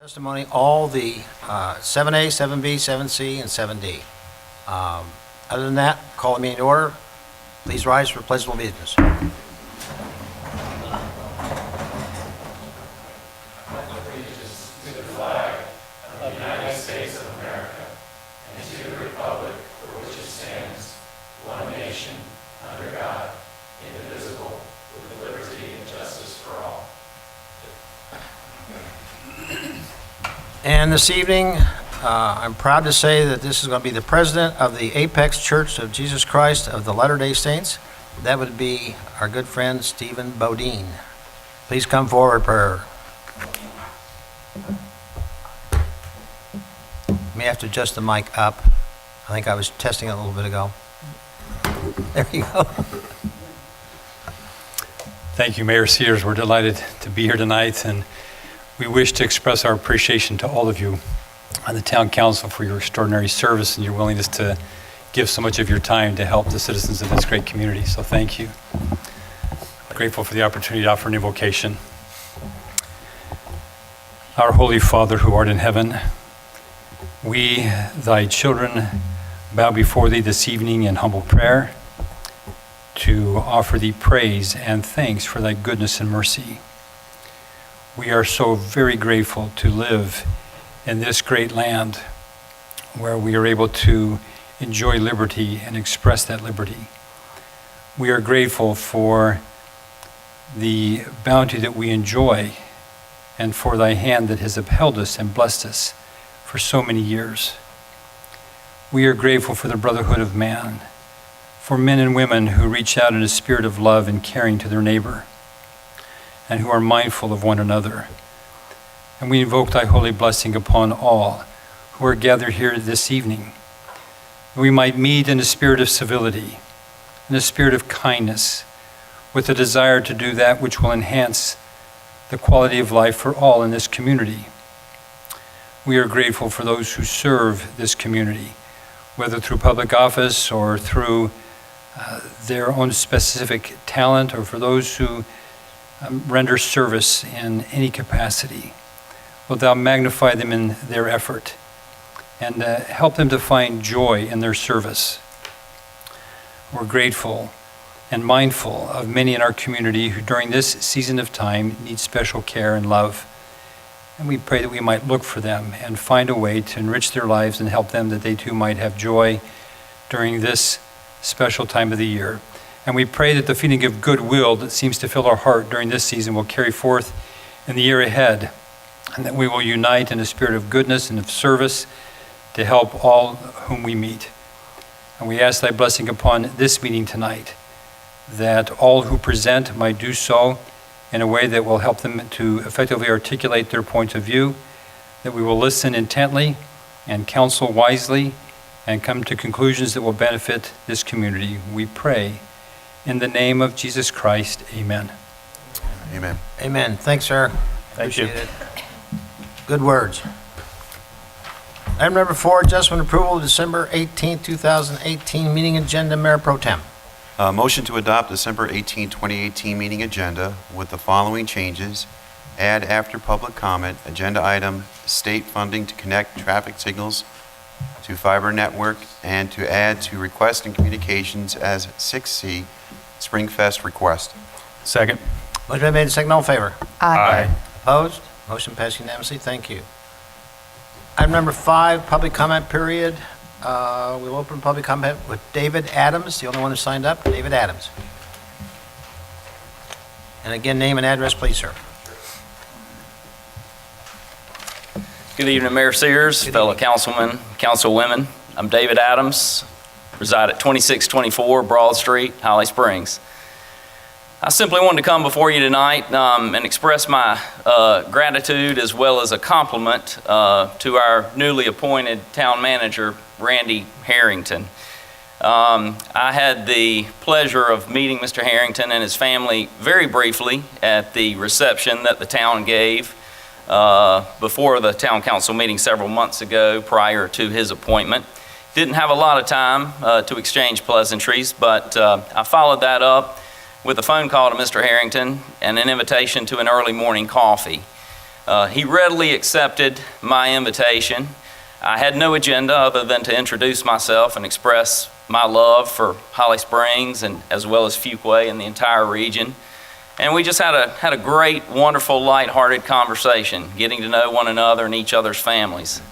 Testimony, all the 7A, 7B, 7C, and 7D. Other than that, call the meeting to order. Please rise for pledge of allegiance. And this evening, I'm proud to say that this is going to be the president of the Apex Church of Jesus Christ of the Latter-day Saints. That would be our good friend Stephen Bodine. Please come forward, prayer. May have to adjust the mic up. I think I was testing it a little bit ago. There you go. Thank you, Mayor Sears. We're delighted to be here tonight, and we wish to express our appreciation to all of you on the Town Council for your extraordinary service and your willingness to give so much of your time to help the citizens of this great community. So thank you. Grateful for the opportunity to offer an invocation. Our Holy Father, who art in heaven, we, thy children, bow before thee this evening in humble prayer to offer thee praise and thanks for thy goodness and mercy. We are so very grateful to live in this great land where we are able to enjoy liberty and express that liberty. We are grateful for the bounty that we enjoy and for thy hand that has upheld us and blessed us for so many years. We are grateful for the brotherhood of man, for men and women who reach out in a spirit of love and caring to their neighbor, and who are mindful of one another. And we invoke thy holy blessing upon all who are gathered here this evening, that we might meet in a spirit of civility, in a spirit of kindness, with a desire to do that which will enhance the quality of life for all in this community. We are grateful for those who serve this community, whether through public office or through their own specific talent, or for those who render service in any capacity. Wilt thou magnify them in their effort and help them to find joy in their service. We're grateful and mindful of many in our community who during this season of time need special care and love. And we pray that we might look for them and find a way to enrich their lives and help them that they too might have joy during this special time of the year. And we pray that the feeling of goodwill that seems to fill our heart during this season will carry forth in the year ahead, and that we will unite in a spirit of goodness and of service to help all whom we meet. And we ask thy blessing upon this meeting tonight, that all who present might do so in a way that will help them to effectively articulate their point of view, that we will listen intently and counsel wisely and come to conclusions that will benefit this community. We pray in the name of Jesus Christ, amen. Amen. Amen. Thanks, sir. Thank you. Appreciate it. Good words. Item number 4, adjustment approval of December 18, 2018 meeting agenda, Mayor Pro Tem. Motion to adopt December 18, 2018 meeting agenda with the following changes. Add after public comment, agenda item, state funding to connect traffic signals to fiber network, and to add to request and communications as 6C, Springfest request. Second. Motion been made, second, all in favor? Aye. Opposed? Motion passed unanimously. Thank you. Item number 5, public comment period. We'll open public comment with David Adams, the only one who signed up. David Adams. And again, name and address, please, sir. Good evening, Mayor Sears, fellow councilmen, councilwomen. I'm David Adams, reside at 2624 Broad Street, Holly Springs. I simply wanted to come before you tonight and express my gratitude as well as a compliment to our newly appointed town manager, Randy Harrington. I had the pleasure of meeting Mr. Harrington and his family very briefly at the reception that the town gave before the town council meeting several months ago prior to his appointment. Didn't have a lot of time to exchange pleasantries, but I followed that up with a phone call to Mr. Harrington and an invitation to an early morning coffee. He readily accepted my invitation. I had no agenda other than to introduce myself and express my love for Holly Springs and as well as Fuquay and the entire region. And we just had a great, wonderful, lighthearted conversation, getting to know one another and each other's families.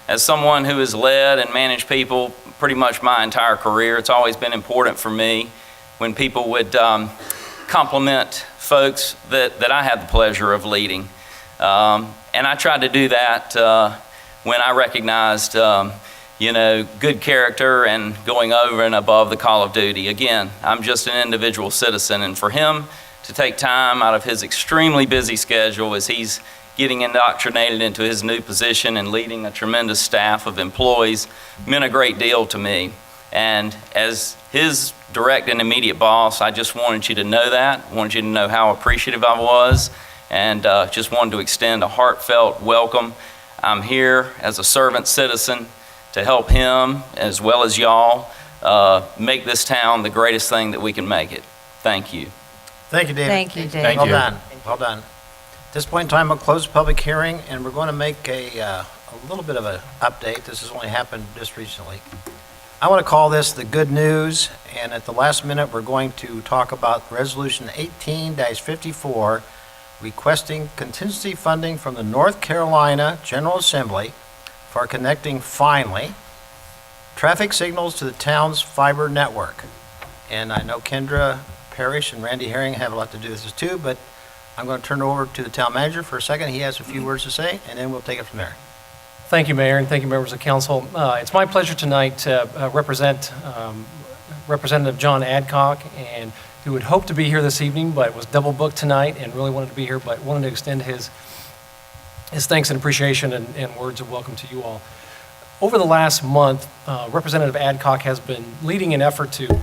As someone who has led and managed people pretty much my entire career, it's always been important for me when people would compliment folks that I had the pleasure of leading. And I tried to do that when I recognized, good character and going over and above the call of duty. Again, I'm just an individual citizen, and for him to take time out of his extremely busy schedule as he's getting indoctrinated into his new position and leading a tremendous staff of employees meant a great deal to me. And as his direct and immediate boss, I just wanted you to know that, wanted you to know how appreciative I was, and just wanted to extend a heartfelt welcome. I'm here as a servant citizen to help him, as well as y'all, make this town the greatest thing that we can make it. Thank you. Thank you, David. Thank you, David. Thank Well you. done, well done. At this point in time, I'll close the public hearing, and we're going to make a little bit of an update. This has only happened just recently. I want to call this the good news, and at the last minute, we're going to talk about Resolution 18-54, requesting contingency funding from the North Carolina General Assembly for connecting finally traffic signals to the town's fiber network. And I know Kendra Parrish and Randy Herring have a lot to do with this too, but I'm going to turn it over to the town manager for a second. He has a few words to say, and then we'll take it from there. Thank you, Mayor, and thank you, members of council. It's my pleasure tonight to represent Representative John Adcock, and who had hoped to be here this evening, but was double booked tonight and really wanted to be here, but wanted to extend his thanks and appreciation and words of welcome to you all. Over the last month, Representative Adcock has been leading an effort to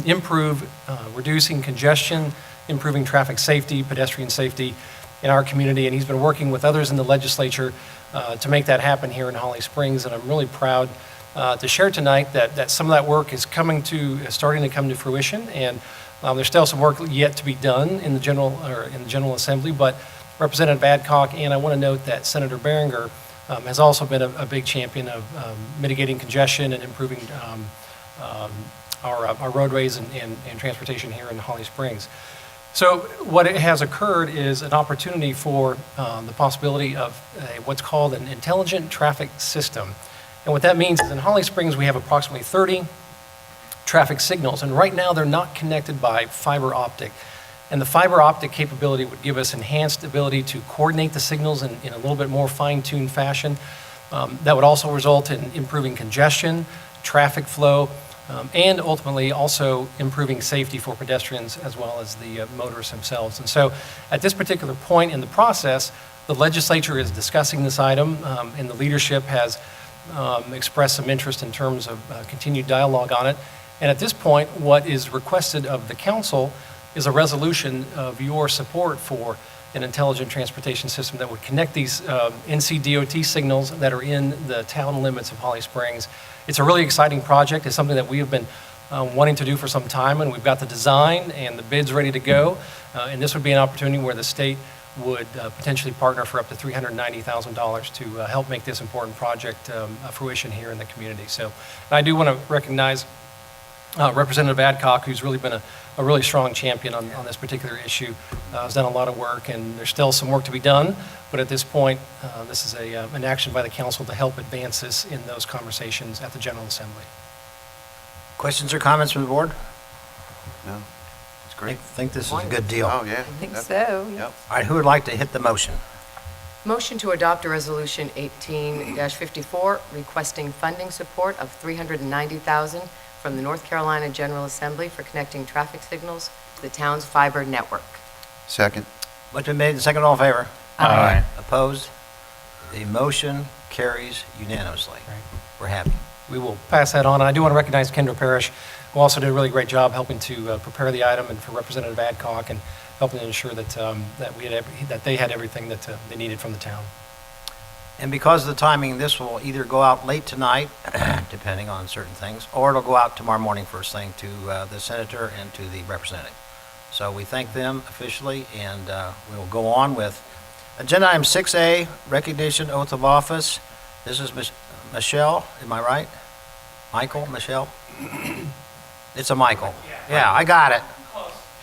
improve reducing congestion, improving traffic safety, pedestrian safety in our community, and he's been working with others in the legislature to make that happen here in Holly Springs, and I'm really proud to share tonight that some of that work is starting to come to fruition, and there's still some work yet to be done in the General Assembly, but Representative Adcock, and I want to note that Senator Berenger has also been a big champion of mitigating congestion and improving our roadways and transportation here in Holly Springs. So what has occurred is an opportunity for the possibility of what's called an intelligent traffic system. And what that means is in Holly Springs, we have approximately 30 traffic signals, and right now they're not connected by fiber optic. And the fiber optic capability would give us enhanced ability to coordinate the signals in a little bit more fine-tuned fashion. That would also result in improving congestion, traffic flow, and ultimately also improving safety for pedestrians as well as the motorists themselves. And so at this particular point in the process, the legislature is discussing this item, and the leadership has expressed some interest in terms of continued dialogue on it. And at this point, what is requested of the council is a resolution of your support for an intelligent transportation system that would connect these NCDOT signals that are in the town limits of Holly Springs. It's a really exciting project. It's something that we have been wanting to do for some time, and we've got the design and the bids ready to go. And this would be an opportunity where the state would potentially partner for up to $390,000 to help make this important project a fruition here in the community. So, and I do want to recognize Representative Adcock, who's really been a really strong champion on this particular issue, has done a lot of work, and there's still some work to be done, but at this point, this is an action by the council to help advance this in those conversations at the General Assembly. Questions or comments from the board? No, it's I great. think this is a good deal. Oh, All yeah. I think Yep. so. Yep. right, who would like to hit the motion? Motion to adopt a resolution 18-54 requesting funding support of $390,000 from the North Carolina General Assembly for connecting traffic signals to the town's fiber network. Second. Motion been made and seconded, all in favor? Aye. Opposed? The motion carries unanimously. We're happy. We will pass that on. And I do want to recognize Kendra Parrish, who also did a really great job helping to prepare the item, and for Representative Adcock, and helping to ensure that that they had everything that they needed from the town. And because of the timing, this will either go out late tonight, depending on certain things, or it'll go out tomorrow morning first thing to the senator and to the representative. So we thank them officially, and we will go on with Agenda item 6A, recognition oath of office. This is Michelle, am I right? Michael, Michelle? It's a Michael. Yeah, I got it.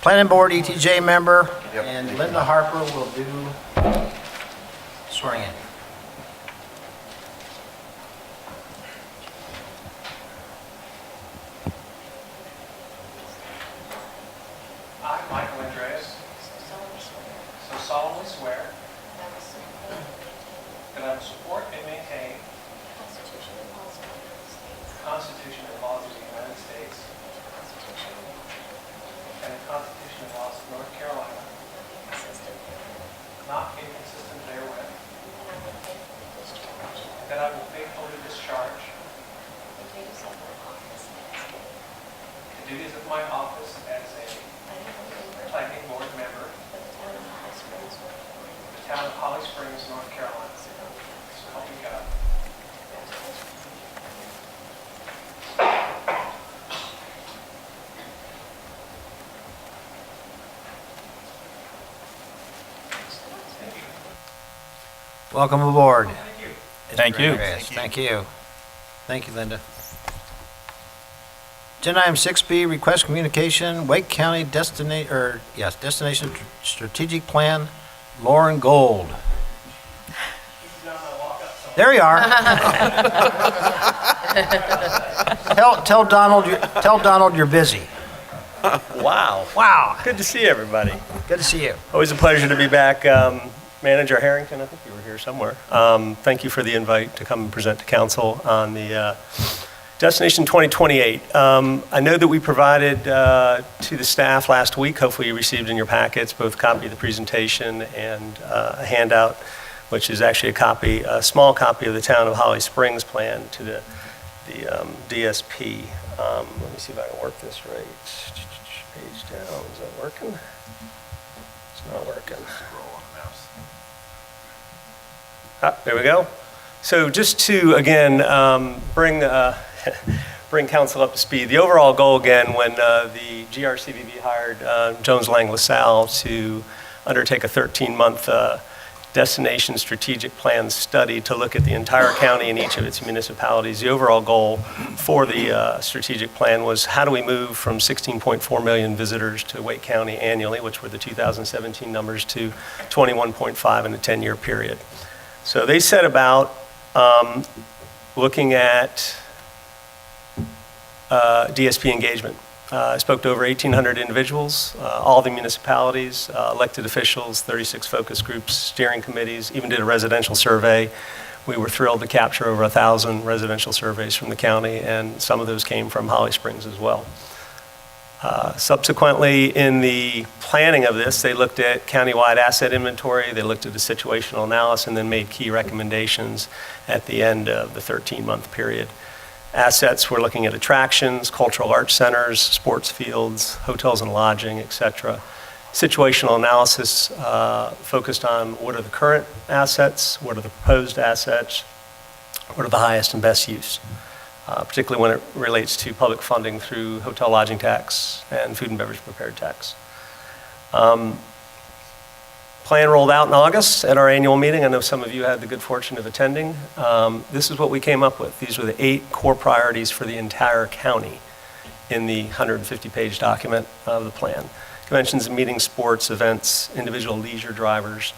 Planning Board ETJ member, and Linda Harper will do swearing in. I, Michael Andreas, so solemnly swear that I will support and maintain the Constitution and laws of the United States and the Constitution and laws of North Carolina, not inconsistent therewith, that I will faithfully discharge the duties of my office as a planning board member of the town of Holly Springs, North Carolina. So help me God. Welcome aboard. Thank you. Thank you. Thank you, Linda. Agenda item 6B, request communication, Wake County Destination Strategic Plan, Lauren Gold. There you are. Tell Donald you're busy. Wow. Wow, Good to see everybody. good to see you. Always a pleasure to be back. Manager Harrington, I think you were here somewhere. Thank you for the invite to come and present to council on the Destination 2028. I know that we provided to the staff last week, hopefully you received in your packets, both a copy of the presentation and a handout, which is actually a small copy of the Town of Holly Springs plan to the DSP. Let me see if I can work this right. Page down, is that working? It's not working. There we go. So just to, again, bring council up to speed, the overall goal, again, when the GRCVB hired Jones Lang LaSalle to undertake a 13-month destination strategic plan study to look at the entire county and each of its municipalities, the overall goal for the strategic plan was how do we move from 16.4 million visitors to Wake County annually, which were the 2017 numbers, to 21.5 in a 10-year period. So they set about looking at DSP engagement. I spoke to over 1,800 individuals, all the municipalities, elected officials, 36 focus groups, steering committees, even did a residential survey. We were thrilled to capture over 1,000 residential surveys from the county, and some of those came from Holly Springs as well. Subsequently, in the planning of this, they looked at countywide asset inventory, they looked at the situational analysis, and then made key recommendations at the end of the 13-month period. Assets, we're looking at attractions, cultural arts centers, sports fields, hotels and lodging, et cetera. Situational analysis focused on what are the current assets, what are the proposed assets, what are the highest and best use, particularly when it relates to public funding through hotel lodging tax and food and beverage prepared tax. Plan rolled out in August at our annual meeting. I know some of you had the good fortune of attending. This is what we came up with. These were the 8 core priorities for the entire county in the 150-page document of the plan. Conventions and meetings, sports, events, individual leisure drivers,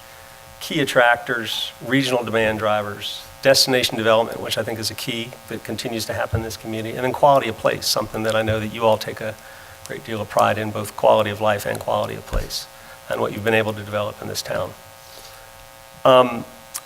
key attractors, regional demand drivers, destination development, which I think is a key that continues to happen in this community, and then quality of place, something that I know that you all take a great deal of pride in, both quality of life and quality of place, and what you've been able to develop in this town.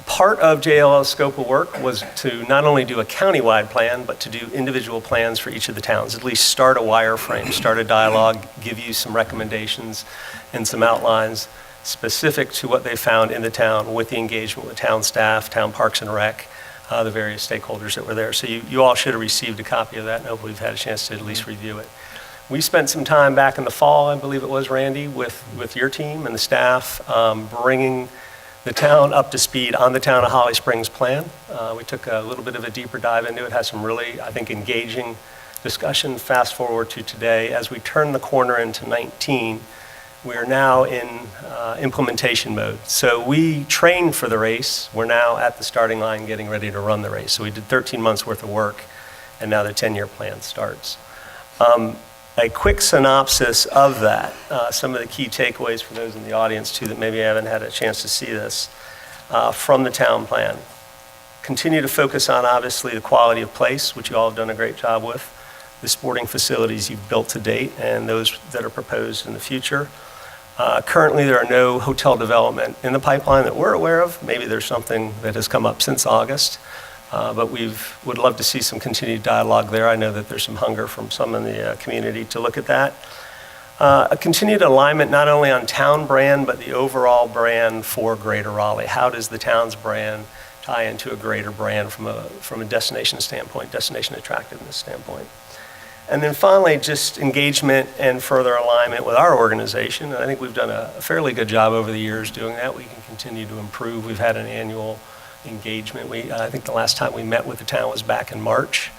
Part of JLL's scope of work was to not only do a countywide plan, but to do individual plans for each of the towns, at least start a wireframe, start a dialogue, give you some recommendations and some outlines specific to what they found in the town with the engagement with town staff, town parks and rec, the various stakeholders that were there. So you all should have received a copy of that, and hopefully you've had a chance to at least review it. We spent some time back in the fall, I believe it was, Randy, with your team and the staff, bringing the town up to speed on the Town of Holly Springs plan. We took a little bit of a deeper dive into it, had some really, I think, engaging discussion. Fast forward to today, as we turn the corner into 19, We are now in implementation mode. So we trained for the race. We're now at the starting line getting ready to run the race. So we did 13 months worth of work, and now the 10-year plan starts. A quick synopsis of that, some of the key takeaways for those in the audience too that maybe haven't had a chance to see this from the town plan. Continue to focus on obviously the quality of place, which you all have done a great job with, the sporting facilities you've built to date and those that are proposed in the future. Currently, there are no hotel development in the pipeline that we're aware of. Maybe there's something that has come up since August, but would love to see some continued dialogue there. I know that there's some hunger from some in the community to look at that. A continued alignment not only on town brand, but the overall brand for Greater Raleigh. How does the town's brand tie into a greater brand from a destination standpoint, destination attractiveness standpoint? And then finally, just engagement and further alignment with our organization. And I think we've done a fairly good job over the years doing that. We can continue to improve. We've had an annual engagement. I think the last time we met with the town was back in March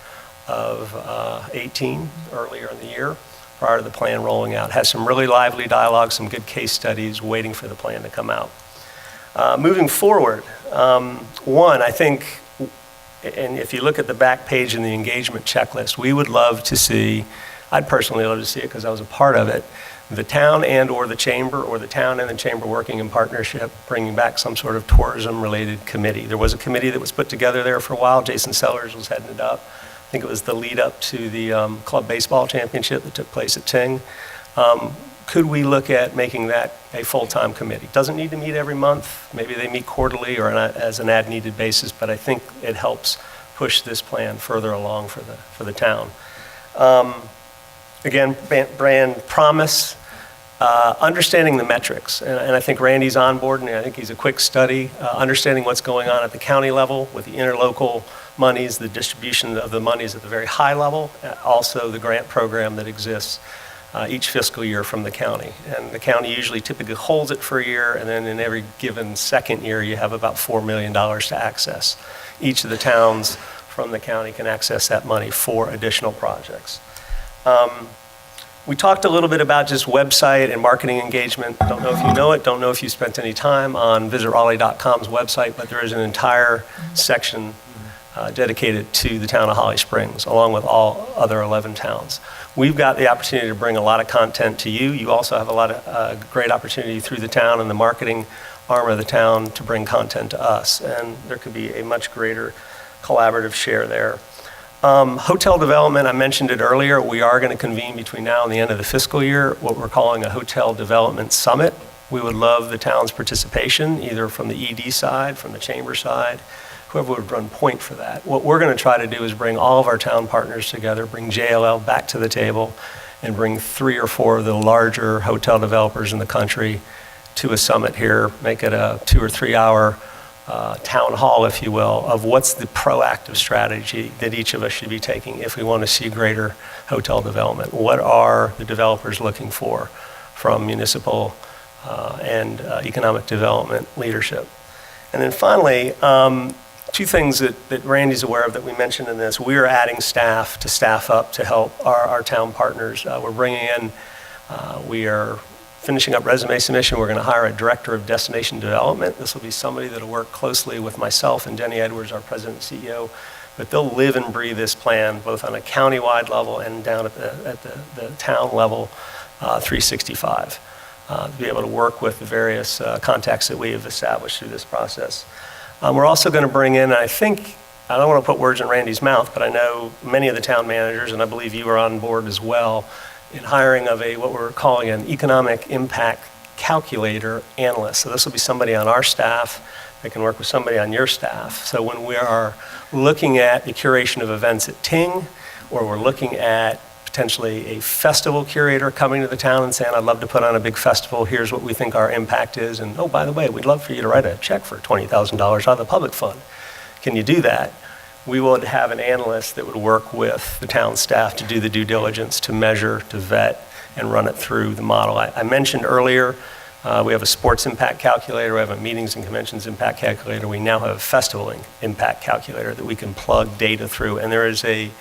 of 18, earlier in the year, prior to the plan rolling out. Has some really lively dialogue, some good case studies, waiting for the plan to come out. Moving forward, one, I think, and if you look at the back page in the engagement checklist, we would love to see, I'd personally love to see it because I was a part of it, the town and or the chamber, or the town and the chamber working in partnership, bringing back some sort of tourism-related committee. There was a committee that was put together there for a while. Jason Sellers was heading it up. I think it was the lead up to the club baseball championship that took place at Ting. Could we look at making that a full-time committee? Doesn't need to meet every month. Maybe they meet quarterly or as an ad-needed basis, but I think it helps push this plan further along for the town. Again, brand promise, understanding the metrics. And I think Randy's on board, and I think he's a quick study, understanding what's going on at the county level with the interlocal monies, the distribution of the monies at the very high level, also the grant program that exists each fiscal year from the county. And the county usually typically holds it for a year, and then in every given second year, you have about $4 million to access. Each of the towns from the county can access that money for additional projects. We talked a little bit about just website and marketing engagement. Don't know if you know it, don't know if you spent any time on visitraleigh.com's website, but there is an entire section dedicated to the town of Holly Springs, along with all other 11 towns. We've got the opportunity to bring a lot of content to you. You also have a lot of great opportunity through the town and the marketing arm of the town to bring content to us, and there could be a much greater collaborative share there. Hotel development, I mentioned it earlier. We are going to convene between now and the end of the fiscal year what we're calling a Hotel Development Summit. We would love the town's participation, either from the ED side, from the chamber side, whoever would run point for that. What we're going to try to do is bring all of our town partners together, bring JLL back to the table, and bring 3 or 4 of the larger hotel developers in the country to a summit here, make it a 2 or 3 hour town hall, if you will, of what's the proactive strategy that each of us should be taking if we want to see greater hotel development. What are the developers looking for from municipal and economic development leadership? And then finally, 2 things that Randy's aware of that we mentioned in this. We are adding staff to staff up to help our town partners. We're bringing in, we are finishing up resume submission. We're going to hire a director of destination development. This will be somebody that will work closely with myself and Denny Edwards, our president and CEO, but they'll live and breathe this plan both on a county-wide level and down at the town level, 365, to be able to work with the various contacts that we have established through this process. We're also going to bring in, I think, I don't want to put words in Randy's mouth, but I know many of the town managers, and I believe you are on board as well, in hiring of what we're calling an economic impact calculator analyst. So this will be somebody on our staff that can work with somebody on your staff. So when we are looking at the curation of events at Ting, or we're looking at potentially a festival curator coming to the town and saying, I'd love to put on a big festival, here's what we think our impact is, and oh, by the way, we'd love for you to write a check for $20,000 out of the public fund. Can you do that? We would have an analyst that would work with the town staff to do the due diligence, to measure, to vet, and run it through the model. I mentioned earlier, we have a sports impact calculator, we have a meetings and conventions impact calculator, we now have a festival impact calculator that we can plug data through, and there is a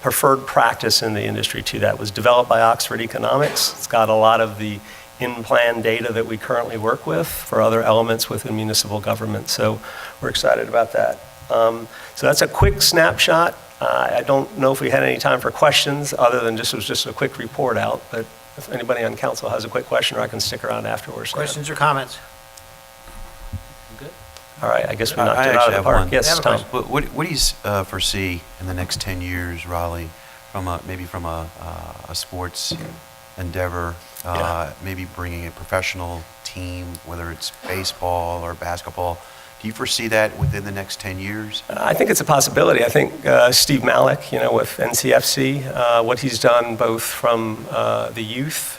preferred practice in the industry to that. It was developed by Oxford Economics. It's got a lot of the in-plan data that we currently work with for other elements within municipal government. So we're excited about that. So that's a quick snapshot. I don't know if we had any time for questions other than it was just a quick report out, but if anybody on council has a quick question, or I can stick around afterwards. Questions or comments? All right, I guess we knocked I it out actually of the have park. one. Yes, I have a Tom. question. What do you foresee in the next 10 years, Raleigh, from maybe from a sports endeavor, maybe bringing a professional team, whether it's baseball or basketball? Do you foresee that within the next 10 years? I think it's a possibility. I think Steve Malik, with NCFC, what he's done both from the youth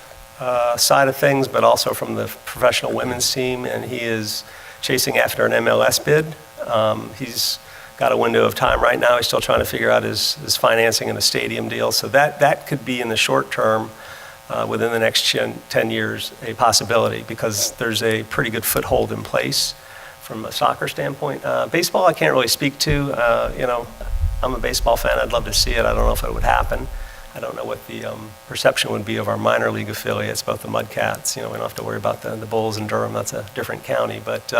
side of things, but also from the professional women's team, and he is chasing after an MLS bid. He's got a window of time right now. He's still trying to figure out his financing and a stadium deal. So that could be in the short term, within the next 10 years, a possibility, because there's a pretty good foothold in place from a soccer standpoint. Baseball, I can't really speak to. I'm a baseball fan. I'd love to see it. I don't know if it would happen. I don't know what the perception would be of our minor league affiliates, both the Mudcats. We don't have to worry about the Bulls in Durham. That's a different county. But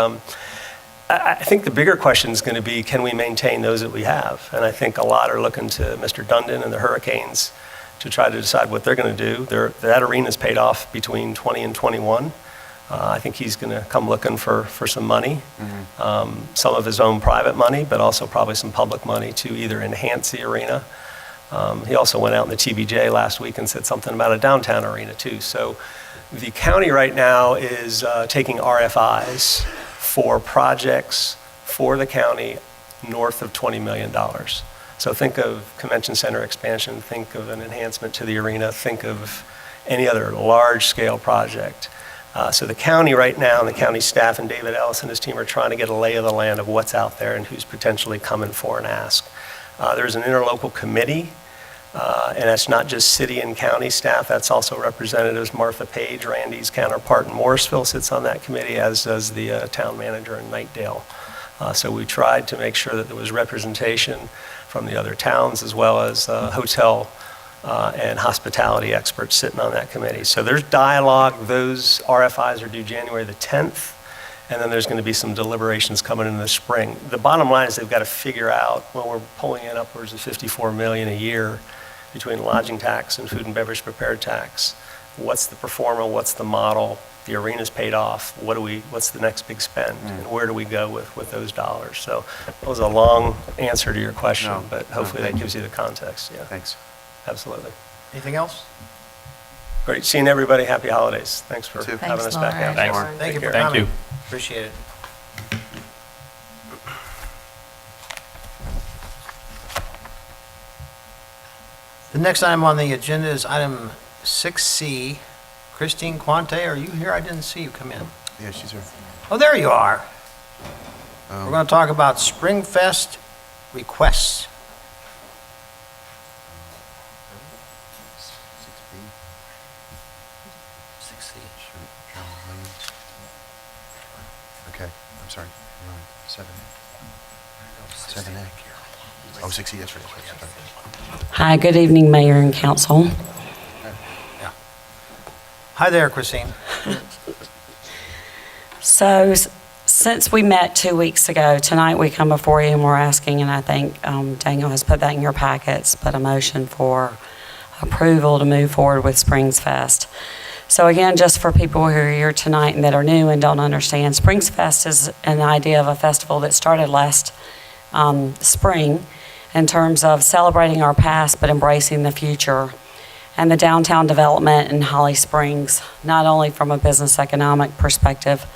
I think the bigger question is going to be, can we maintain those that we have? And I think a lot are looking to Mr. Dundon and the Hurricanes to try to decide what they're going to do. That arena's paid off between 20 and 21. I think he's going to come looking for some money, some of his own private money, but also probably some public money to either enhance the arena. He also went out in the TBJ last week and said something about a downtown arena too. So the county right now is taking RFIs for projects for the county north of $20 million. So think of convention center expansion, think of an enhancement to the arena, think of any other large-scale project. So the county right now, and the county staff and David Ellis and his team are trying to get a lay of the land of what's out there and who's potentially coming for an ask. There's an interlocal committee, and that's not just city and county staff, that's also representatives. Martha Page, Randy's counterpart in Morrisville, sits on that committee, as does the town manager in Knightdale. So we tried to make sure that there was representation from the other towns, as well as hotel and hospitality experts sitting on that committee. So there's dialogue. Those RFIs are due January the 10th, and then there's going to be some deliberations coming in the spring. The bottom line is they've got to figure out, when we're pulling in upwards of $54 million a year between lodging tax and food and beverage prepared tax, what's the pro forma, what's the model, the arena's paid off, what's the next big spend, and where do we go with those dollars? So that was a long answer to your question, No, but hopefully that thank gives you the context. Yeah, Thanks. absolutely. Anything else? Great seeing everybody. Happy holidays. Thanks for You too. having us back out. Thanks. Thank you Take for care. coming. Thank you. Appreciate it. The next item on the agenda is item 6C. Christine Quante, are you here? I didn't see you come in. Yeah, she's here. Oh, there you are. We're going to talk about Springfest requests. 6C. Okay, I'm sorry. You're on 7A. Oh, 6E, that's right. Hi, good evening, Mayor and Council. Hi there, Christine. So since we met 2 weeks ago, tonight we come before you and we're asking, and I think Daniel has put that in your packets, but a motion for approval to move forward with Springs Fest. So again, just for people who are here tonight and that are new and don't understand, Springs Fest is an idea of a festival that started last spring in terms of celebrating our past but embracing the future and the downtown development in Holly Springs, not only from a business economic perspective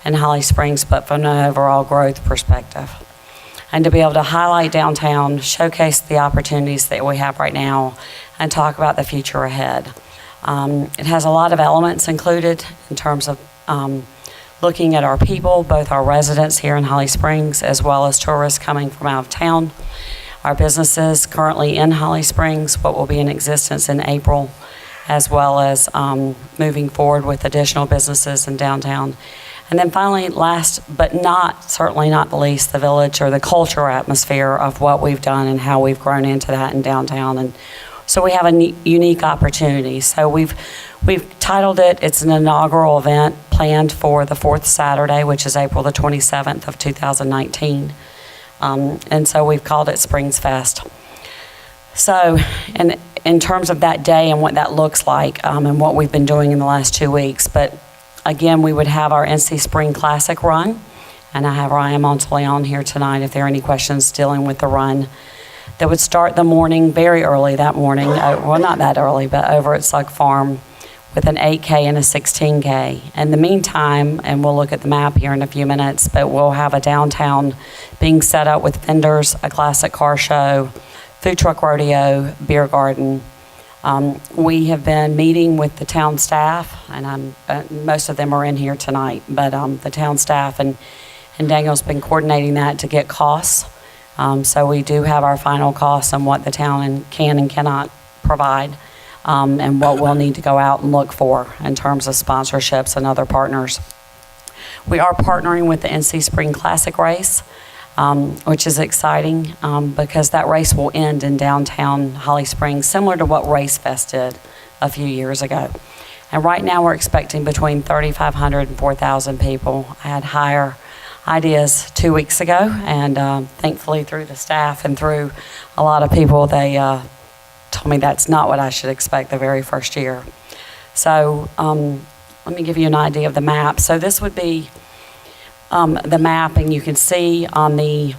in Holly Springs, but from an overall growth perspective. And to be able to highlight downtown, showcase the opportunities that we have right now, and talk about the future ahead. It has a lot of elements included in terms of looking at our people, both our residents here in Holly Springs, as well as tourists coming from out of town. Our businesses currently in Holly Springs, what will be in existence in April, as well as moving forward with additional businesses in downtown, And then finally, last but certainly not the least, the village or the cultural atmosphere of what we've done and how we've grown into that in downtown. And so we have a unique opportunity. So we've titled it, it's an inaugural event planned for the fourth Saturday, which is April the 27th of 2019. And so we've called it Springs Fest. So in terms of that day and what that looks like and what we've been doing in the last 2 weeks, but again, we would have our NC Spring Classic run, and I have Ryan Monteleon here tonight if there are any questions dealing with the run. That would start the morning, very early that morning, well, not that early, but over at Sugg Farm with an 8K and a 16K. In the meantime, and we'll look at the map here in a few minutes, but we'll have a downtown being set up with vendors, a classic car show, food truck rodeo, beer garden. We have been meeting with the town staff, and most of them are in here tonight, but the town staff and Daniel's been coordinating that to get costs. So we do have our final costs on what the town can and cannot provide, and what we'll need to go out and look for in terms of sponsorships and other partners. We are partnering with the NC Spring Classic race, which is exciting because that race will end in downtown Holly Springs, similar to what Race Fest did a few years ago. And right now we're expecting between 3,500 and 4,000 people. I had higher ideas 2 weeks ago, and thankfully through the staff and through a lot of people, they told me that's not what I should expect the very first year. So let me give you an idea of the map. So this would be the map, and you can see on the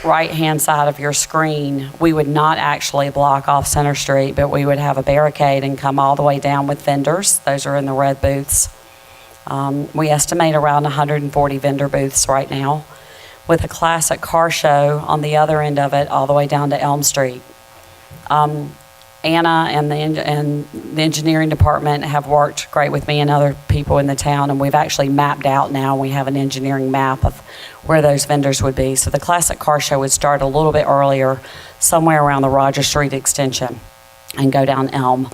right-hand side of your screen, we would not actually block off Center Street, but we would have a barricade and come all the way down with vendors. Those are in the red booths. We estimate around 140 vendor booths right now, with a classic car show on the other end of it all the way down to Elm Street. Anna and the engineering department have worked great with me and other people in the town, and we've actually mapped out now. We have an engineering map of where those vendors would be. So the classic car show would start a little bit earlier, somewhere around the Roger Street extension, and go down Elm.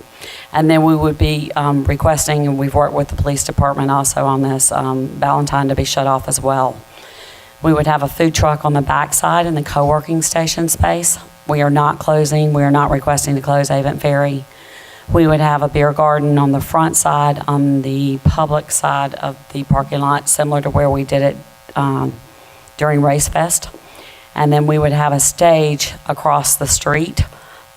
And then we would be requesting, and we've worked with the police department also on this, Valentine to be shut off as well. We would have a food truck on the backside in the co-working station space. We are not closing. We are not requesting to close Avent Ferry. We would have a beer garden on the front side, on the public side of the parking lot, similar to where we did it during Race Fest. And then we would have a stage across the street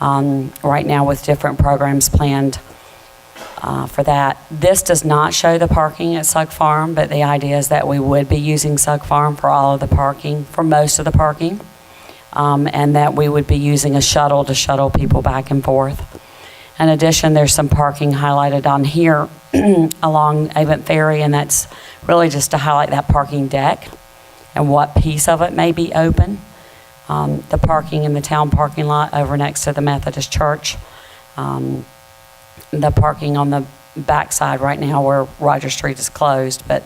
right now with different programs planned for that. This does not show the parking at Sugg Farm, but the idea is that we would be using Sugg Farm for all of the parking, for most of the parking. And that we would be using a shuttle to shuttle people back and forth. In addition, there's some parking highlighted on here along Avent Ferry, and that's really just to highlight that parking deck and what piece of it may be open. The parking in the town parking lot over next to the Methodist Church. The parking on the backside right now where Roger Street is closed, but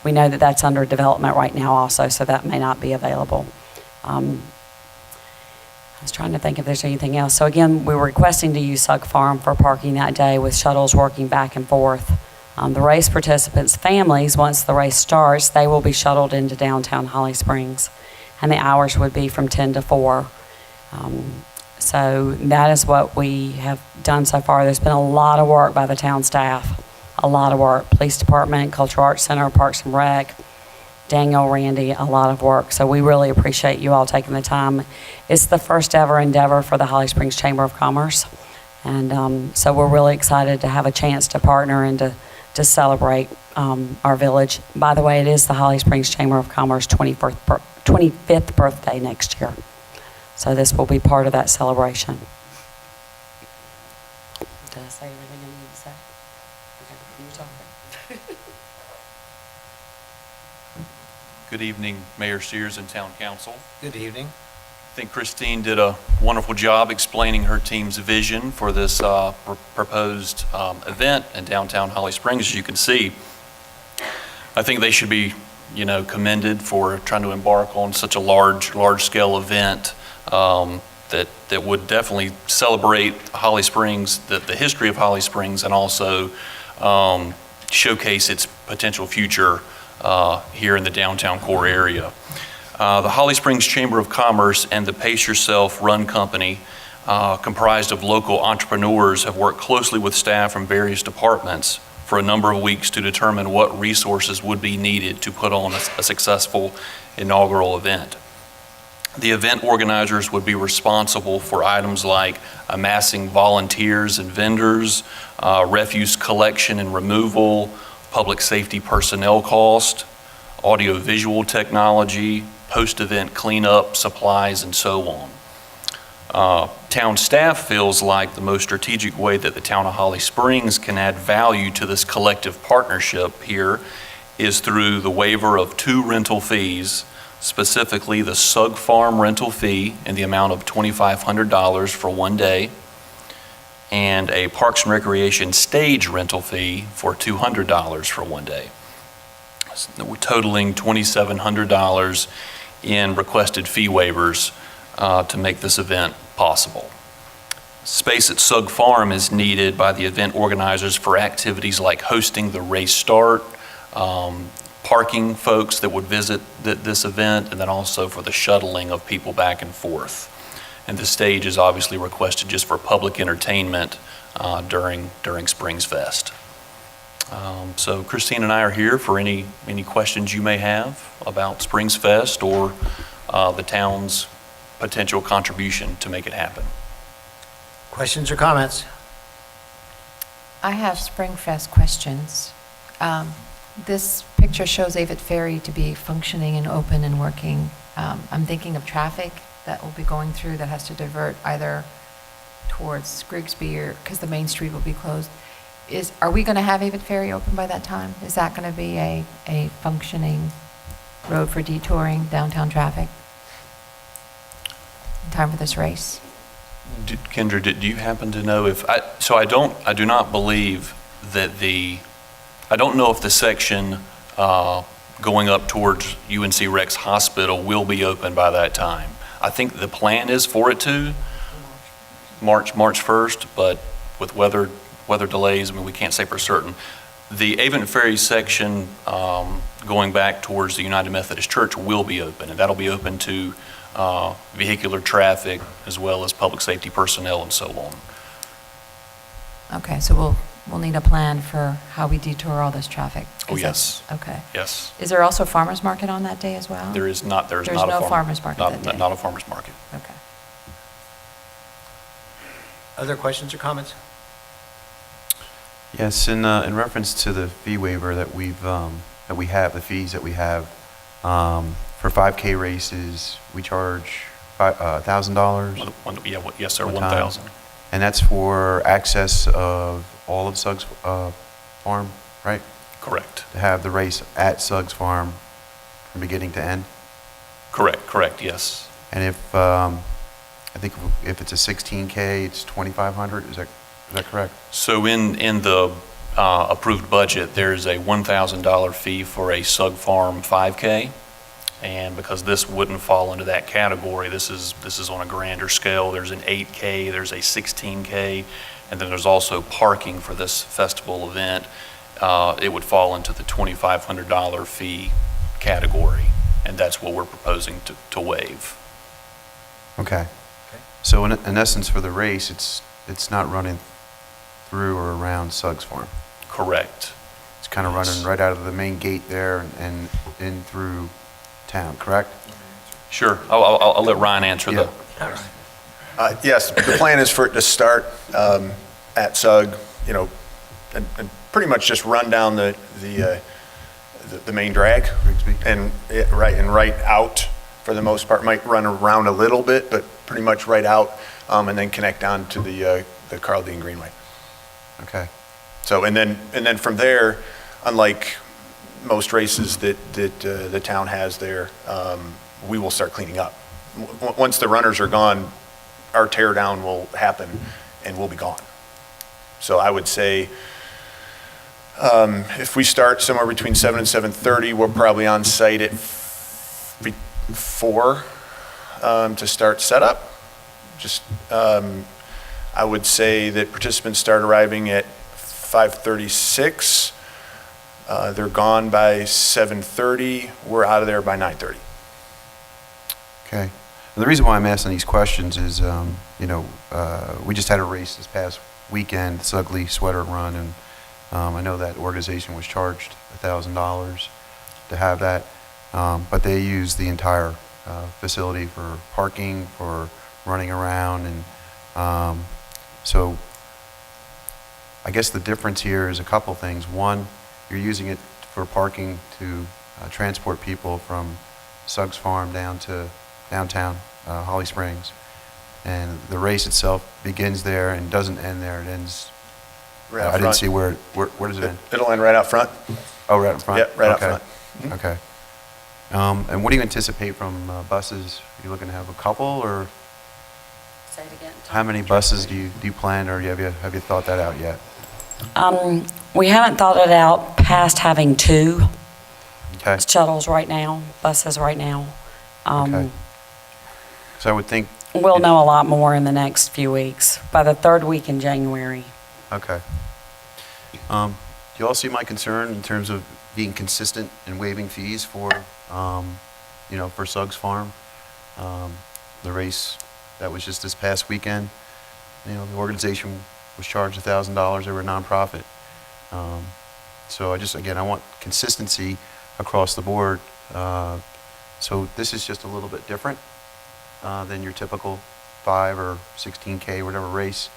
we know that that's under development right now also, so that may not be available. I was trying to think if there's anything else. So again, we were requesting to use Sugg Farm for parking that day with shuttles working back and forth. The race participants' families, once the race starts, they will be shuttled into downtown Holly Springs, and the hours would be from 10 to 4. So that is what we have done so far. There's been a lot of work by the town staff, a lot of work. Police Department, Cultural Arts Center, Parks and Rec, Daniel, Randy, a lot of work. So we really appreciate you all taking the time. It's the first ever endeavor for the Holly Springs Chamber of Commerce. And so we're really excited to have a chance to partner and to celebrate our village. By the way, it is the Holly Springs Chamber of Commerce 25th birthday next year. So this will be part of that celebration. Did I say everything I need to say? Okay, you talk. Good evening, Mayor Sears and Town Council. Good evening. I think Christine did a wonderful job explaining her team's vision for this proposed event in downtown Holly Springs. As you can see, I think they should be, commended for trying to embark on such a large-scale event that would definitely celebrate Holly Springs, the history of Holly Springs, and also showcase its potential future here in the downtown core area. The Holly Springs Chamber of Commerce and the Pace Yourself Run Company, comprised of local entrepreneurs, have worked closely with staff from various departments for a number of weeks to determine what resources would be needed to put on a successful inaugural event. The event organizers would be responsible for items like amassing volunteers and vendors, refuse collection and removal, public safety personnel cost, audiovisual technology, post-event cleanup, supplies, and so on. Town staff feels like the most strategic way that the town of Holly Springs can add value to this collective partnership here is through the waiver of 2 rental fees, specifically the Sug Farm rental fee in the amount of $2,500 for 1 day, and a Parks and Recreation stage rental fee for $200 for 1 day. So we're totaling $2,700 in requested fee waivers to make this event possible. Space at Sug Farm is needed by the event organizers for activities like hosting the race start, parking folks that would visit this event, and then also for the shuttling of people back and forth. And the stage is obviously requested just for public entertainment during Springs Fest. So Christine and I are here for any questions you may have about Springs Fest or the town's potential contribution to make it happen. Questions or comments? I have Springfest questions. This picture shows Avett Ferry to be functioning and open and working. I'm thinking of traffic that will be going through that has to divert either towards Grigsby or, because the main street will be closed. Are we going to have Avett Ferry open by that time? Is that going to be a functioning road for detouring downtown traffic in time for this race? Kendra, do you happen to know if, I do not believe that I don't know if the section going up towards UNC Rex Hospital will be open by that time. I think the plan is for it to March 1st, but with weather delays, I mean, we can't say for certain. The Avett Ferry section going back towards the United Methodist Church will be open, and that'll be open to vehicular traffic as well as public safety personnel and so on. Okay, so we'll need a plan for how we detour all this traffic. Oh, yes. Okay. Yes. Is there also a farmer's market on that day as well? There is not There's a no farmer's market that day? Not a farmer's market. Okay. Other questions or comments? Yes, in reference to the fee waiver that we have, the fees that we have, for 5K races, we charge $1,000. Yes, sir, One 1,000. time. And that's for access of all of Suggs Farm, right? Correct. To have the race at Suggs Farm from beginning to end? Correct, yes. And if, I think if it's a 16K, it's 2,500, is that correct? So in the approved budget, there's a $1,000 fee for a Sug Farm 5K. And because this wouldn't fall into that category, this is on a grander scale. There's an 8K, there's a 16K, and then there's also parking for this festival event. It would fall into the $2,500 fee category, and that's what we're proposing to waive. Okay. So in essence, for the race, it's not running through or around Suggs Farm. Correct. It's kind of running right out of the main gate there and in through town, correct? Sure. I'll let Ryan answer Yeah. Yes, the plan is for it to start at Sug, and pretty much just run down the main drag, Grigsby? and right out for the most part. Might run around a little bit, but pretty much right out, and then connect down to the Carl Dean Greenway. Okay. So and then from there, unlike most races that the town has there, we will start cleaning up. Once the runners are gone, our tear down will happen and we'll be gone. So I would say if we start somewhere between 7 and 7:30, we're probably on site at 4 to start setup. I would say that participants start arriving at 5:36. They're gone by 7:30. We're out of there by 9:30. Okay. And the reason why I'm asking these questions is, we just had a race this past weekend, this ugly sweater run, and I know that organization was charged $1,000 to have that, but they use the entire facility for parking, for running around, and so I guess the difference here is a couple things. One, you're using it for parking to transport people from Suggs Farm down to downtown Holly Springs. And the race itself begins there and doesn't end there. It ends, Right out I didn't front. see where does it end? It'll end right out front. Oh, right in front? Yeah, right out Okay. front. Mhm. Okay. And what do you anticipate from buses? Are you looking to have a couple, or Say it again. how many buses do you plan, or have you thought that out yet? We haven't thought it out past having 2 Okay. shuttles right now, buses right now. Okay. So I would think, We'll know a lot more in the next few weeks, by the 3rd week in January. okay. Do you all see my concern in terms of being consistent and waiving fees for, for Suggs Farm? The race that was just this past weekend, the organization was charged $1,000. They were a nonprofit. So I want consistency across the board. So this is just a little bit different than your typical 5 or 16K, whatever race.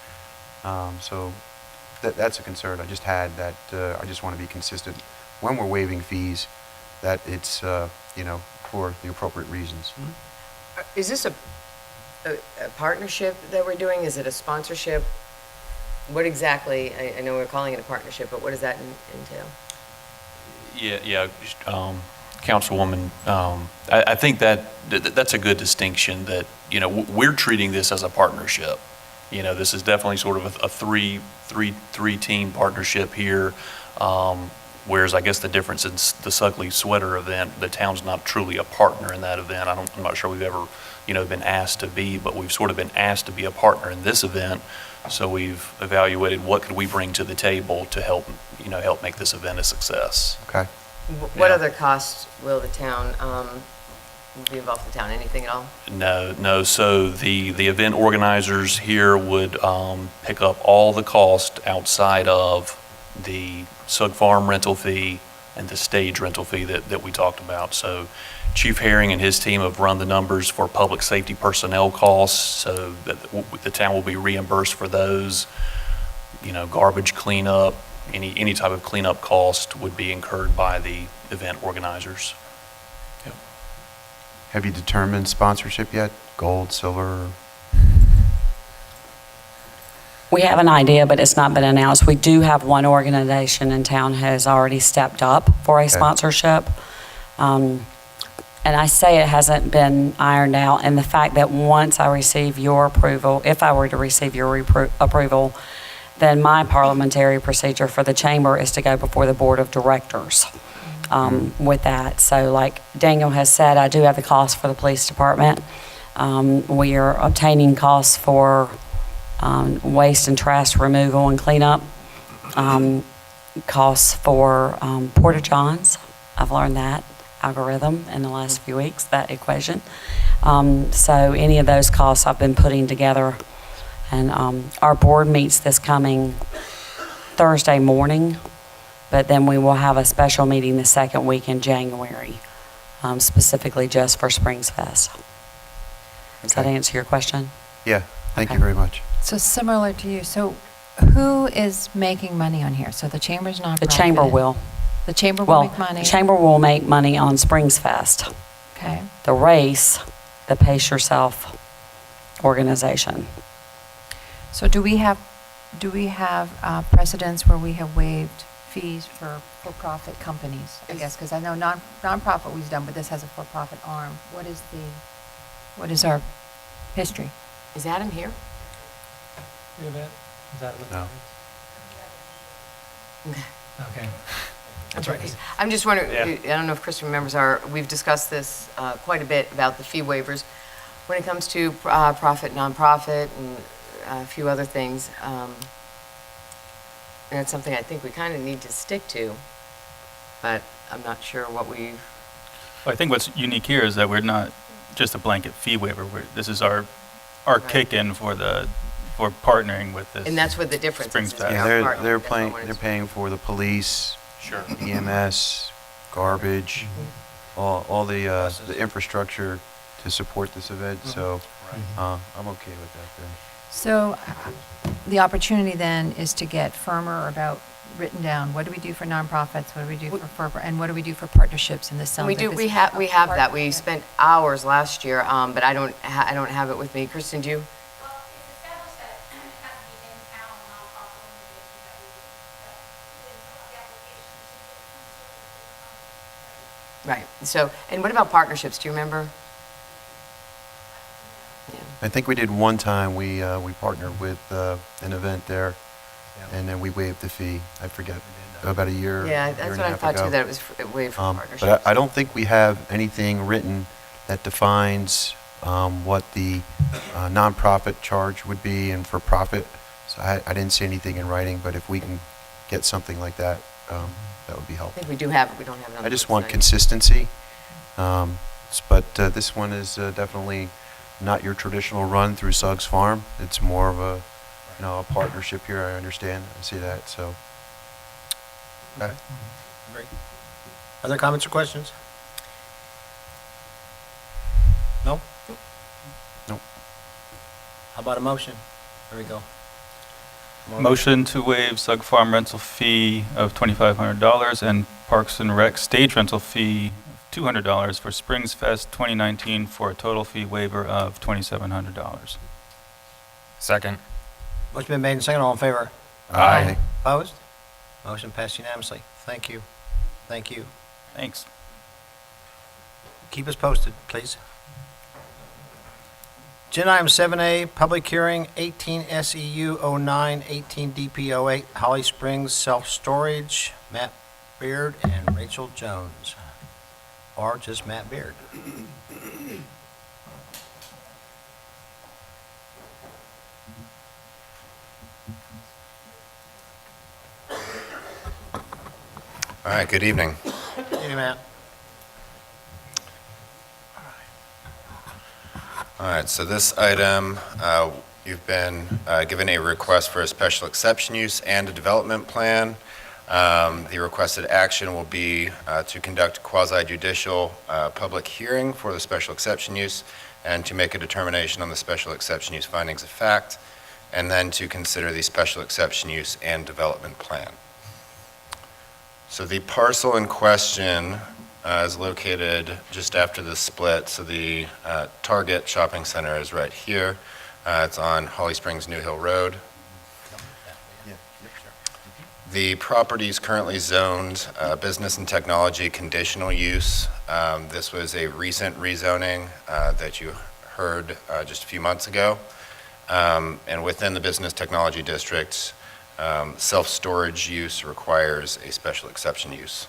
So that's a concern I just had, that I just want to be consistent when we're waiving fees, that it's, for the appropriate reasons. Is this a partnership that we're doing? Is it a sponsorship? What exactly, I know we're calling it a partnership, but what does that entail? Councilwoman, I think that's a good distinction, that, we're treating this as a partnership. This is definitely sort of a three-team partnership here, whereas I guess the difference in the Sugley Sweater event, the town's not truly a partner in that event. I'm not sure we've ever, been asked to be, but we've sort of been asked to be a partner in this event. So we've evaluated what could we bring to the table to help make this event a success. Okay? What Yeah. other costs will the town, be involved in the town? Anything at all? No. So the event organizers here would pick up all the cost outside of the Sugg Farm rental fee and the stage rental fee that we talked about. So Chief Herring and his team have run the numbers for public safety personnel costs, so that the town will be reimbursed for those. Garbage cleanup, any type of cleanup cost would be incurred by the event organizers. Have you determined sponsorship yet? Gold, silver? We have an idea, but it's not been announced. We do have one organization in town has already stepped up for a Okay. sponsorship. And I say it hasn't been ironed out, and the fact that once I receive your approval, if I were to receive your approval, then my parliamentary procedure for the chamber is to go before the board of directors with that. So like Daniel has said, I do have the cost for the police department. We are obtaining costs for waste and trash removal and cleanup, costs for porta-johns. I've learned that algorithm in the last few weeks, that equation. So any of those costs I've been putting together. And our board meets this coming Thursday morning, but then we will have a special meeting the 2nd week in January, specifically just for Springs Fest. Does that Okay. answer your question? Yeah, thank you Okay. very much. So similar to you, so who is making money on here? So the chamber's nonprofit? The chamber will. The chamber will Well, make money? the chamber will make money on Springs Fest. Okay. The race, the Pace Yourself organization. So do we have precedents where we have waived fees for for-profit companies? I guess, because I know nonprofit we've done, but this has a for-profit arm. What is our history? Is Adam here? Is that No. Okay. That's right. I'm just wondering, I don't know if Chris remembers, we've discussed this quite a bit about the fee waivers. When it comes to profit, nonprofit, and a few other things, and it's something I think we kind of need to stick to. but I'm not sure what we've, Well, I think what's unique here is that we're not just a blanket fee waiver. This is our Right. kick-in for partnering with this. and that's what the difference Springs is. Fest. Yeah, our they're, partner. they're That's all I paying, wanted they're to- paying for the police, Sure. EMS, garbage, all the infrastructure to support this event, so I'm okay with that then. So the opportunity then is to get firmer about, written down, what do we do for nonprofits, what do we do and what do we do for partnerships? And this sounds We like do, this we is have, a we have that. We partnership. spent hours last year, but I don't have it with me. Kristen, do you? Well, it's established that it has to be in-town nonprofit organization that we fill out the application to get some sort of. Right, so, and what about partnerships, do you remember? Yeah. I think we did one time, we partnered with an event there, and then we waived the fee. I forget, about a year, Yeah, year that's and what a I half thought too, ago. that it was waived for partnerships. But I don't think we have anything written that defines what the nonprofit charge would be and for profit. So I didn't see anything in writing, but if we can get something like that, that would be I helpful. think we do have it, we don't have it on the I just want website. consistency, but this one is definitely not your traditional run through Suggs Farm. It's more of a, a partnership here, I understand, I see that, so. Okay. Great. Other comments or questions? No? Nope. How about a motion? There we go. Motion to waive Sug Farm rental fee of $2,500 and Parks and Rec stage rental fee of $200 for Springs Fest 2019 for a total fee waiver of $2,700. Second. Motion been made and seconded. All in favor? Aye. Opposed? Motion passed unanimously. Thank you. Thank you. Thanks. Keep us posted, please. Agenda item 7A, public hearing, 18 SEU 09, 18 DP 08, Holly Springs Self-Storage, Matt Beard and Rachel Jones. Or just Matt Beard. All right, good evening. Hey, Matt. All right, so this item, you've been given a request for a special exception use and a development plan. The requested action will be to conduct quasi-judicial public hearing for the special exception use and to make a determination on the special exception use findings of fact, and then to consider the special exception use and development plan. So the parcel in question is located just after the split. So the Target Shopping Center is right here. It's on Holly Springs New Hill Road. The property is currently zoned business and technology conditional use. This was a recent rezoning that you heard just a few months ago. And within the business technology district, self-storage use requires a special exception use.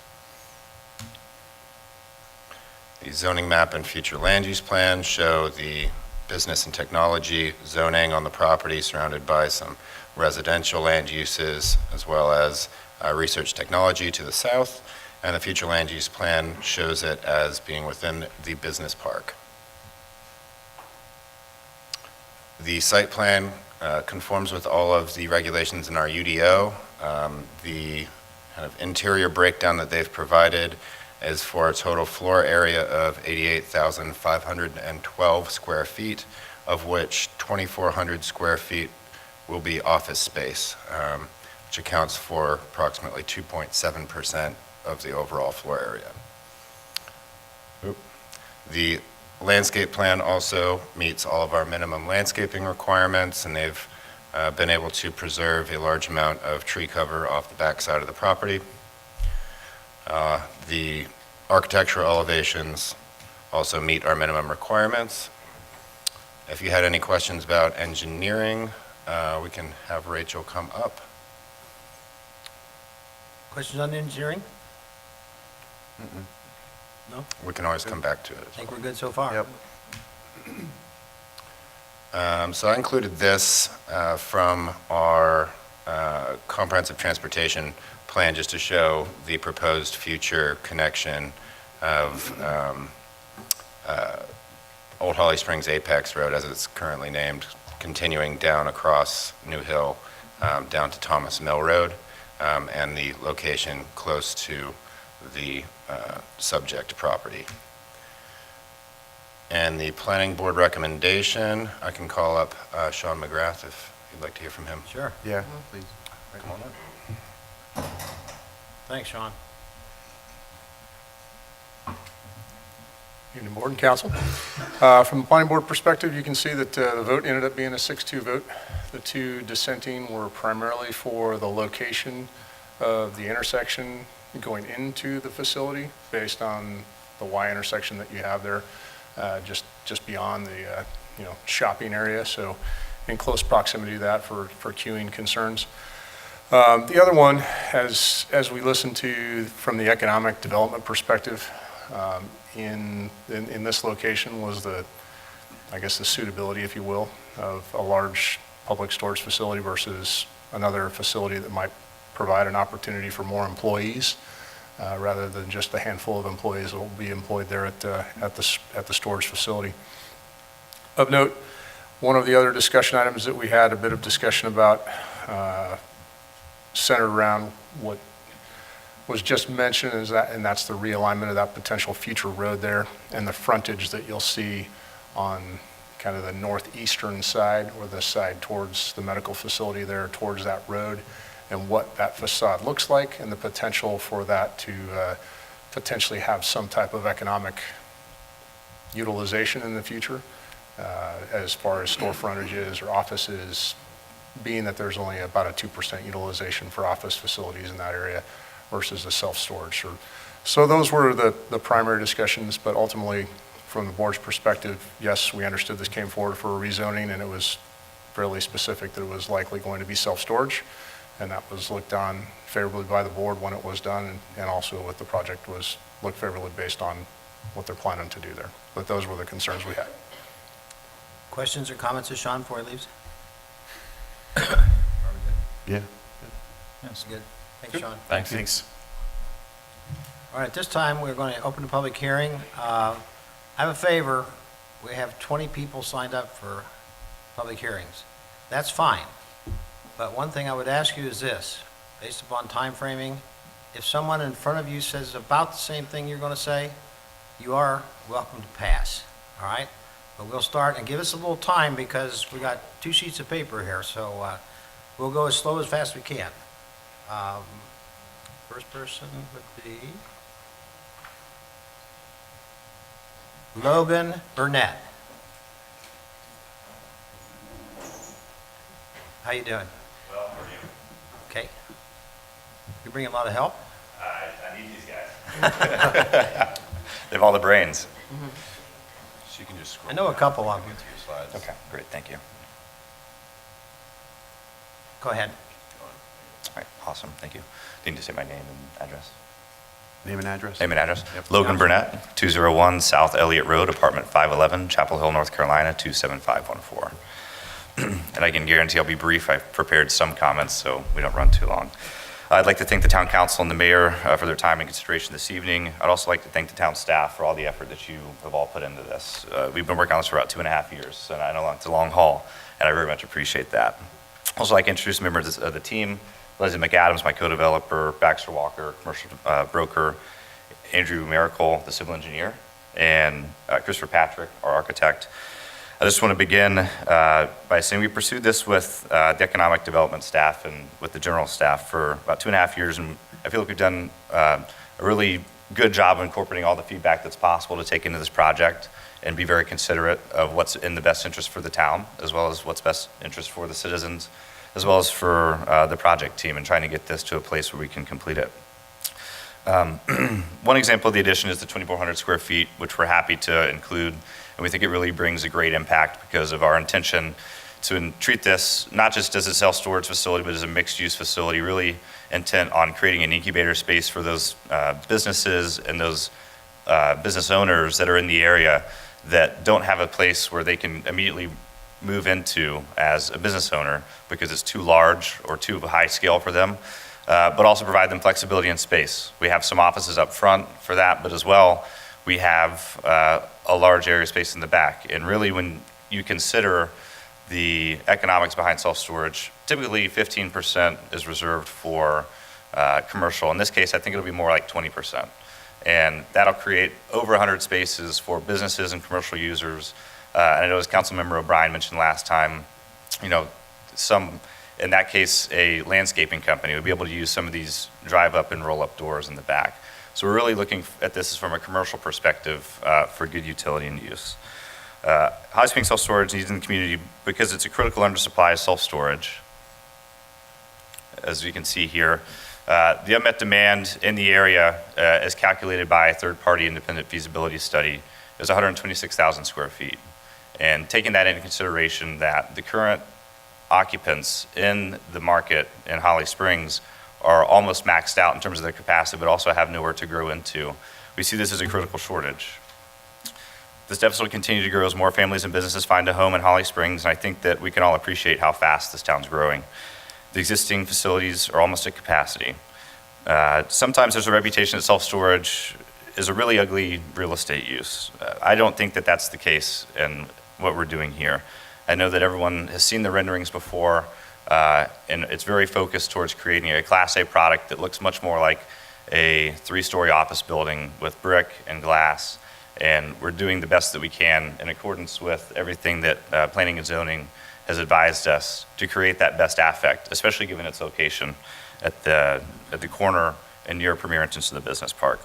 The zoning map and future land use plan show the business and technology zoning on the property surrounded by some residential land uses as well as research technology to the south. And the future land use plan shows it as being within the business park. The site plan conforms with all of the regulations in our UDO. The kind of interior breakdown that they've provided is for a total floor area of 88,512 square feet, of which 2,400 square feet will be office space, which accounts for approximately 2.7% of the overall floor area. The landscape plan also meets all of our minimum landscaping requirements, and they've been able to preserve a large amount of tree cover off the backside of the property. The architectural elevations also meet our minimum requirements. If you had any questions about engineering, we can have Rachel come up. Questions on engineering? No? We can always come back to it. I think we're good so far. Yep. So I included this from our comprehensive transportation plan just to show the proposed future connection of Old Holly Springs Apex Road, as it's currently named, continuing down across New Hill, down to Thomas Mill Road, and the location close to the subject property. And the planning board recommendation, I can call up Sean McGrath if you'd like to hear from him. Sure. Yeah, please. Come on up. Thanks, Sean. Evening, Board and Council. From the planning board perspective, you can see that the vote ended up being a 6-2 vote. The two dissenting were primarily for the location of the intersection going into the facility based on the Y intersection that you have there, just beyond the shopping area. So in close proximity to that for queuing concerns. The other one, as we listened to from the economic development perspective, in this location was the suitability, if you will, of a large public storage facility versus another facility that might provide an opportunity for more employees, rather than just a handful of employees that will be employed there at the storage facility. Of note, one of the other discussion items that we had a bit of discussion about centered around what was just mentioned and that's the realignment of that potential future road there and the frontage that you'll see on kind of the northeastern side or the side towards the medical facility there towards that road and what that facade looks like and the potential for that to potentially have some type of economic utilization in the future as far as store frontages or offices, being that there's only about a 2% utilization for office facilities in that area versus the self-storage. So those were the primary discussions, but ultimately, from the board's perspective, yes, we understood this came forward for a rezoning, and it was fairly specific that it was likely going to be self-storage, and that was looked on favorably by the board when it was done, and also with the project was looked favorably based on what they're planning to do there. But those were the concerns we had. Questions or comments of Sean before he leaves? Yeah. Yes. Good. Thanks, Sean. Thanks. All right, at this time, we're going to open the public hearing. I have a favor. We have 20 people signed up for public hearings. That's fine. But one thing I would ask you is this, based upon time framing, if someone in front of you says about the same thing you're going to say, you are welcome to pass, all right? But we'll start, and give us a little time because we got 2 sheets of paper here, so we'll go as slow as fast as we can. First person would be Logan Burnett. How you doing? Well, how are you? Okay. You bring a lot of help? I need these guys. They have all the brains. So you can just scroll I know a couple of them. to your slides. Okay, great, thank you. Go ahead. All right, awesome, thank you. Need to say my name and address. Name and address? Name and address. Yep. Logan Burnett, 201 South Elliott Road, apartment 511, Chapel Hill, North Carolina, 27514. And I can guarantee I'll be brief. I've prepared some comments so we don't run too long. I'd like to thank the town council and the mayor for their time and consideration this evening. I'd also like to thank the town staff for all the effort that you have all put into this. We've been working on this for about 2.5 years, and I know it's a long haul, and I very much appreciate that. Also, I'd like to introduce members of the team. Leslie McAdams, my co-developer, Baxter Walker, commercial broker, Andrew Miracle, the civil engineer, and Christopher Patrick, our architect. I just want to begin by saying we pursued this with the economic development staff and with the general staff for about 2.5 years, and I feel like we've done a really good job of incorporating all the feedback that's possible to take into this project and be very considerate of what's in the best interest for the town, as well as what's best interest for the citizens, as well as for the project team, and trying to get this to a place where we can complete it. One example of the addition is the 2,400 square feet, which we're happy to include, and we think it really brings a great impact because of our intention to treat this not just as a self-storage facility, but as a mixed-use facility, really intent on creating an incubator space for those businesses and those business owners that are in the area that don't have a place where they can immediately move into as a business owner because it's too large or too high scale for them. but also provide them flexibility and space. We have some offices up front for that, but as well, we have a large area space in the back. And really, when you consider the economics behind self-storage, typically 15% is reserved for commercial. In this case, I think it'll be more like 20%. And that'll create over 100 spaces for businesses and commercial users. And I know as Councilmember O'Brien mentioned last time, in that case, a landscaping company would be able to use some of these drive-up and roll-up doors in the back. So we're really looking at this from a commercial perspective for good utility and use. Holly Springs self-storage needs in the community because it's a critical undersupply of self-storage. As you can see here, the unmet demand in the area, as calculated by a third-party independent feasibility study, is 126,000 square feet. And taking that into consideration that the current occupants in the market in Holly Springs are almost maxed out in terms of their capacity, but also have nowhere to grow into, we see this as a critical shortage. This deficit will continue to grow as more families and businesses find a home in Holly Springs, and I think that we can all appreciate how fast this town's growing. The existing facilities are almost at capacity. Sometimes there's a reputation that self-storage is a really ugly real estate use. I don't think that that's the case in what we're doing here. I know that everyone has seen the renderings before, and it's very focused towards creating a Class A product that looks much more like a 3-story office building with brick and glass. And we're doing the best that we can in accordance with everything that planning and zoning has advised us to create that best affect, especially given its location at the corner and near premier entrance to the business park.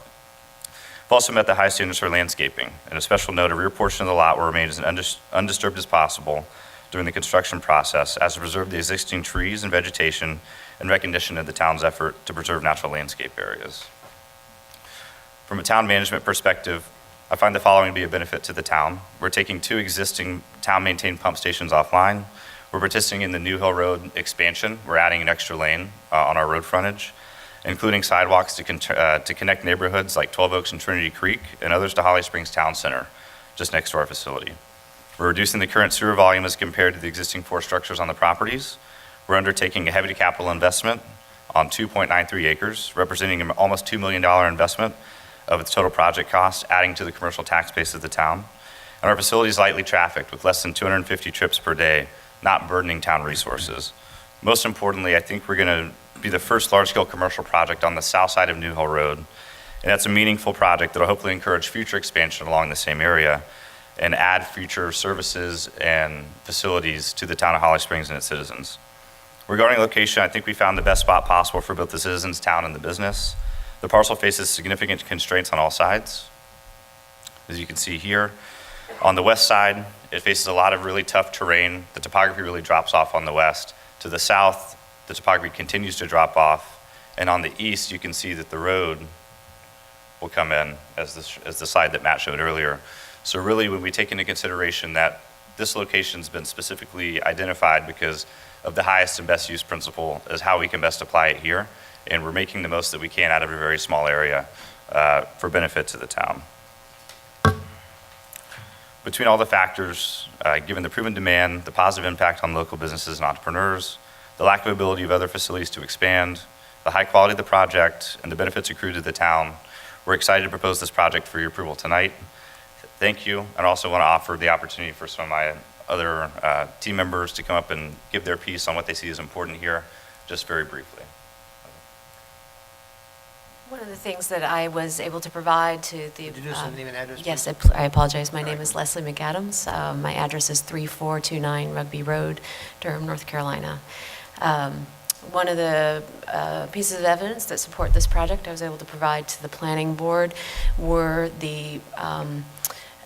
We've also met the high standards for landscaping, and a special note, a rear portion of the lot will remain as undisturbed as possible during the construction process, as to preserve the existing trees and vegetation in recognition of the town's effort to preserve natural landscape areas. From a town management perspective, I find the following to be a benefit to the town. We're taking 2 existing town-maintained pump stations offline. We're participating in the New Hill Road expansion. We're adding an extra lane on our road frontage, including sidewalks to connect neighborhoods like 12 Oaks and Trinity Creek and others to Holly Springs Town Center, just next to our facility. We're reducing the current sewer volume as compared to the existing 4 structures on the properties. We're undertaking a heavy capital investment on 2.93 acres, representing an almost $2 million investment of its total project cost, adding to the commercial tax base of the town. And our facility is lightly trafficked with less than 250 trips per day, not burdening town resources. Most importantly, I think we're going to be the first large-scale commercial project on the south side of New Hill Road. And that's a meaningful project that will hopefully encourage future expansion along the same area and add future services and facilities to the town of Holly Springs and its citizens. Regarding location, I think we found the best spot possible for both the citizens, town, and the business. The parcel faces significant constraints on all sides. As you can see here, on the west side, it faces a lot of really tough terrain. The topography really drops off on the west. To the south, the topography continues to drop off. And on the east, you can see that the road will come in as the side that Matt showed earlier. So really, when we take into consideration that this location's been specifically identified because of the highest and best use principle as how we can best apply it here, and we're making the most that we can out of a very small area for benefit to the town. Between all the factors, given the proven demand, the positive impact on local businesses and entrepreneurs, the lack of ability of other facilities to expand, the high quality of the project, and the benefits accrued to the town, we're excited to propose this project for your approval tonight. Thank you, and I also want to offer the opportunity for some of my other team members to come up and give their piece on what they see as important here, just very briefly. One of the things that I was able to provide to the... Could you do some name and address? Yes, I apologize. My name is Leslie McAdams. My address is 3429 Rugby Road, Durham, North Carolina. One of the pieces of evidence that support this project I was able to provide to the planning board were the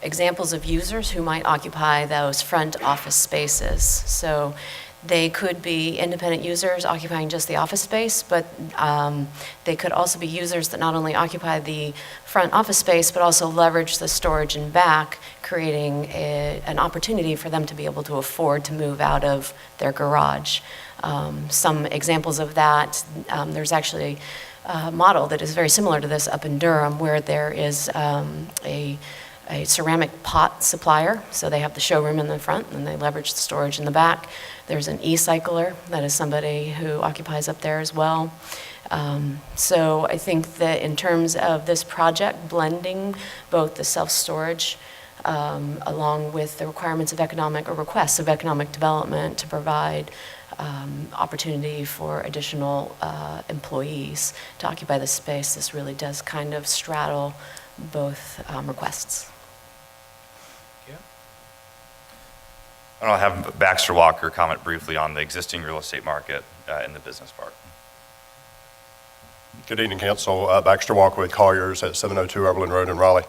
examples of users who might occupy those front office spaces. So they could be independent users occupying just the office space, but they could also be users that not only occupy the front office space, but also leverage the storage in back, creating an opportunity for them to be able to afford to move out of their garage. Some examples of that, there's actually a model that is very similar to this up in Durham, where there is a a ceramic pot supplier, so they have the showroom in the front, and they leverage the storage in the back. There's an e-cycler, that is somebody who occupies up there as well. So I think that in terms of this project, blending both the self-storage along with the requirements of economic, or requests of economic development to provide opportunity for additional employees to occupy the space, this really does kind of straddle both requests. And I'll have Baxter Walker comment briefly on the existing real estate market in the business park. Good evening, Council. Baxter Walker with Colliers at 702 Oberlin Road in Raleigh.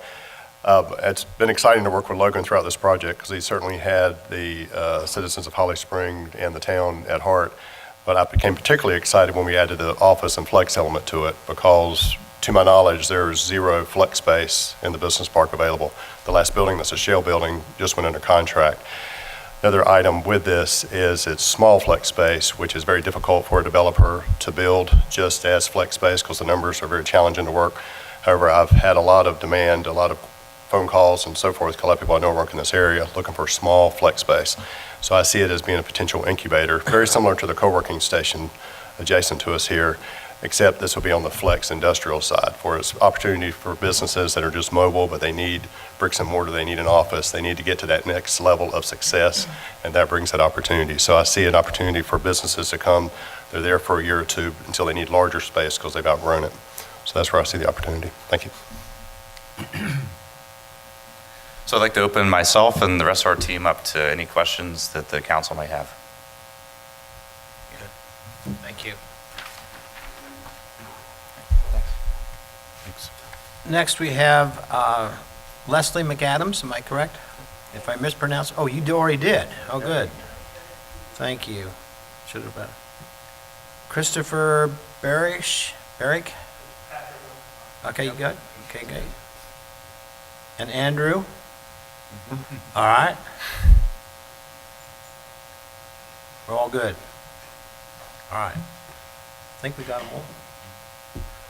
It's been exciting to work with Logan throughout this project because he certainly had the citizens of Holly Springs and the town at heart. But I became particularly excited when we added the office and flex element to it because, to my knowledge, there's zero flex space in the business park available. The last building that's a shell building just went under contract. Another item with this is it's small flex space, which is very difficult for a developer to build just as flex space because the numbers are very challenging to work. However, I've had a lot of demand, a lot of phone calls and so forth, a lot of people I know work in this area looking for small flex space. So I see it as being a potential incubator, very similar to the co-working station adjacent to us here, except this will be on the flex industrial side for its opportunity for businesses that are just mobile, but they need bricks and mortar, they need an office, they need to get to that next level of success, and that brings that opportunity. So I see an opportunity for businesses to come, they're there for a year or two until they need larger space because they've outgrown it. So that's where I see the opportunity. Thank you. So I'd like to open myself and the rest of our team up to any questions that the council may have. Thank you. Next, we have Leslie McAdams, am I correct? If I mispronounce, oh, you already did. Oh, good. Thank you. Should have been. Christopher Barrick? Okay, you got it? Okay, good. And Andrew? All right. We're all good. All right. I think we got them all.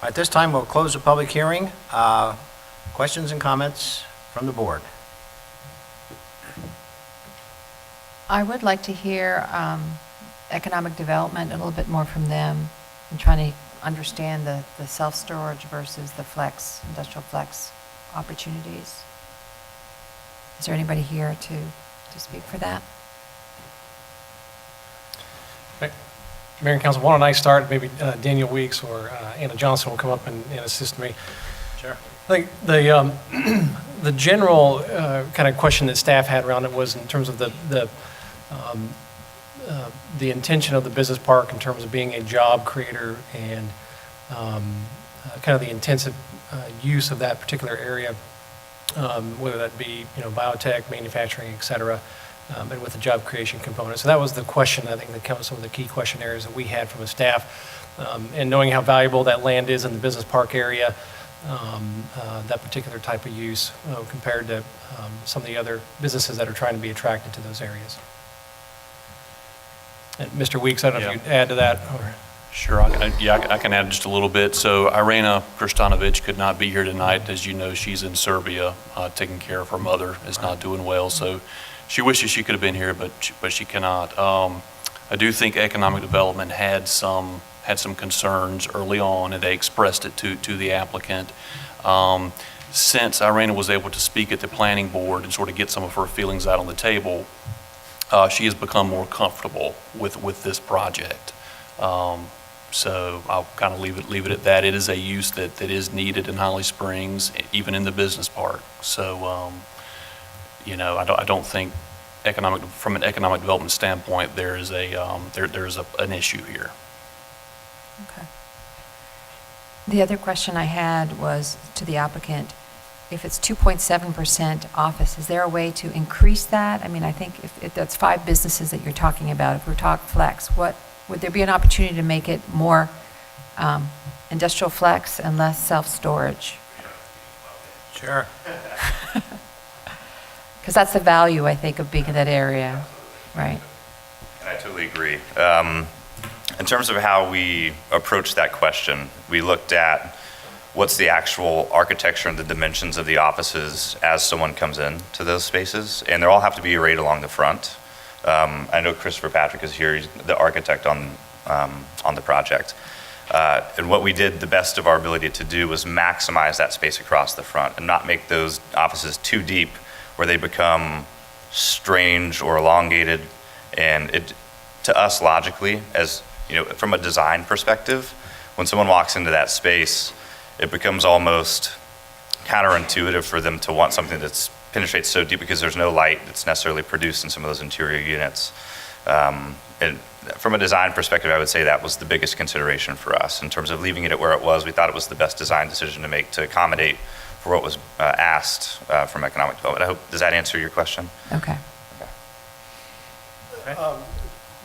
All right, this time we'll close the public hearing. Questions and comments from the board? I would like to hear economic development, a little bit more from them, and trying to understand the self-storage versus the flex, industrial flex opportunities. Is there anybody here to speak for that? Mayor and Council, why don't I start? Maybe Daniel Weeks or Anna Johnson will come up and assist me. Sure. I think the general kind of question that staff had around it was in terms of the intention of the business park in terms of being a job creator and kind of the intensive use of that particular area, whether that be biotech, manufacturing, et cetera. And with the job creation component. So that was the question, I think, that comes some of the key question areas that we had from the staff. And knowing how valuable that land is in the business park area, that particular type of use compared to some of the other businesses that are trying to be attracted to those areas. And Mr. Weeks, I don't know if you'd add to that. Or... Sure, I can add just a little bit. So Irena Kristanovic could not be here tonight. As you know, she's in Serbia taking care of her mother, is not doing well. So she wishes she could have been here, but she cannot. I do think economic development had some concerns early on, and they expressed it to the applicant. Since Irena was able to speak at the planning board and sort of get some of her feelings out on the table, she has become more comfortable with this project. So I'll kind of leave it at that. It is a use that is needed in Holly Springs, even in the business park. So. I don't think from an economic development standpoint, there is an issue here. Okay. The other question I had was to the applicant, if it's 2.7% office, is there a way to increase that? I mean, I think if that's 5 businesses that you're talking about, if we're talking flex, would there be an opportunity to make it more industrial flex and less self-storage? Sure. Because that's the value, I think, of being in that area, right? I totally agree. In terms of how we approach that question, we looked at what's the actual architecture and the dimensions of the offices as someone comes in to those spaces, and they all have to be arrayed along the front. I know Christopher Patrick is here, he's the architect on the project. And what we did the best of our ability to do was maximize that space across the front and not make those offices too deep where they become strange or elongated. And it, to us logically, as you know, from a design perspective, when someone walks into that space, it becomes almost counterintuitive for them to want something that penetrates so deep because there's no light that's necessarily produced in some of those interior units. And from a design perspective, I would say that was the biggest consideration for us. In terms of leaving it at where it was, we thought it was the best design decision to make to accommodate for what was asked from economic development. Does that answer your question? Okay.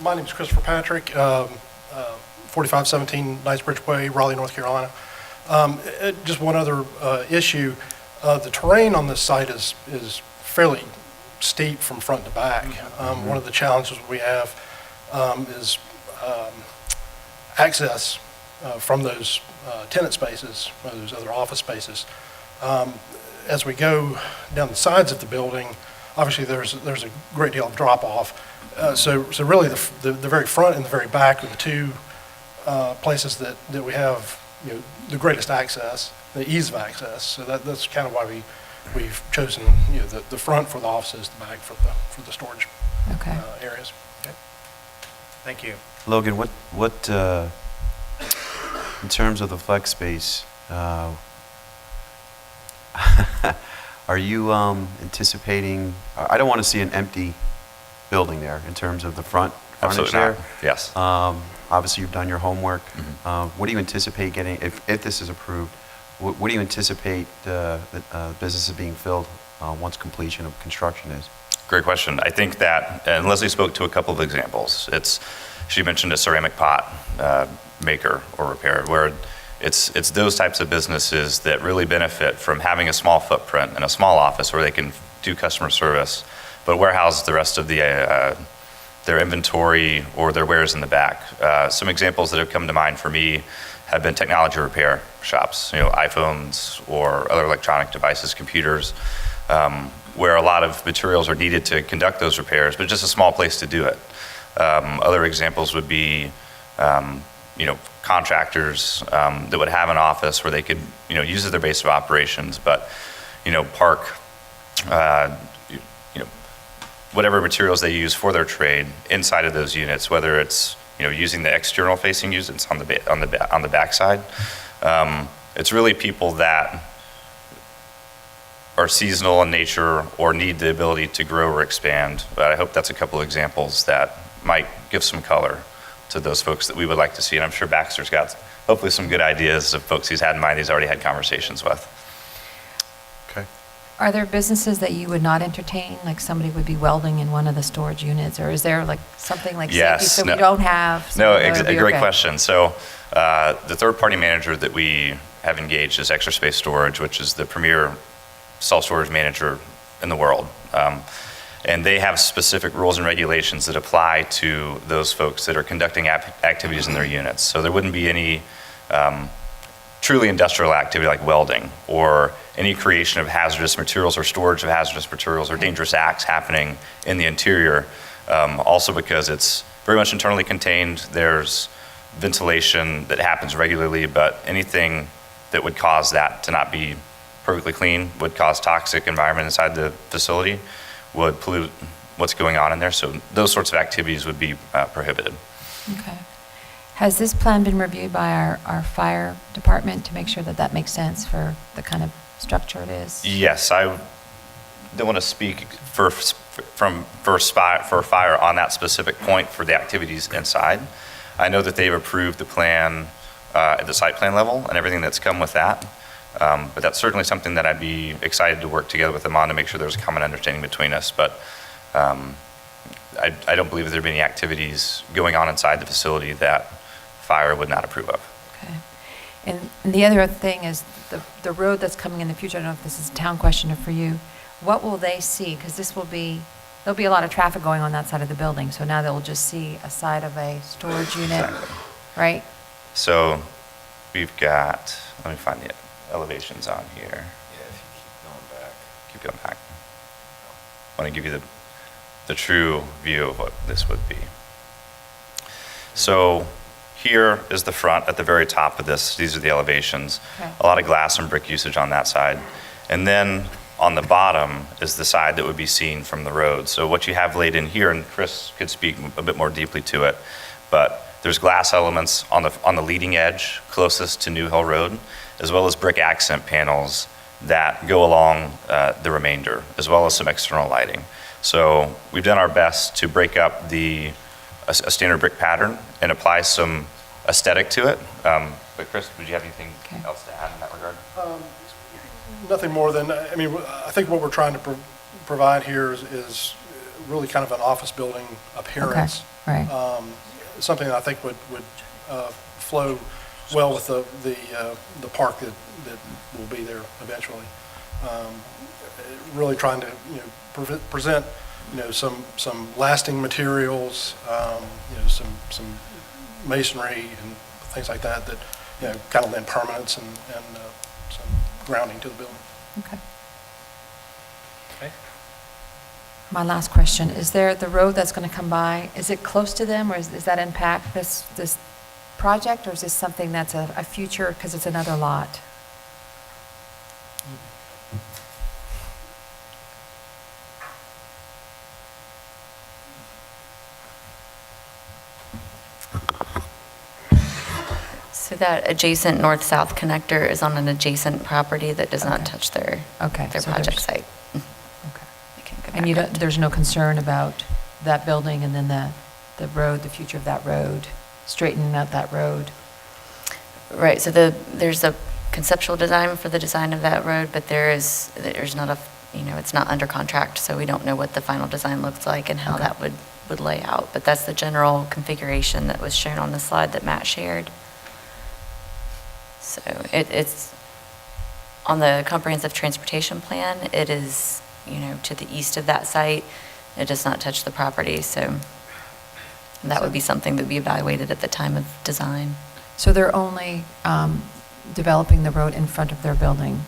My name is Christopher Patrick, 4517 Knightsbridge Way, Raleigh, North Carolina. Just one other issue. The terrain on this site is fairly steep from front to back. One of the challenges we have is access from those tenant spaces, those other office spaces. As we go down the sides of the building, obviously there's a great deal of drop off. So really the very front and the very back are the two places that we have, you know, the greatest access, the ease of access. So that's kind of why we've chosen, you know, the front for the offices, the back for the storage areas. Okay. Thank you. Logan, what in terms of the flex space, are you anticipating, I don't want to see an empty building there in terms of the frontage Absolutely there. not. Yes. Obviously, you've done your homework. What do you anticipate getting, if this is approved, what do you anticipate the businesses being filled once completion of construction is? Great question. I think that, and Leslie spoke to a couple of examples. She mentioned a ceramic pot maker or repair, where it's those types of businesses that really benefit from having a small footprint and a small office where they can do customer service, but warehouse the rest of their inventory or their wares in the back. Some examples that have come to mind for me have been technology repair shops, you know, iPhones or other electronic devices, computers, where a lot of materials are needed to conduct those repairs, but just a small place to do it. Other examples would be, you know, contractors that would have an office where they could, you know, use as their base of operations, but, you know, park, you know, whatever materials they use for their trade inside of those units, whether it's, you know, using the external facing units on the backside. It's really people that are seasonal in nature or need the ability to grow or expand. But I hope that's a couple of examples that might give some color to those folks that we would like to see. And I'm sure Baxter's got hopefully some good ideas of folks he's had in mind he's already had conversations with. Okay. Are there businesses that you would not entertain, like somebody would be welding in one of the storage units, or is there like something like safety so we don't have? No, a great question. So the third-party manager that we have engaged is Extra Space Storage, which is the premier self-storage manager in the world. And they have specific rules and regulations that apply to those folks that are conducting activities in their units. So there wouldn't be any truly industrial activity like welding or any creation of hazardous materials or storage of hazardous materials or dangerous acts happening in the interior. Also because it's very much internally contained, there's ventilation that happens regularly, but anything that would cause that to not be perfectly clean would cause toxic environment inside the facility, would pollute what's going on in there. So those sorts of activities would be prohibited. Okay. Has this plan been reviewed by our fire department to make sure that that makes sense for the kind of structure it is? Yes, I don't want to speak for fire on that specific point for the activities inside. I know that they've approved the plan at the site plan level and everything that's come with that. But that's certainly something that I'd be excited to work together with them on to make sure there's a common understanding between us. But I don't believe that there be any activities going on inside the facility that fire would not approve of. Okay. And the other thing is the road that's coming in the future, I don't know if this is a town question or for you, what will they see? Because there'll be a lot of traffic going on that side of the building. So now they'll just see a side of a storage unit, Exactly. right? So we've got, let me find it. elevations on here. Keep going back. I want to give you the true view of what this would be. So here is the front at the very top of this. These are the elevations. Okay. A lot of glass and brick usage on that side. And then on the bottom is the side that would be seen from the road. So what you have laid in here, and Chris could speak a bit more deeply to it, but there's glass elements on the leading edge closest to New Hill Road, as well as brick accent panels that go along the remainder, as well as some external lighting. So we've done our best to break up a standard brick pattern and apply some aesthetic to it. But Chris, would you have anything else to add in that regard? Nothing more than, I mean, I think what we're trying to provide here is really kind of an office building appearance. Okay, right. Something that I think would flow well with the park that will be there eventually. Really trying to, present, some lasting materials, some masonry and things like that, kind of lend permanence and some grounding to the building. Okay. Okay. My last question, is there the road that's going to come by, is it close to them, or does that impact this project, or is this something that's a future, because it's another lot? So that adjacent north-south connector is on an adjacent property that does not touch their Okay, so project there's- site. They can go And back. there's no concern about that building and then the road, the future of that road, straightening out that road? Right, so there's a conceptual design for the design of that road, but there's not it's not under contract, so we don't know what the final design looks like and how that would lay out. But that's the general configuration that was shown on the slide that Matt shared. So it's on the comprehensive transportation plan, it is, to the east of that site. It does not touch the property, so that would be something that would be evaluated at the time of design. So they're only developing the road in front of their building,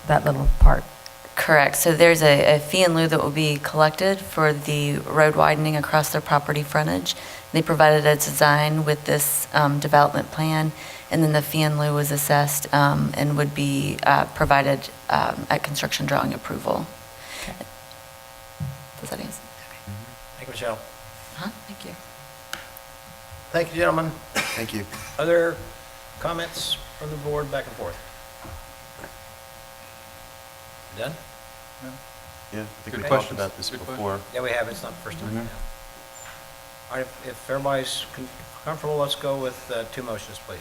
that little part? Correct. So there's a fee in lieu that will be collected for the road widening across their property frontage. They provided a design with this development plan, and then the fee in lieu was assessed and would be provided at construction drawing approval. Does that answer? Thank you, Michelle. Thank you. Thank you, gentlemen. Thank you. Other comments from the board back and forth? Done? Yeah, I think Good we talked questions. about this before. Yeah, we have. It's not the first time. All right, if everybody's comfortable, let's go with two motions, please.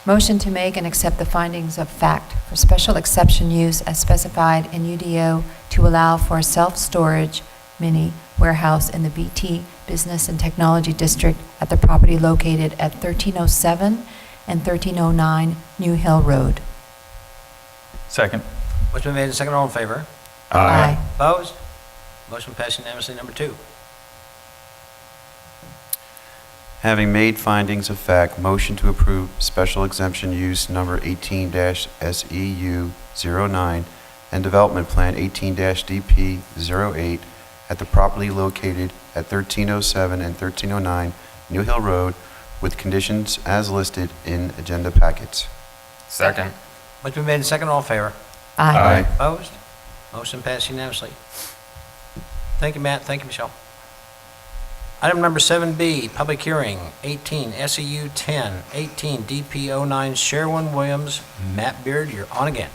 Motion to make and accept the findings of fact for special exception use as specified in UDO to allow for a self-storage mini warehouse in the BT Business and Technology District at the property located at 1307 and 1309 New Hill Road. Second. Motion been made and seconded. All in favor? Aye. Opposed? Motion passed unanimously. Number two. Having made findings of fact, motion to approve special exemption use number 18-SEU09 and development plan 18-DP08 at the property located at 1307 and 1309 New Hill Road with conditions as listed in agenda packets. Second. Motion been made and seconded. All in favor? Aye. Opposed? Motion passed unanimously. Thank you, Matt. Thank you, Michelle. Item number 7B, public hearing, 18 SEU 10, 18 DP09 Sherwin-Williams. Matt Beard, you're on again.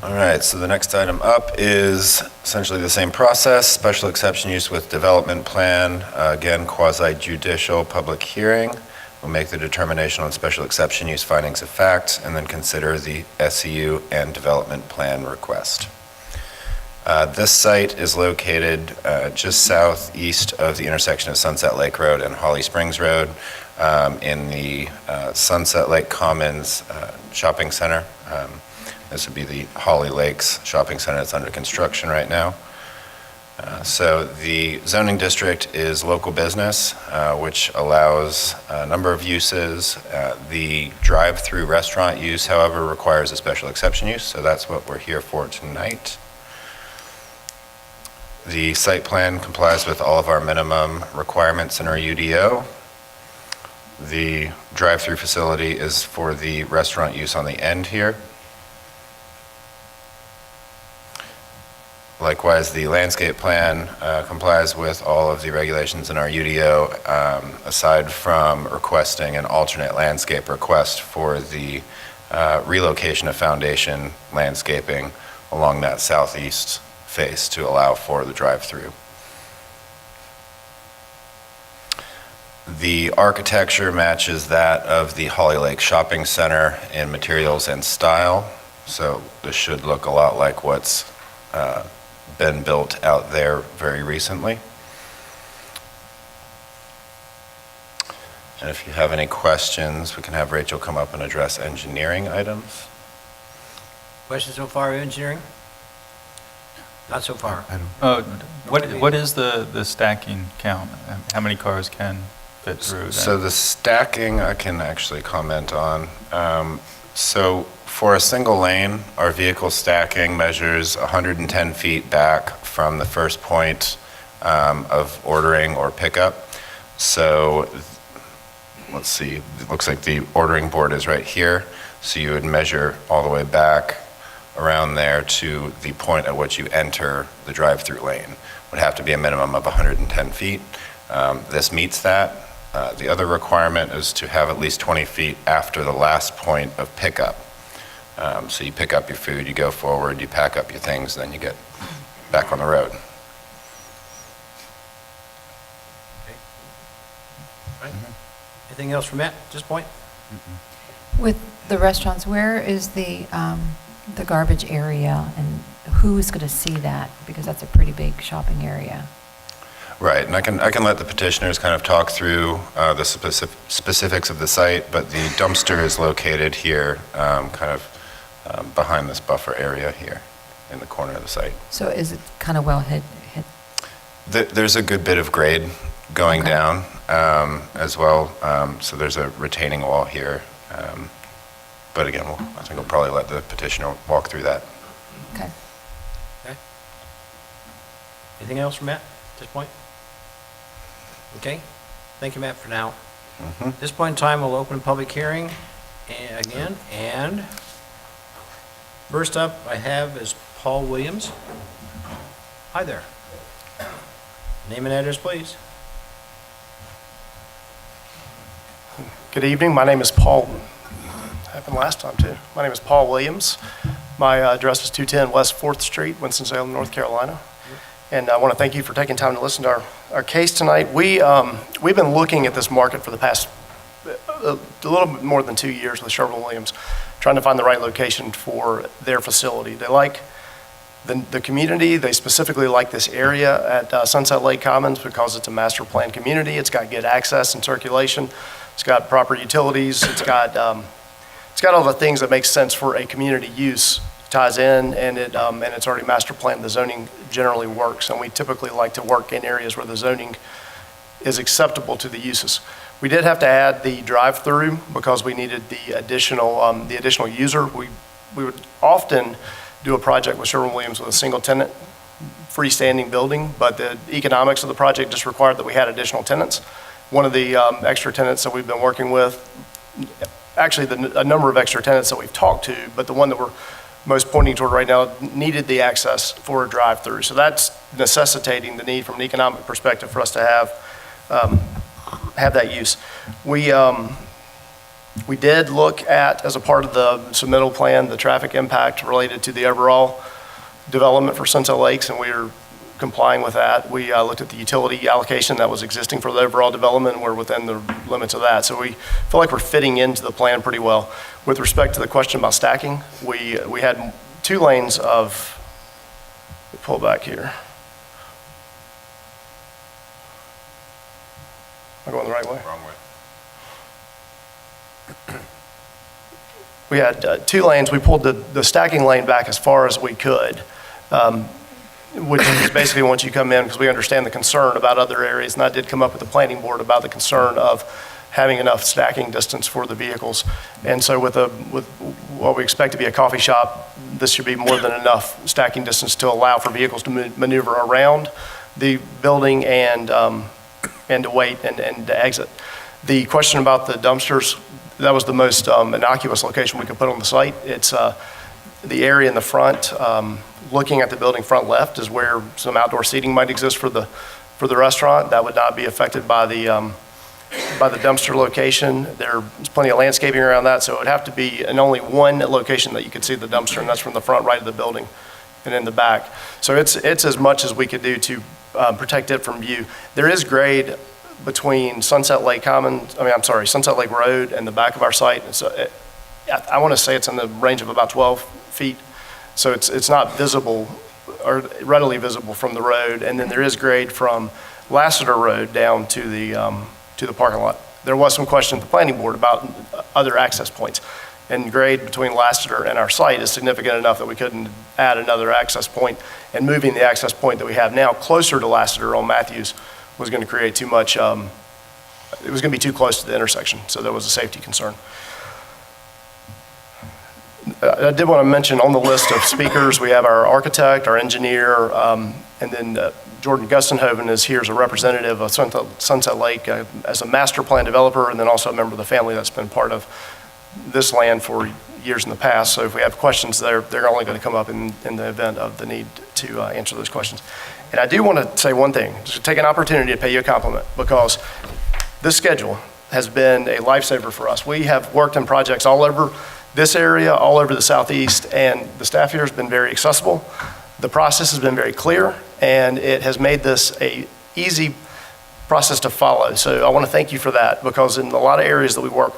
All right, so the next item up is essentially the same process, special exception use with development plan, again, quasi-judicial public hearing. We'll make the determination on special exception use findings of fact, and then consider the SEU and development plan request. This site is located just southeast of the intersection of Sunset Lake Road and Holly Springs Road in the Sunset Lake Commons Shopping Center. This would be the Holly Lakes Shopping Center that's under construction right now. So the zoning district is local business, which allows a number of uses. The drive-through restaurant use, however, requires a special exception use, so that's what we're here for tonight. The site plan complies with all of our minimum requirements in our UDO. The drive-through facility is for the restaurant use on the end here. Likewise, the landscape plan complies with all of the regulations in our UDO, aside from requesting an alternate landscape request for the relocation of foundation landscaping along that southeast face to allow for the drive-through. The architecture matches that of the Holly Lake Shopping Center in materials and style, so this should look a lot like what's been built out there very recently. And if you have any questions, we can have Rachel come up and address engineering items. Questions so far, engineering? Not so far. What is the stacking count? How many cars can fit through that? So the stacking I can actually comment on. So for a single lane, our vehicle stacking measures 110 feet back from the first point of ordering or pickup. So let's see, it looks like the ordering board is right here. So you would measure all the way back around there to the point at which you enter the drive-through lane. Would have to be a minimum of 110 feet. This meets that. The other requirement is to have at least 20 feet after the last point of pickup. So you pick up your food, you go forward, you pack up your things, then you get back on the road. Anything else from Matt at this point? With the restaurants, where is the garbage area, and who is going to see that? Because that's a pretty big shopping area. Right, and I can let the petitioners kind of talk through the specifics of the site, but the dumpster is located here, kind of behind this buffer area here in the corner of the site. So is it kind of well hid? There's a good bit of grade going down as well, so there's a retaining wall here. But again, I think we'll probably let the petitioner walk through that. Okay. Okay. Anything else from Matt at this point? Okay. Thank you, Matt, for now. At this point in time, we'll open a public hearing again. And first up I have is Paul Williams. Hi there. Name and address, please. Good evening. My name is Paul. Happened last time, too. My name is Paul Williams. My address is 210 West 4th Street, Winston-Salem, North Carolina. And I want to thank you for taking time to listen to our case tonight. We've been looking at this market for the past a little bit more than 2 years with Sherwin-Williams, trying to find the right location for their facility. They like the community. They specifically like this area at Sunset Lake Commons because it's a master plan community. It's got good access and circulation. It's got proper utilities. It's got all the things that make sense for a community use. Ties in, and it's already master planned. The zoning generally works, and we typically like to work in areas where the zoning is acceptable to the uses. We did have to add the drive-through because we needed the additional user. We would often do a project with Sherwin-Williams with a single tenant freestanding building, but the economics of the project just required that we had additional tenants. One of the extra tenants that we've been working with, actually a number of extra tenants that we've talked to, but the one that we're most pointing toward right now needed the access for a drive-through. So that's necessitating the need from an economic perspective for us to have that use. We did look at, as a part of the submittal plan, the traffic impact related to the overall development for Sunset Lakes, and we are complying with that. We looked at the utility allocation that was existing for the overall development, and we're within the limits of that. So we feel like we're fitting into the plan pretty well. With respect to the question about stacking, we had 2 lanes of, pull back here. Am I going the right way? Wrong way. We had 2 lanes. We pulled the stacking lane back as far as we could. which is basically once you come in, because we understand the concern about other areas, and I did come up with the planning board about the concern of having enough stacking distance for the vehicles. And so with what we expect to be a coffee shop, this should be more than enough stacking distance to allow for vehicles to maneuver around the building and to wait and to exit. The question about the dumpsters, that was the most innocuous location we could put on the site. It's the area in the front, looking at the building front left is where some outdoor seating might exist for the restaurant. That would not be affected by the dumpster location. There's plenty of landscaping around that, so it would have to be in only one location that you could see the dumpster, and that's from the front right of the building and in the back. So it's as much as we could do to protect it from view. There is grade between Sunset Lake Road and the back of our site. I want to say it's in the range of about 12 feet. So it's not visible or readily visible from the road. And then there is grade from Lassiter Road down to the parking lot. There was some question at the planning board about other access points. And grade between Lassiter and our site is significant enough that we couldn't add another access point. And moving the access point that we have now closer to Lassiter on Matthews was going to create too much, it was going to be too close to the intersection. So there was a safety concern. I did want to mention on the list of speakers, we have our architect, our engineer, and then Jordan Gustenhoven is here as a representative of Sunset Lake as a master plan developer, and then also a member of the family that's been part of this land for years in the past. So if we have questions, they're only going to come up in the event of the need to answer those questions. And I do want to say one thing, just take an opportunity to pay you a compliment, because this schedule has been a lifesaver for us. We have worked in projects all over this area, all over the southeast, and the staff here has been very accessible. The process has been very clear, and it has made this a easy process to follow. So I want to thank you for that, because in a lot of areas that we work,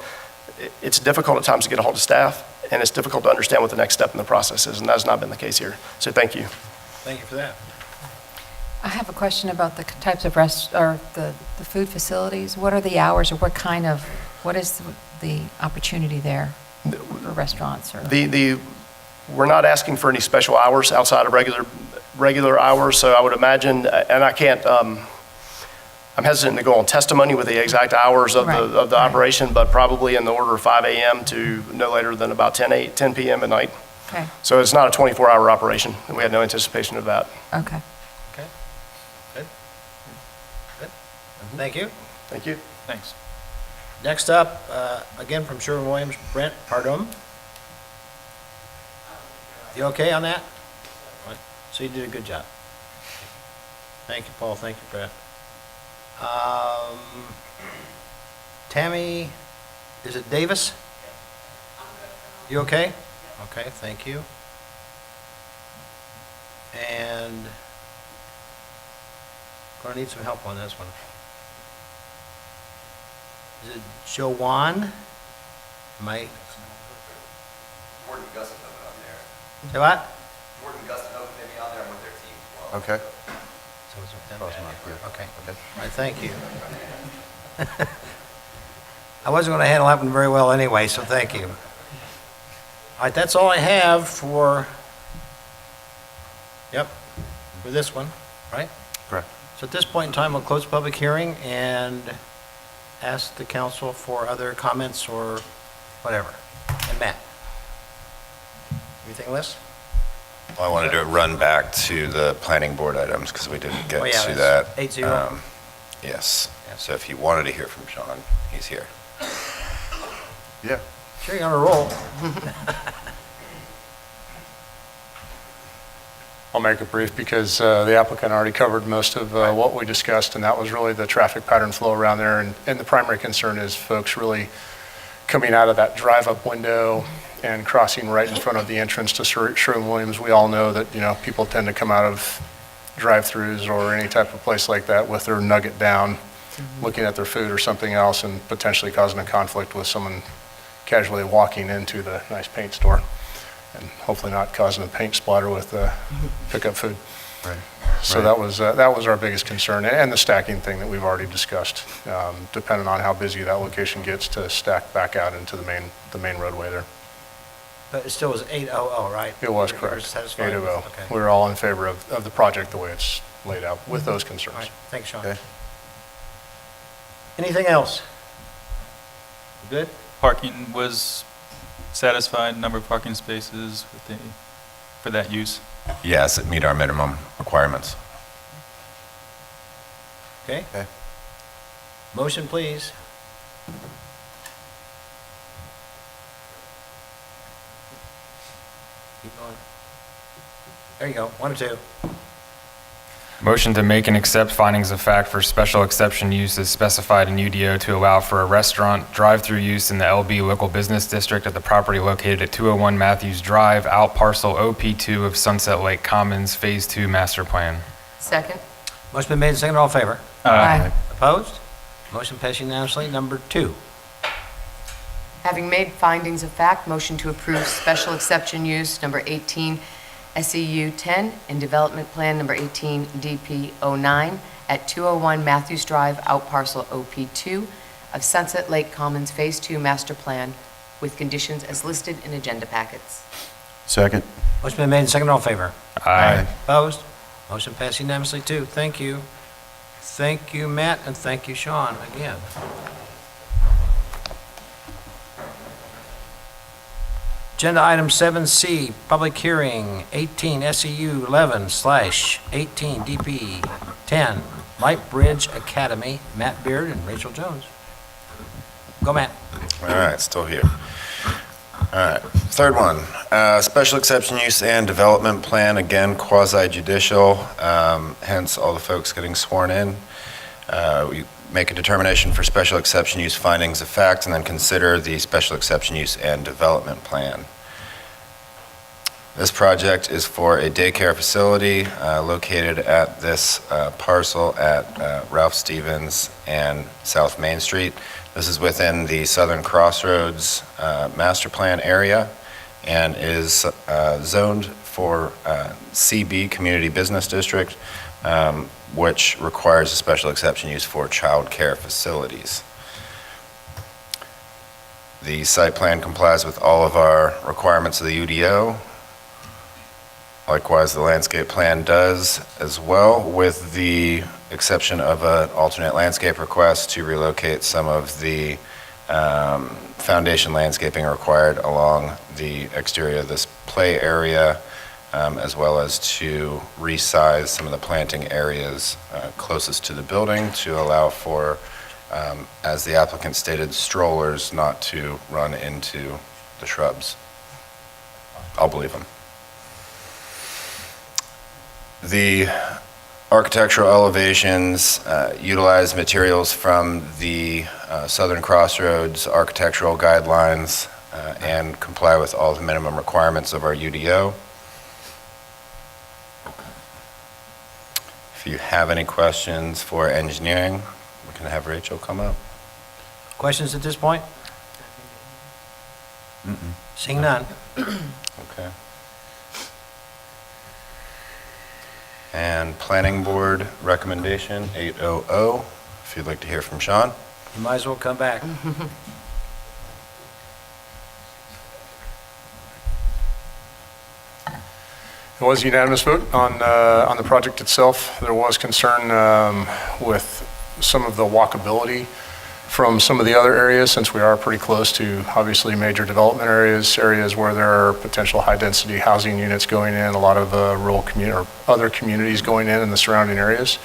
it's difficult at times to get a hold of staff, and it's difficult to understand what the next step in the process is, and that has not been the case here. So thank you. Thank you for that. I have a question about the types of the food facilities. What are the hours, or what is the opportunity there for restaurants? Or We're not asking for any special hours outside of regular hours, so I would imagine, and I can't, I'm hesitant to go on testimony with the exact hours of the operation, but probably in the order of 5 a.m. to no later than about 10 p.m. at night. Okay. So it's not a 24-hour operation, and we had no anticipation of that. Okay. Okay. Good. Good. Thank you. Thank you. Thanks. Next up, again from Sherwin-Williams, Brent Pardum. You okay on that? So you did a good job. Thank you, Paul. Thank you, Brett. Tammy, is it Davis? You okay? Okay, thank you. And gonna need some help on this one. Is it Joanne? Mike? Jordan Gustenhoven on there. Say what? Jordan Gustenhoven may be on there with their team as well. Okay. So it's with them. Okay. All right, thank you. I wasn't going to handle that one very well anyway, so thank you. All right, that's all I have for this one, right? Correct. So at this point in time, we'll close the public hearing and ask the council for other comments or whatever. And Matt? Anything, Liz? Well, I wanted to run back to the planning board items because we didn't get to that. 8-0. Yes. So if you wanted to hear from Sean, he's here. Yeah. Sure, you're on a roll. I'll make it brief because the applicant already covered most of what we discussed, and that was really the traffic pattern flow around there. And the primary concern is folks really coming out of that drive-up window and crossing right in front of the entrance to Sherwin-Williams. We all know that, people tend to come out of drive-throughs or any type of place like that with their nugget down, looking at their food or something else, and potentially causing a conflict with someone casually walking into the nice paint store, and hopefully not causing a paint splatter with pickup food. Right. So that was our biggest concern, and the stacking thing that we've already discussed, depending on how busy that location gets to stack back out into the main roadway there. But it still was 800, right? It was You were correct. satisfied? 800. Okay. We were all in favor of the project the way it's laid out with those All concerns. right, thanks, Sean. Okay. Anything else? Good? Parking was satisfied, number of parking spaces for that use? Yes, it meet our minimum requirements. Okay. Okay. Motion, please. Keep going. There you go, 1 or 2. Motion to make and accept findings of fact for special exception use as specified in UDO to allow for a restaurant drive-through use in the LB Local Business District at the property located at 201 Matthews Drive, out parcel OP2 of Sunset Lake Commons, Phase 2 Master Plan. Second? Motion been made and seconded, all in favor? Aye. Opposed? Motion passed unanimously. Number 2. Having made findings of fact, motion to approve special exception use number 18 SEU 10 and development plan number 18 DP 09 at 201 Matthews Drive, out parcel OP2 of Sunset Lake Commons Phase 2 Master Plan with conditions as listed in agenda packets. Second. Motion been made and seconded, all in favor? Aye. Opposed? Motion passed unanimously, too. Thank you. Thank you, Matt, and thank you, Sean, again. Agenda item 7C, public hearing, 18 SEU 11/18 DP 10, Light Bridge Academy, Matt Beard and Rachel Jones. Go, Matt. All right, still here. All right, third one, special exception use and development plan, again, quasi-judicial, hence all the folks getting sworn in. We make a determination for special exception use findings of fact, and then consider the special exception use and development plan. This project is for a daycare facility located at this parcel at Ralph Stevens and South Main Street. This is within the Southern Crossroads master plan area and is zoned for CB, Community Business District, which requires a special exception use for child care facilities. The site plan complies with all of our requirements of the UDO. Likewise, the landscape plan does as well, with the exception of an alternate landscape request to relocate some of the foundation landscaping required along the exterior of this play area, as well as to resize some of the planting areas closest to the building to allow for, as the applicant stated, strollers not to run into the shrubs. I'll believe them. The architectural elevations utilize materials from the Southern Crossroads architectural guidelines and comply with all the minimum requirements of our UDO. If you have any questions for engineering, we can have Rachel come up. Questions at this point? Seeing none. Okay. And Planning Board recommendation 800, if you'd like to hear from Sean. You might as well come back. It was a unanimous vote on the project itself. There was concern with some of the walkability from some of the other areas, since we are pretty close to, obviously, major development areas, areas where there are potential high-density housing units going in, a lot of rural community or other communities going in the surrounding areas.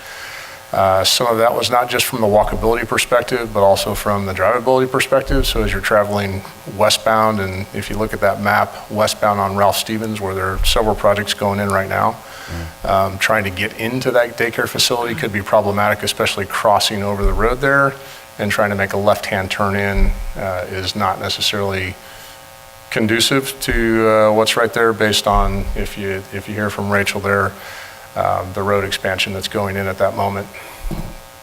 Some of that was not just from the walkability perspective, but also from the drivability perspective. So as you're traveling westbound, and if you look at that map, westbound on Ralph Stevens, where there are several projects going in right now, trying to get into that daycare facility could be problematic, especially crossing over the road there and trying to make a left-hand turn in is not necessarily conducive to what's right there, based on, if you hear from Rachel there, the road expansion that's going in at that moment.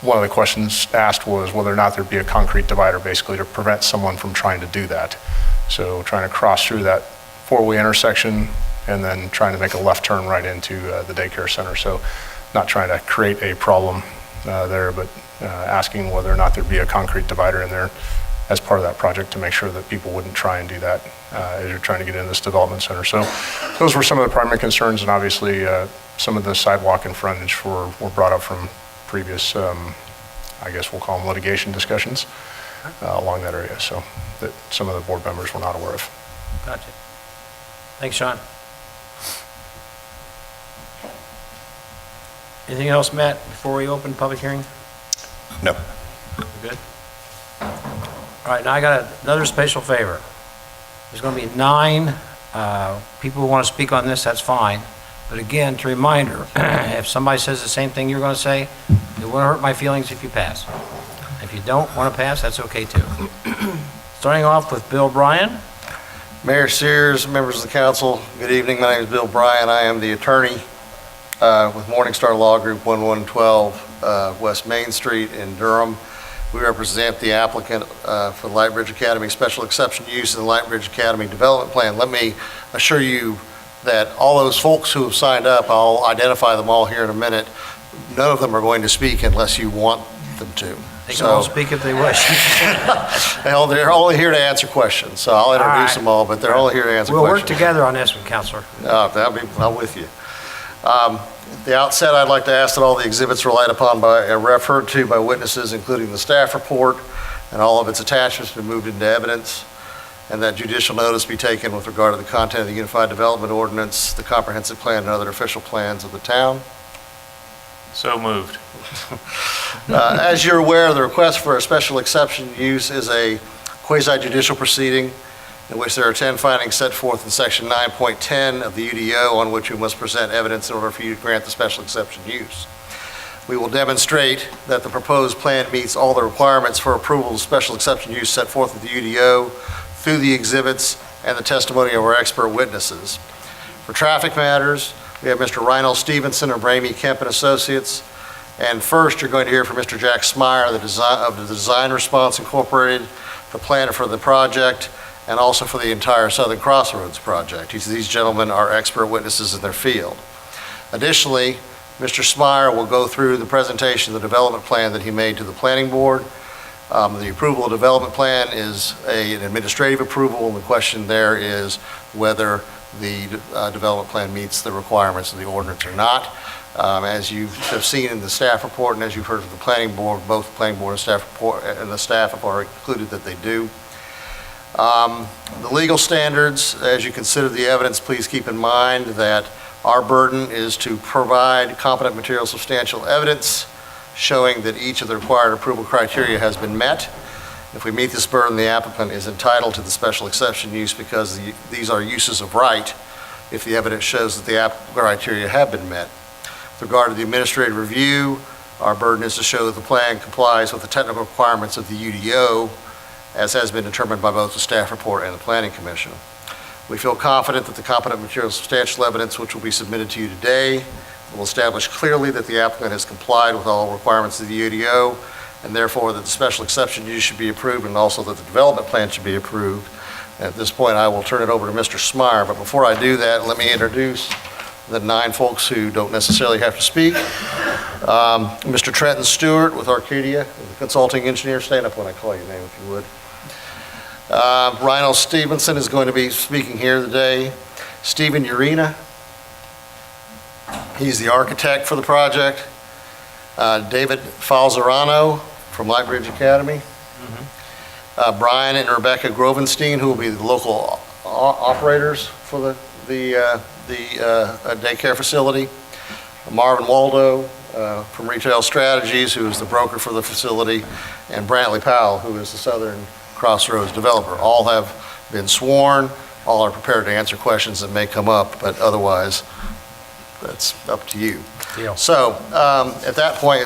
One of the questions asked was whether or not there'd be a concrete divider, basically to prevent someone from trying to do that. So trying to cross through that four-way intersection and then trying to make a left turn right into the daycare center. So not trying to create a problem there, but asking whether or not there'd be a concrete divider in there. as part of that project to make sure that people wouldn't try and do that as you're trying to get into this development center. So those were some of the primary concerns, and obviously some of the sidewalk and frontage were brought up from previous, I guess we'll call them litigation discussions along that area, so that some of the board members were not aware of. Gotcha. Thanks, Sean. Anything else, Matt, before we open public hearing? No. Good. All right, now I got another special favor. There's going to be 9 people who want to speak on this, that's fine. But again, to reminder, if somebody says the same thing you're going to say, it won't hurt my feelings if you pass. If you don't want to pass, that's okay too. Starting off with Bill Bryan. Mayor Sears, members of the council, good evening. My name is Bill Bryan. I am the attorney with Morningstar Law Group, 1112 West Main Street in Durham. We represent the applicant for the Lightbridge Academy Special Exception Use in the Lightbridge Academy Development Plan. Let me assure you that all those folks who have signed up, I'll identify them all here in a minute, none of them are going to speak unless you want them to. They can all speak if they wish. Hell, they're only here to answer questions, so I'll introduce them all, but they're only here to answer We'll questions. work together on this one, Counselor. I'm with you. At the outset, I'd like to ask that all the exhibits relied upon referred to by witnesses, including the staff report and all of its attachments, be moved into evidence, and that judicial notice be taken with regard to the content of the Unified Development Ordinance, the comprehensive plan, and other official plans of the town. So moved. As you're aware, the request for a special exception use is a quasi-judicial proceeding in which there are 10 findings set forth in section 9.10 of the UDO on which you must present evidence in order for you to grant the special exception use. We will demonstrate that the proposed plan meets all the requirements for approval of special exception use set forth in the UDO through the exhibits and the testimony of our expert witnesses. For traffic matters, we have Mr. Reinhold Stevenson of Ramey Kemp and Associates. And first, you're going to hear from Mr. Jack Smyer of the Design Response Incorporated, the planner for the project, and also for the entire Southern Crossroads project. These gentlemen are expert witnesses in their field. Additionally, Mr. Smyer will go through the presentation of the development plan that he made to the planning board. The approval of development plan is an administrative approval, and the question there is whether the development plan meets the requirements of the ordinance or not. As you have seen in the staff report and as you've heard from the planning board, both the planning board and staff report and the staff have already concluded that they do. The legal standards, as you consider the evidence, please keep in mind that our burden is to provide competent material substantial evidence showing that each of the required approval criteria has been met. If we meet this burden, the applicant is entitled to the special exception use because these are uses of right if the evidence shows that the criteria have been met. With regard to the administrative review, our burden is to show that the plan complies with the technical requirements of the UDO, as has been determined by both the staff report and the Planning Commission. We feel confident that the competent material substantial evidence which will be submitted to you today will establish clearly that the applicant has complied with all requirements of the UDO, and therefore that the special exception use should be approved and also that the development plan should be approved. At this point, I will turn it over to Mr. Smyer, but before I do that, let me introduce the 9 folks who don't necessarily have to speak. Mr. Trenton Stewart with Arcadia, the consulting engineer. Stand up when I call your name if you would. Reinhold Stevenson is going to be speaking here today. Stephen Urena, he's the architect for the project. David Falzerano from Lightbridge Academy. Brian and Rebecca Grovenstein, who will be the local operators for the daycare facility. Marvin Waldo from Retail Strategies, who is the broker for the facility, and Brantley Powell, who is the Southern Crossroads developer. All have been sworn, all are prepared to answer questions that may come up, but otherwise, that's up to you. Deal. So, at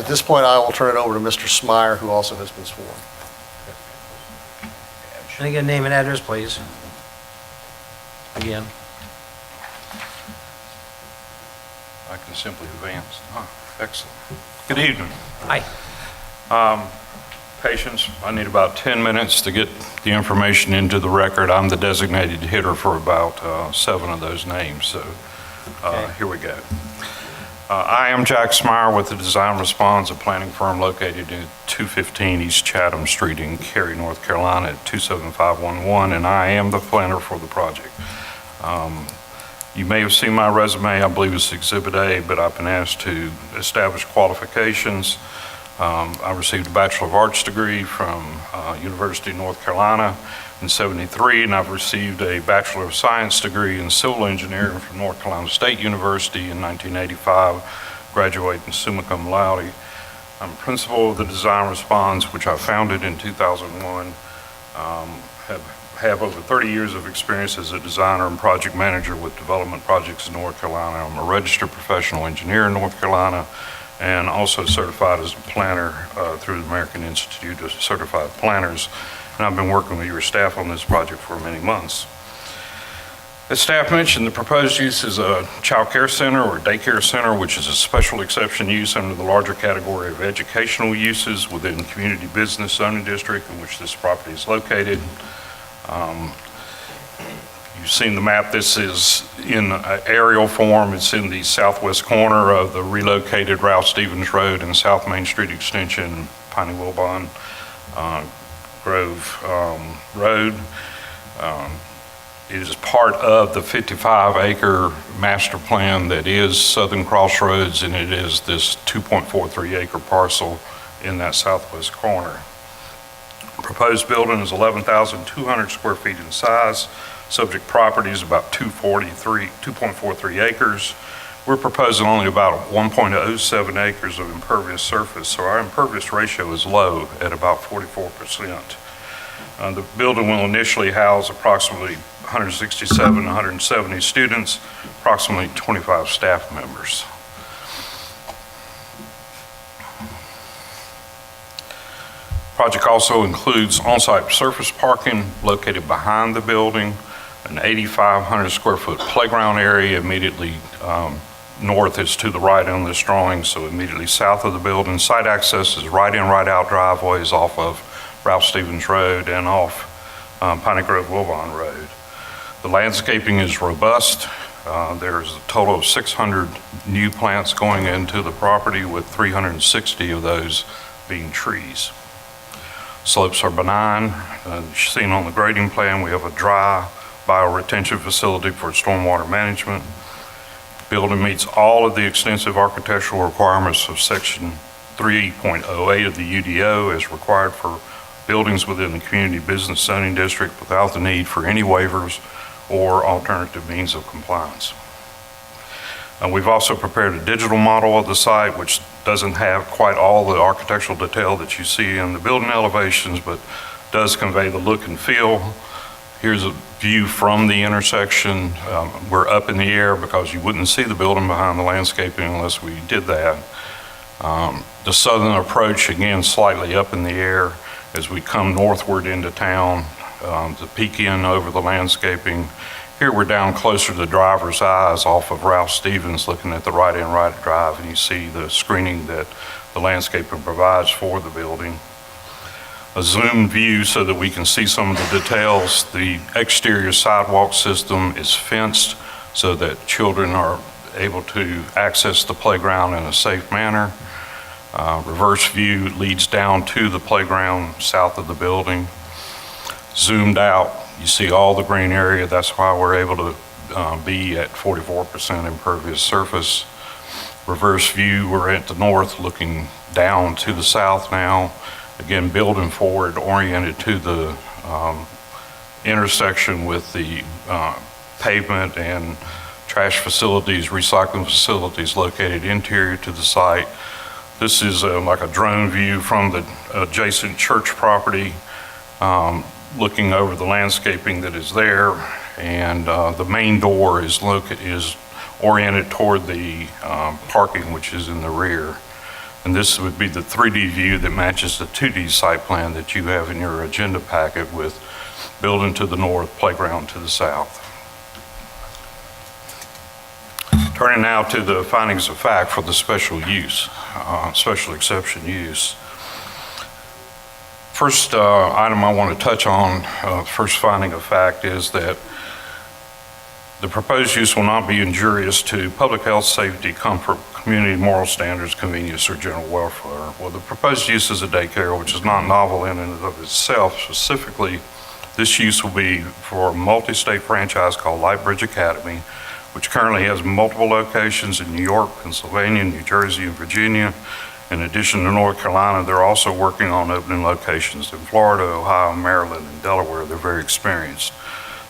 this point, I will turn it over to Mr. Smyer, who also has been sworn. And again, name and address, please. Again. I can simply advance. Excellent. Good evening. Hi. Patience, I need about 10 minutes to get the information into the record. I'm the designated hitter for about 7 of those names, so here we go. I am Jack Smyer with the Design Response, a planning firm located in 215 East Chatham Street in Cary, North Carolina at 27511, and I am the planner for the project. You may have seen my resume, I believe it's Exhibit A, but I've been asked to establish qualifications. I received a Bachelor of Arts degree from University of North Carolina in '73, and I've received a Bachelor of Science degree in Civil Engineering from North Carolina State University in 1985, graduating summa cum laude. I'm principal of the Design Response, which I founded in 2001. Have over 30 years of experience as a designer and project manager with development projects in North Carolina. I'm a registered professional engineer in North Carolina and also certified as a planner through the American Institute of Certified Planners. And I've been working with your staff on this project for many months. As staff mentioned, the proposed use is a child care center or daycare center, which is a special exception use under the larger category of educational uses within the community business zoning district in which this property is located. You've seen the map. This is in aerial form. It's in the southwest corner of the relocated Ralph Stevens Road and South Main Street Extension, Piney Wilbon Grove Road. It is part of the 55-acre master plan that is Southern Crossroads, and it is this 2.43-acre parcel in that southwest corner. Proposed building is 11,200 square feet in size. Subject property is about 2.43 acres. We're proposing only about 1.07 acres of impervious surface, so our impervious ratio is low at about 44%. The building will initially house approximately 167, 170 students, approximately 25 staff members. Project also includes on-site surface parking located behind the building, an 8,500 square foot playground area immediately north is to the right on this drawing, so immediately south of the building. Site access is right in, right out driveways off of Ralph Stevens Road and off Piney Grove Wilbon Road. The landscaping is robust. There's a total of 600 new plants going into the property, with 360 of those being trees. Slopes are benign. Seen on the grading plan, we have a dry bioretention facility for stormwater management. Building meets all of the extensive architectural requirements of Section 3.08 of the UDO as required for buildings within the community business zoning district without the need for any waivers or alternative means of compliance. We've also prepared a digital model of the site, which doesn't have quite all the architectural detail that you see in the building elevations, but does convey the look and feel. Here's a view from the intersection. We're up in the air because you wouldn't see the building behind the landscaping unless we did that. The southern approach, again, slightly up in the air as we come northward into town to peek in over the landscaping. Here we're down closer to the driver's eyes off of Ralph Stevens, looking at the right-in, right drive, and you see the screening that the landscaping provides for the building. A zoom view so that we can see some of the details. The exterior sidewalk system is fenced so that children are able to access the playground in a safe manner. Reverse view leads down to the playground south of the building. Zoomed out, you see all the green area. That's why we're able to be at 44% impervious surface. Reverse view, we're at the north looking down to the south now. Again, building forward, oriented to the intersection with the pavement and trash facilities, recycling facilities located interior to the site. This is like a drone view from the adjacent church property, looking over the landscaping that is there, and the main door is oriented toward the parking, which is in the rear. And this would be the 3D view that matches the 2D site plan that you have in your agenda packet, with building to the north, playground to the south. Turning now to the findings of fact for the special use, special exception use. First item I want to touch on, first finding of fact, is that The proposed use will not be injurious to public health, safety, comfort, community moral standards, convenience, or general welfare. Well, the proposed use is a daycare, which is not novel in and of itself. Specifically, this use will be for a multi-state franchise called Lightbridge Academy, which currently has multiple locations in New York, Pennsylvania, New Jersey, and Virginia. In addition to North Carolina, they're also working on opening locations in Florida, Ohio, Maryland, and Delaware. They're very experienced.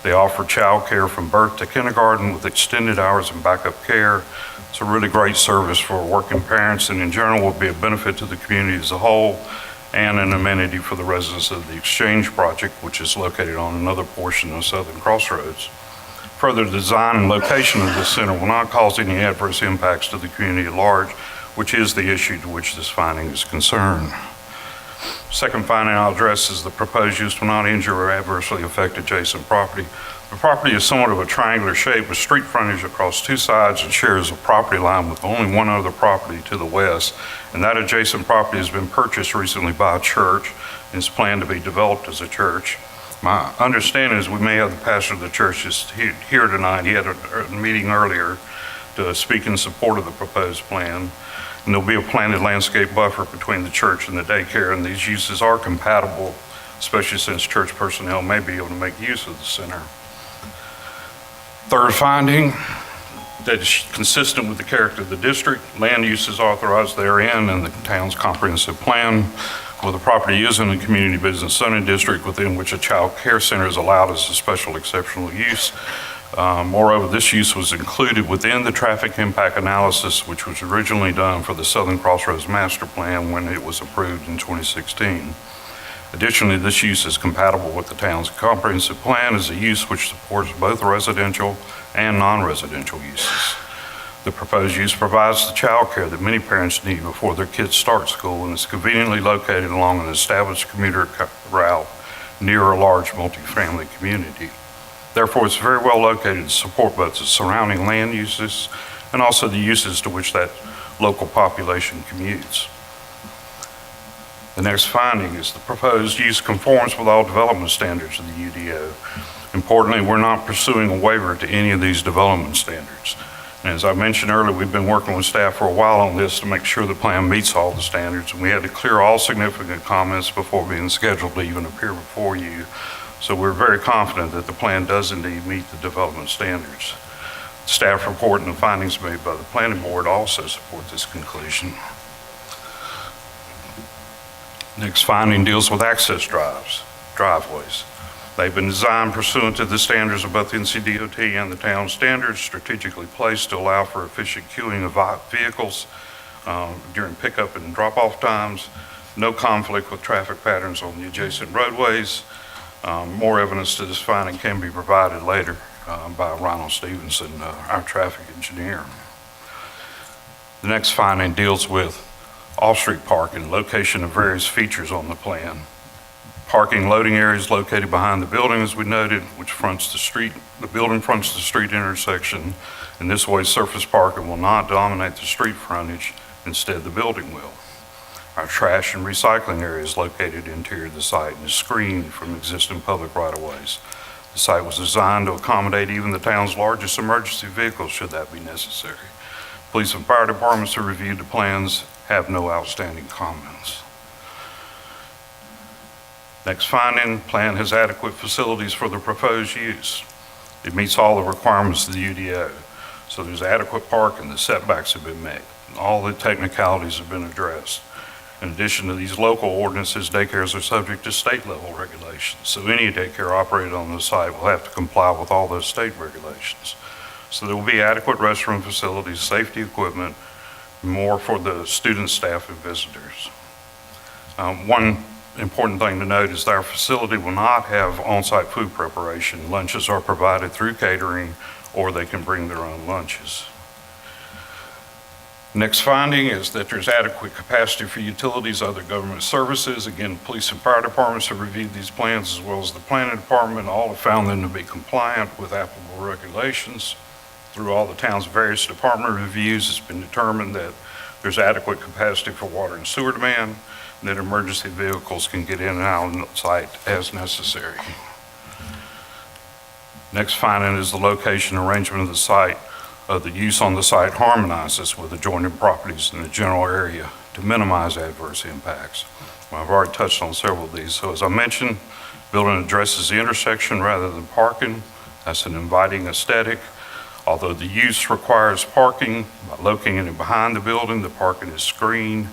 They offer child care from birth to kindergarten with extended hours and backup care. It's a really great service for working parents, and in general will be a benefit to the community as a whole and an amenity for the residents of the Exchange Project, which is located on another portion of Southern Crossroads. Further, the design and location of this center will not cause any adverse impacts to the community at large, which is the issue to which this finding is concerned. Second finding I'll address is the proposed use will not injure or adversely affect adjacent property. The property is somewhat of a triangular shape with street frontage across two sides and shares a property line with only one other property to the west. And that adjacent property has been purchased recently by a church and is planned to be developed as a church. My understanding is we may have the pastor of the church is here tonight. He had a meeting earlier to speak in support of the proposed plan. And there'll be a planted landscape buffer between the church and the daycare, and these uses are compatible, especially since church personnel may be able to make use of the center. Third finding, that is consistent with the character of the district. Land use is authorized therein and the town's comprehensive plan. Well, the property is in the community business zoning district within which a child care center is allowed as a special exceptional use. Moreover, this use was included within the traffic impact analysis, which was originally done for the Southern Crossroads Master Plan when it was approved in 2016. Additionally, this use is compatible with the town's comprehensive plan as a use which supports both residential and non-residential uses. The proposed use provides the child care that many parents need before their kids start school and is conveniently located along an established commuter route near a large multifamily community. Therefore, it's very well located to support both the surrounding land uses and also the uses to which that local population commutes. The next finding is the proposed use conforms with all development standards of the UDO. Importantly, we're not pursuing a waiver to any of these development standards. And as I mentioned earlier, we've been working with staff for a while on this to make sure the plan meets all the standards, and we had to clear all significant comments before being scheduled to even appear before you. So we're very confident that the plan does indeed meet the development standards. The staff report and the findings made by the planning board also support this conclusion. Next finding deals with access driveways. They've been designed pursuant to the standards of both NCDOT and the town standards, strategically placed to allow for efficient queuing of vehicles during pickup and drop-off times, no conflict with traffic patterns on the adjacent roadways. More evidence to this finding can be provided later by Ronald Stevenson, our traffic engineer. The next finding deals with off-street parking, location of various features on the plan. Parking loading areas located behind the building, as we noted, which fronts the street. The building fronts the street intersection. In this way, surface parking will not dominate the street frontage. Instead, the building will. Our trash and recycling area is located interior of the site and is screened from existing public right-of-ways. The site was designed to accommodate even the town's largest emergency vehicles should that be necessary. Police and fire departments who reviewed the plans have no outstanding comments. Next finding, plan has adequate facilities for the proposed use. It meets all the requirements of the UDO. So there's adequate parking, the setbacks have been met, all the technicalities have been addressed. In addition to these local ordinances, daycares are subject to state level regulations. So any daycare operated on the site will have to comply with all those state regulations. So there will be adequate restroom facilities, safety equipment, more for the student, staff, and visitors. One important thing to note is that our facility will not have on-site food preparation. Lunches are provided through catering, or they can bring their own lunches. Next finding is that there's adequate capacity for utilities, other government services. Again, police and fire departments have reviewed these plans as well as the planning department. All have found them to be compliant with applicable regulations. Through all the town's various department reviews, it's been determined that there's adequate capacity for water and sewer demand, and that emergency vehicles can get in and out of the site as necessary. Next finding is the location arrangement of the site, the use on the site harmonizes with adjoining properties in the general area to minimize adverse impacts. Well, I've already touched on several of these. So as I mentioned, building addresses the intersection rather than parking. That's an inviting aesthetic. Although the use requires parking, by locating it behind the building, the parking is screened.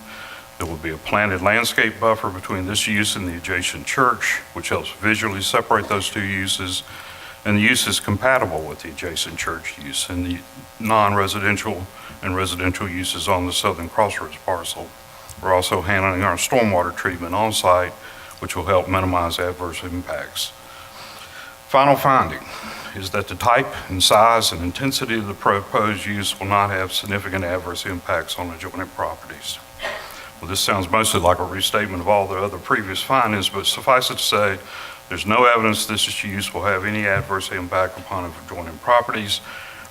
There will be a planted landscape buffer between this use and the adjacent church, which helps visually separate those two uses. And the use is compatible with the adjacent church use and the non-residential and residential uses on the Southern Crossroads parcel. We're also handling our stormwater treatment on site, which will help minimize adverse impacts. Final finding is that the type and size and intensity of the proposed use will not have significant adverse impacts on adjoining properties. Well, this sounds mostly like a restatement of all the other previous findings, but suffice it to say, there's no evidence this use will have any adverse impact upon adjoining properties.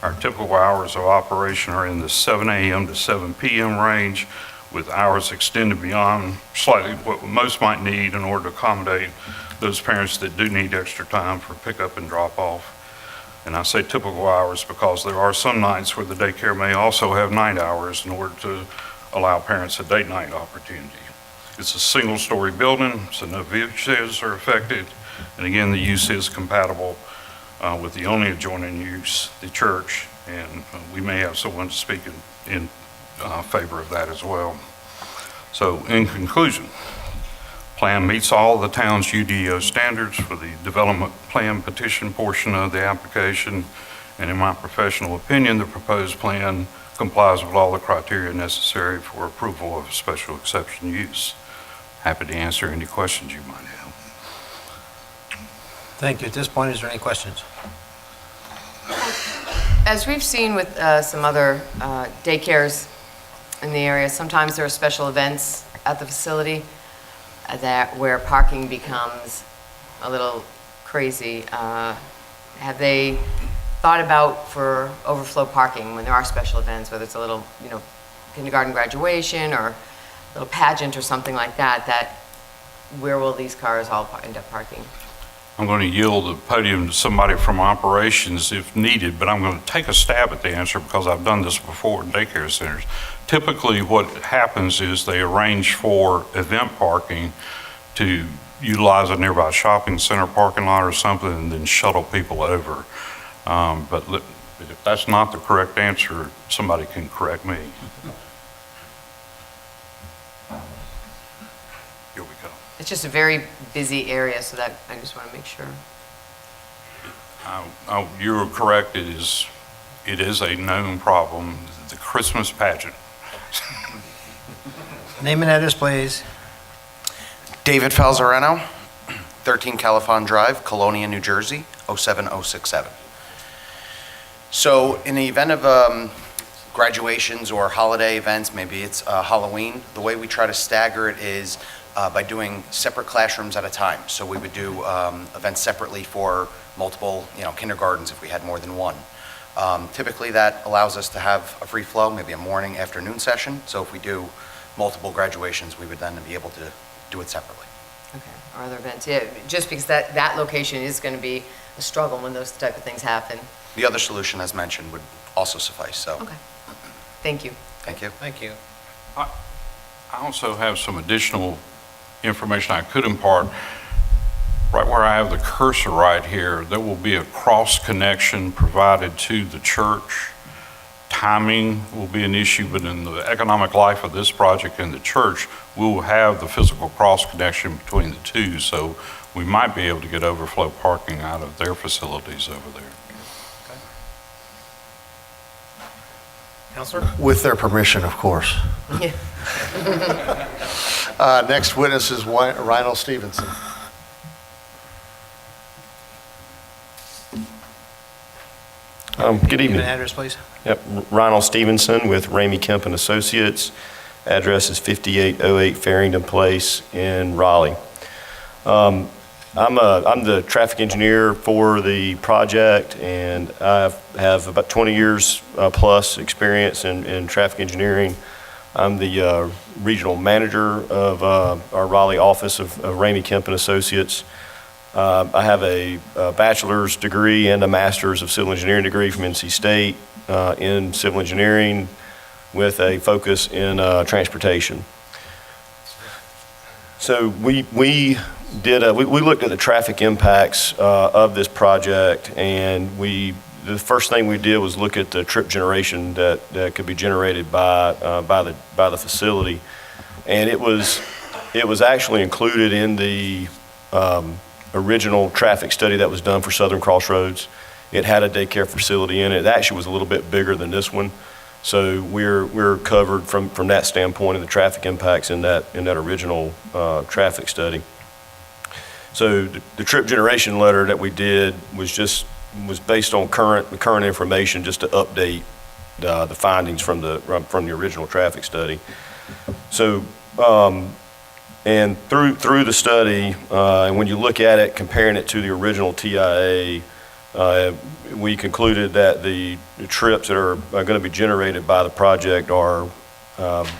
Our typical hours of operation are in the 7 a.m. to 7 p.m. range, with hours extended beyond slightly what most might need in order to accommodate those parents that do need extra time for pickup and drop off. And I say typical hours because there are some nights where the daycare may also have night hours in order to allow parents a date night opportunity. It's a single-story building, so no vehicles are affected. And again, the use is compatible with the only adjoining use, the church, and we may have someone to speak in favor of that as well. So in conclusion, plan meets all the town's UDO standards for the development plan petition portion of the application, and in my professional opinion, the proposed plan complies with all the criteria necessary for approval of special exception use. Happy to answer any questions you might have. Thank you. At this point, is there any questions? As we've seen with some other daycares in the area, sometimes there are special events at the facility where parking becomes a little crazy. Have they thought about for overflow parking when there are special events, whether it's a little, kindergarten graduation or a little pageant or something like that, where will these cars all end up parking? I'm going to yield the podium to somebody from operations if needed, but I'm going to take a stab at the answer because I've done this before in daycare centers. Typically, what happens is they arrange for event parking to utilize a nearby shopping center parking lot or something and then shuttle people over. But if that's not the correct answer, somebody can correct me. Here we go. It's just a very busy area, so that I just want to make sure. You're correct. It is a known problem. The Christmas pageant. Name and address, please. David Falzareno, 13 Califon Drive, Colonia, New Jersey, 07067. So in the event of graduations or holiday events, maybe it's Halloween, the way we try to stagger it is by doing separate classrooms at a time. So we would do events separately for multiple, kindergartens if we had more than one. Typically that allows us to have a free flow, maybe a morning, afternoon session. So if we do multiple graduations, we would then be able to do it separately. Okay, or other events, yeah, just because that location is going to be a struggle when those type of things happen. The other solution, as mentioned, would also suffice, so. Okay, thank you. Thank you. Thank you. I also have some additional information I could impart. Right where I have the cursor right here, there will be a cross connection provided to the church. Timing will be an issue, but in the economic life of this project and the church, we will have the physical cross connection between the two, so we might be able to get overflow parking out of their facilities over there. Counselor? With their permission, of course. Yeah. Next witness is Reinald Stevenson. Good evening. Name and address, please. Yep, Ronald Stevenson with Ramey Kemp and Associates. Address is 5808 Farrington Place in Raleigh. I'm the traffic engineer for the project, and I have about 20 years plus experience in traffic engineering. I'm the regional manager of our Raleigh office of Ramey Kemp and Associates. I have a bachelor's degree and a master's of civil engineering degree from NC State in civil engineering with a focus in transportation. So we looked at the traffic impacts of this project, and the first thing we did was look at the trip generation that could be generated by the facility, and it was actually included in the original traffic study that was done for Southern Crossroads. It had a daycare facility in it. It actually was a little bit bigger than this one. So we're covered from that standpoint of the traffic impacts in that original traffic study. So the trip generation letter that we did was based on current information, just to update the findings from the original traffic study. So and through the study, and when you look at it, comparing it to the original TIA, we concluded that the trips that are going to be generated by the project are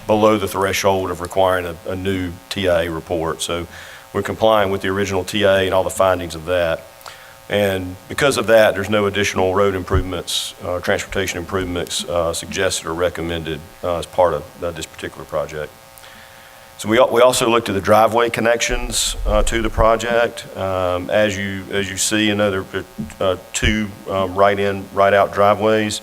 below the threshold of requiring a new TIA report. So we're complying with the original TIA and all the findings of that. And because of that, there's no additional road improvements, transportation improvements suggested or recommended as part of this particular project. So we also looked at the driveway connections to the project. As you see, there are two right-in, right-out driveways.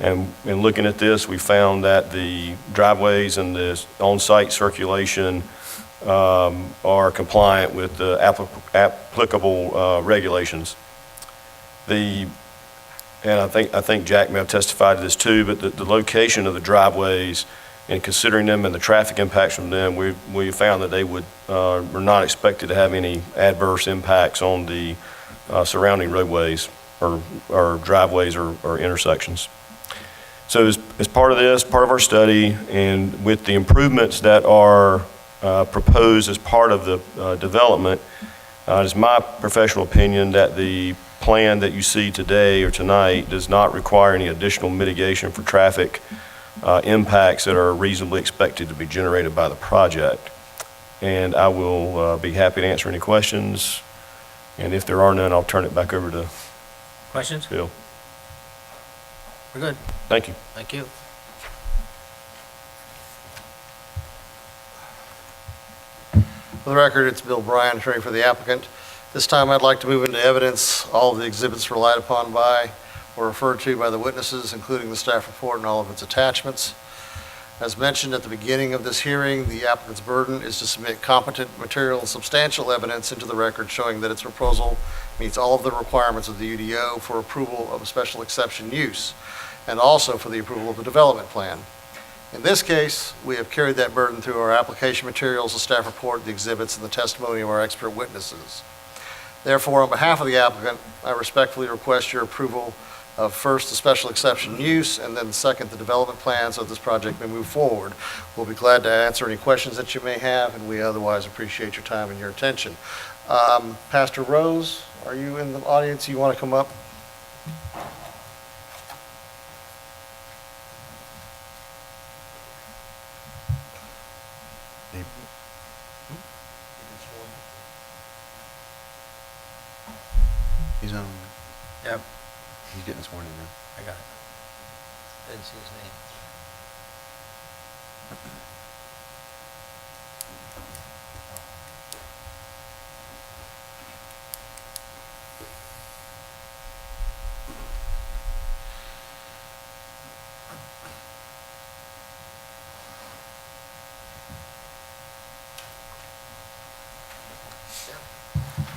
And in looking at this, we found that the driveways and the on-site circulation are compliant with the applicable regulations. And I think Jack may have testified to this too, but the location of the driveways, and considering them and the traffic impacts from them, we found that they were not expected to have any adverse impacts on the surrounding roadways or driveways or intersections. So as part of this, part of our study, and with the improvements that are proposed as part of the development, it is my professional opinion that the plan that you see today or tonight does not require any additional mitigation for traffic impacts that are reasonably expected to be generated by the project. And I will be happy to answer any questions. And if there are none, I'll turn it back over to Questions? Bill. We're good. Thank you. Thank you. For the record, it's Bill Bryan, attorney for the applicant. This time, I'd like to move into evidence all of the exhibits relied upon by or referred to by the witnesses, including the staff report and all of its attachments. As mentioned at the beginning of this hearing, the applicant's burden is to submit competent material and substantial evidence into the record showing that its proposal meets all of the requirements of the UDO for approval of a special exception use, and also for the approval of the development plan. In this case, we have carried that burden through our application materials, the staff report, the exhibits, and the testimony of our expert witnesses. Therefore, on behalf of the applicant, I respectfully request your approval of first, the special exception use, and then second, the development plan, so this project may move forward. We'll be glad to answer any questions that you may have, and we otherwise appreciate your time and your attention. Pastor Rose, are you in the audience? You want to come up? He's on. Yep. He's getting sworn in now. I got it. Didn't see his name.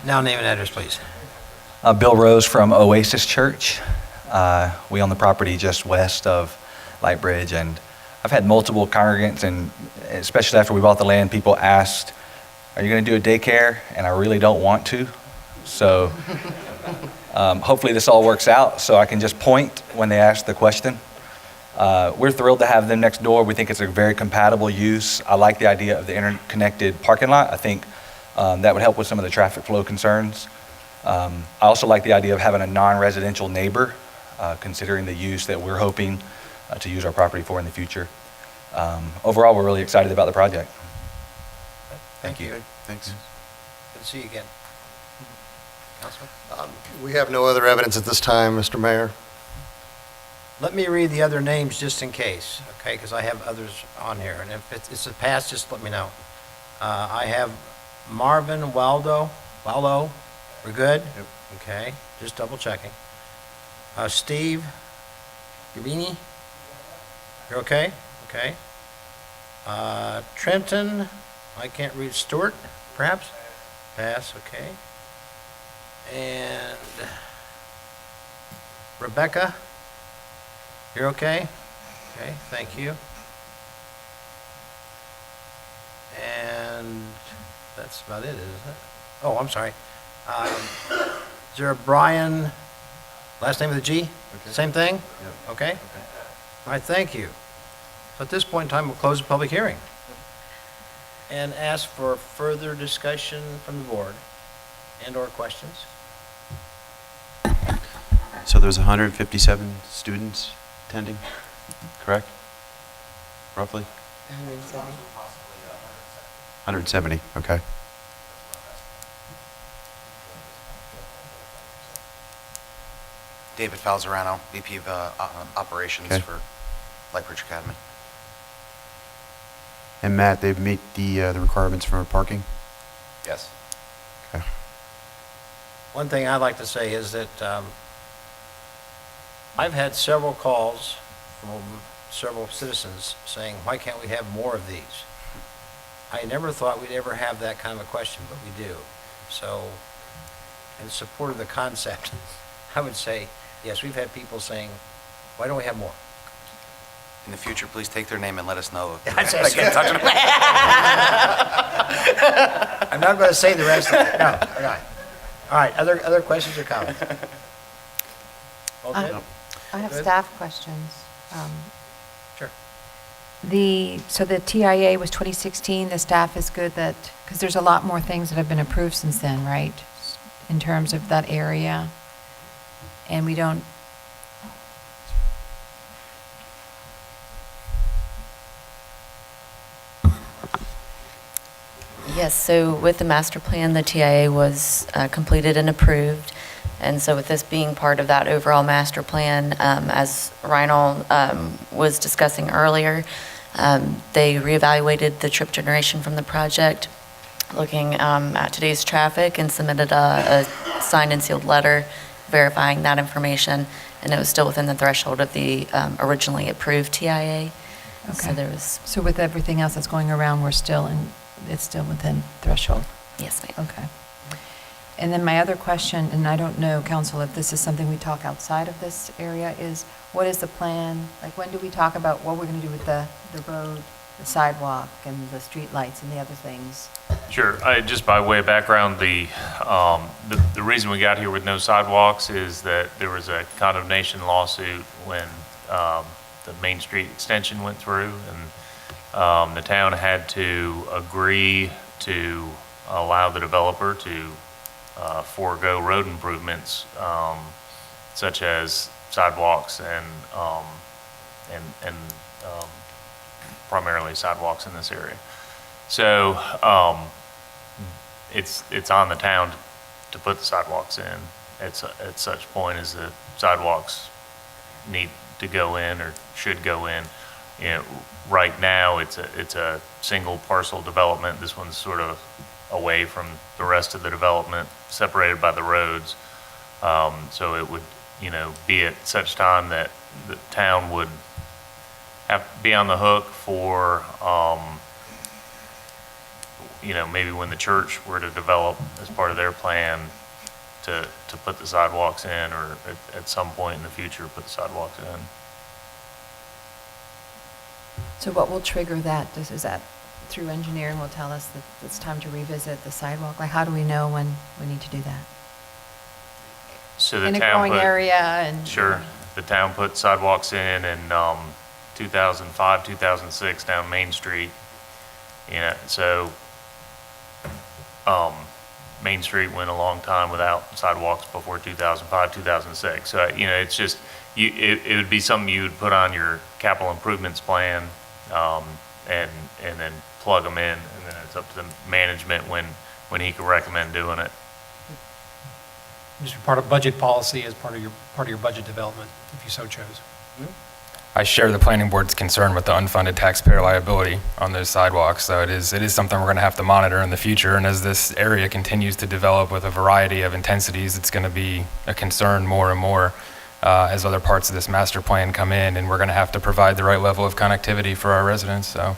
Now name and address, please. Bill Rose from Oasis Church. We own the property just west of Light Bridge, and I've had multiple congregants, and especially after we bought the land, people asked, are you going to do a daycare? And I really don't want to. So hopefully this all works out so I can just point when they ask the question. We're thrilled to have them next door. We think it's a very compatible use. I like the idea of the interconnected parking lot. I think that would help with some of the traffic flow concerns. I also like the idea of having a non-residential neighbor, considering the use that we're hoping to use our property for in the future. Overall, we're really excited about the project. Thank you. Thanks. Good to see you again. Councilman? We have no other evidence at this time, Mr. Mayor. Let me read the other names just in case, okay, because I have others on here, and if it's a pass, just let me know. I have Marvin Waldo, we're good? Yep. Okay, just double checking. Steve Gabini, you're okay? Okay. Trenton, I can't read, Stewart, perhaps? Pass, okay. And Rebecca, you're okay? Okay, thank you. And that's about it, isn't it? Oh, I'm sorry. Is there a Brian, last name with a G? Same thing? Okay? All right, thank you. So at this point in time, we'll close the public hearing and ask for further discussion from the board and/or questions. So there's 157 students attending, correct? Roughly? 170, okay. David Falzarano, VP of Operations Okay. for Lightbridge Academy. And Matt, they meet the requirements for parking? Yes. Okay. One thing I'd like to say is that I've had several calls from several citizens saying, why can't we have more of these? I never thought we'd ever have that kind of a question, but we do. So, in support of the concept, I would say, yes, we've had people saying, why don't we have more? In the future, please take their name and let us know. I get in touch with them. I'm not going to say the rest of it. No, all right. All right, other questions or comments? Okay. I have Good. staff questions. Sure. So the TIA was 2016, the staff is good that, because there's a lot more things that have been approved since then, right? In terms of that area. And we don't, Yes, so with the master plan, the TIA was completed and approved. And so with this being part of that overall master plan, as Reinald was discussing earlier, they reevaluated the trip generation from the project, looking at today's traffic, and submitted a signed and sealed letter verifying that information, and it was still within the threshold of the originally approved TIA. So okay. there was, So with everything else that's going around, it's still within threshold? yes, ma'am. Okay. And then my other question, and I don't know, council, if this is something we talk outside of this area, is what is the plan? Like, when do we talk about what we're going to do with the road, the sidewalk, and the street lights and the other things? Sure. Just by way of background, the reason we got here with no sidewalks is that there was a condemnation lawsuit when the Main Street extension went through, and the town had to agree to allow the developer to forego road improvements such as sidewalks and primarily sidewalks in this area. So it's on the town to put the sidewalks in at such point as the sidewalks need to go in or should go in. You know, right now, it's a single parcel development. This one's sort of away from the rest of the development, separated by the roads. So it would, be at such time that the town would have to be on the hook for, maybe when the church were to develop as part of their plan to put the sidewalks in, or at some point in the future, put the sidewalks in. So what will trigger that? Is that through engineering will tell us that it's time to revisit the sidewalk? Like, how do we know when we need to do that? So the In a town growing put- area and... Sure. The town put sidewalks in 2005, 2006 down Main Street. So Main Street went a long time without sidewalks before 2005, 2006. So, it's just, it would be something you would put on your capital improvements plan and then plug them in. And then it's up to the management when he could recommend doing it. just part of budget policy as part of your budget development, if you so chose. I share the planning board's concern with the unfunded taxpayer liability on those sidewalks, so it is something we're going to have to monitor in the future, and as this area continues to develop with a variety of intensities, it's going to be a concern more and more as other parts of this master plan come in, and we're going to have to provide the right level of connectivity for our residents, so